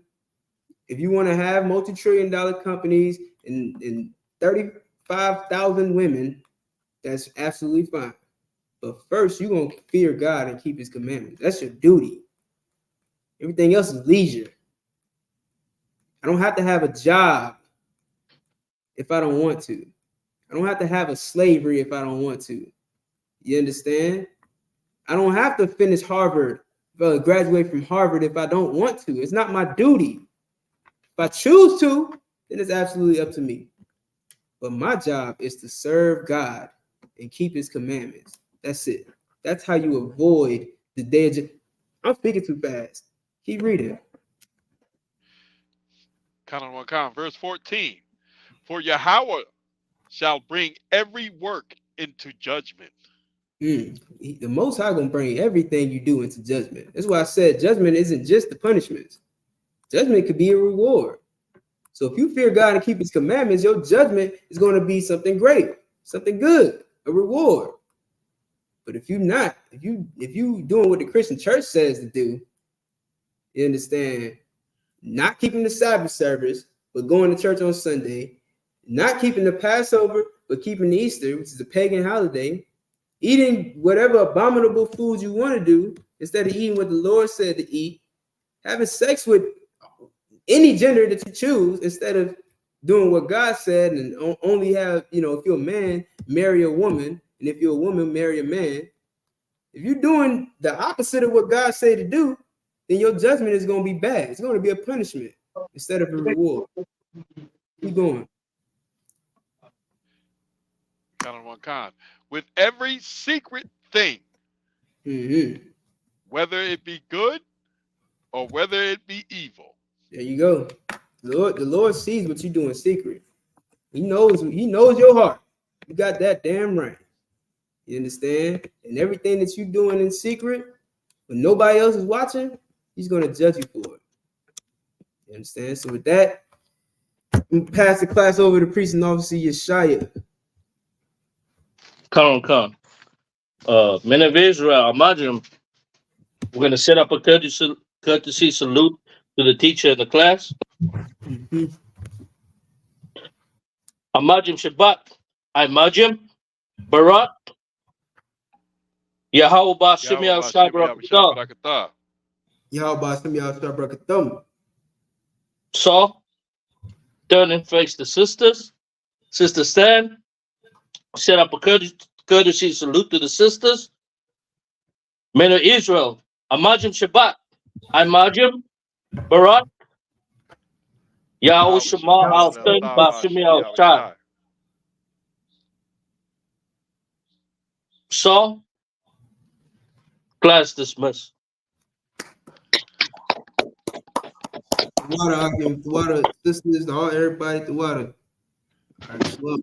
if you want to have multi-trillion-dollar companies and 35,000 women, that's absolutely fine. But first, you're going to fear God and keep his commandments. That's your duty. Everything else is leisure. I don't have to have a job if I don't want to. I don't have to have a slavery if I don't want to. You understand? I don't have to finish Harvard, graduate from Harvard if I don't want to. It's not my duty. If I choose to, then it's absolutely up to me. But my job is to serve God and keep his commandments. That's it. That's how you avoid the day of I'm speaking too fast. Keep reading. Verse 14. For Yahweh shall bring every work into judgment. The Most High gonna bring everything you do into judgment. That's why I said judgment isn't just the punishments. Judgment could be a reward. So if you fear God and keep his commandments, your judgment is going to be something great, something good, a reward. But if you doing what the Christian church says to do, you understand, not keeping the Sabbath service, but going to church on Sunday, not keeping the Passover, but keeping the Easter, which is a pagan holiday, eating whatever abominable foods you want to do instead of eating what the Lord said to eat, having sex with any gender that you choose instead of doing what God said and only have, if you're a man, marry a woman, and if you're a woman, marry a man. If you're doing the opposite of what God said to do, then your judgment is going to be bad. It's going to be a punishment instead of a reward. Keep going. With every secret thing, whether it be good or whether it be evil. There you go. The Lord sees what you do in secret. He knows your heart. You got that damn right. You understand? And everything that you're doing in secret, when nobody else is watching, he's going to judge you for it. You understand? So with that, I'm going to pass the class over to Priest and Officer Yeshaya. Come. Men of Israel, imagine we're going to set up a courtesy salute to the teacher in the class. Imagine Shabbat. Imagine Barak. Yahweh Ba'Shem Yahweh Yahweh Ba'Shem Yahweh. So, turn and face the sisters. Sisters stand. Set up a courtesy salute to the sisters. Men of Israel, imagine Shabbat. Imagine Barak. Yahweh Shema Al-Fen Ba'Shem Yahweh. So, class dismissed. The water, sisters, everybody, the water. All right,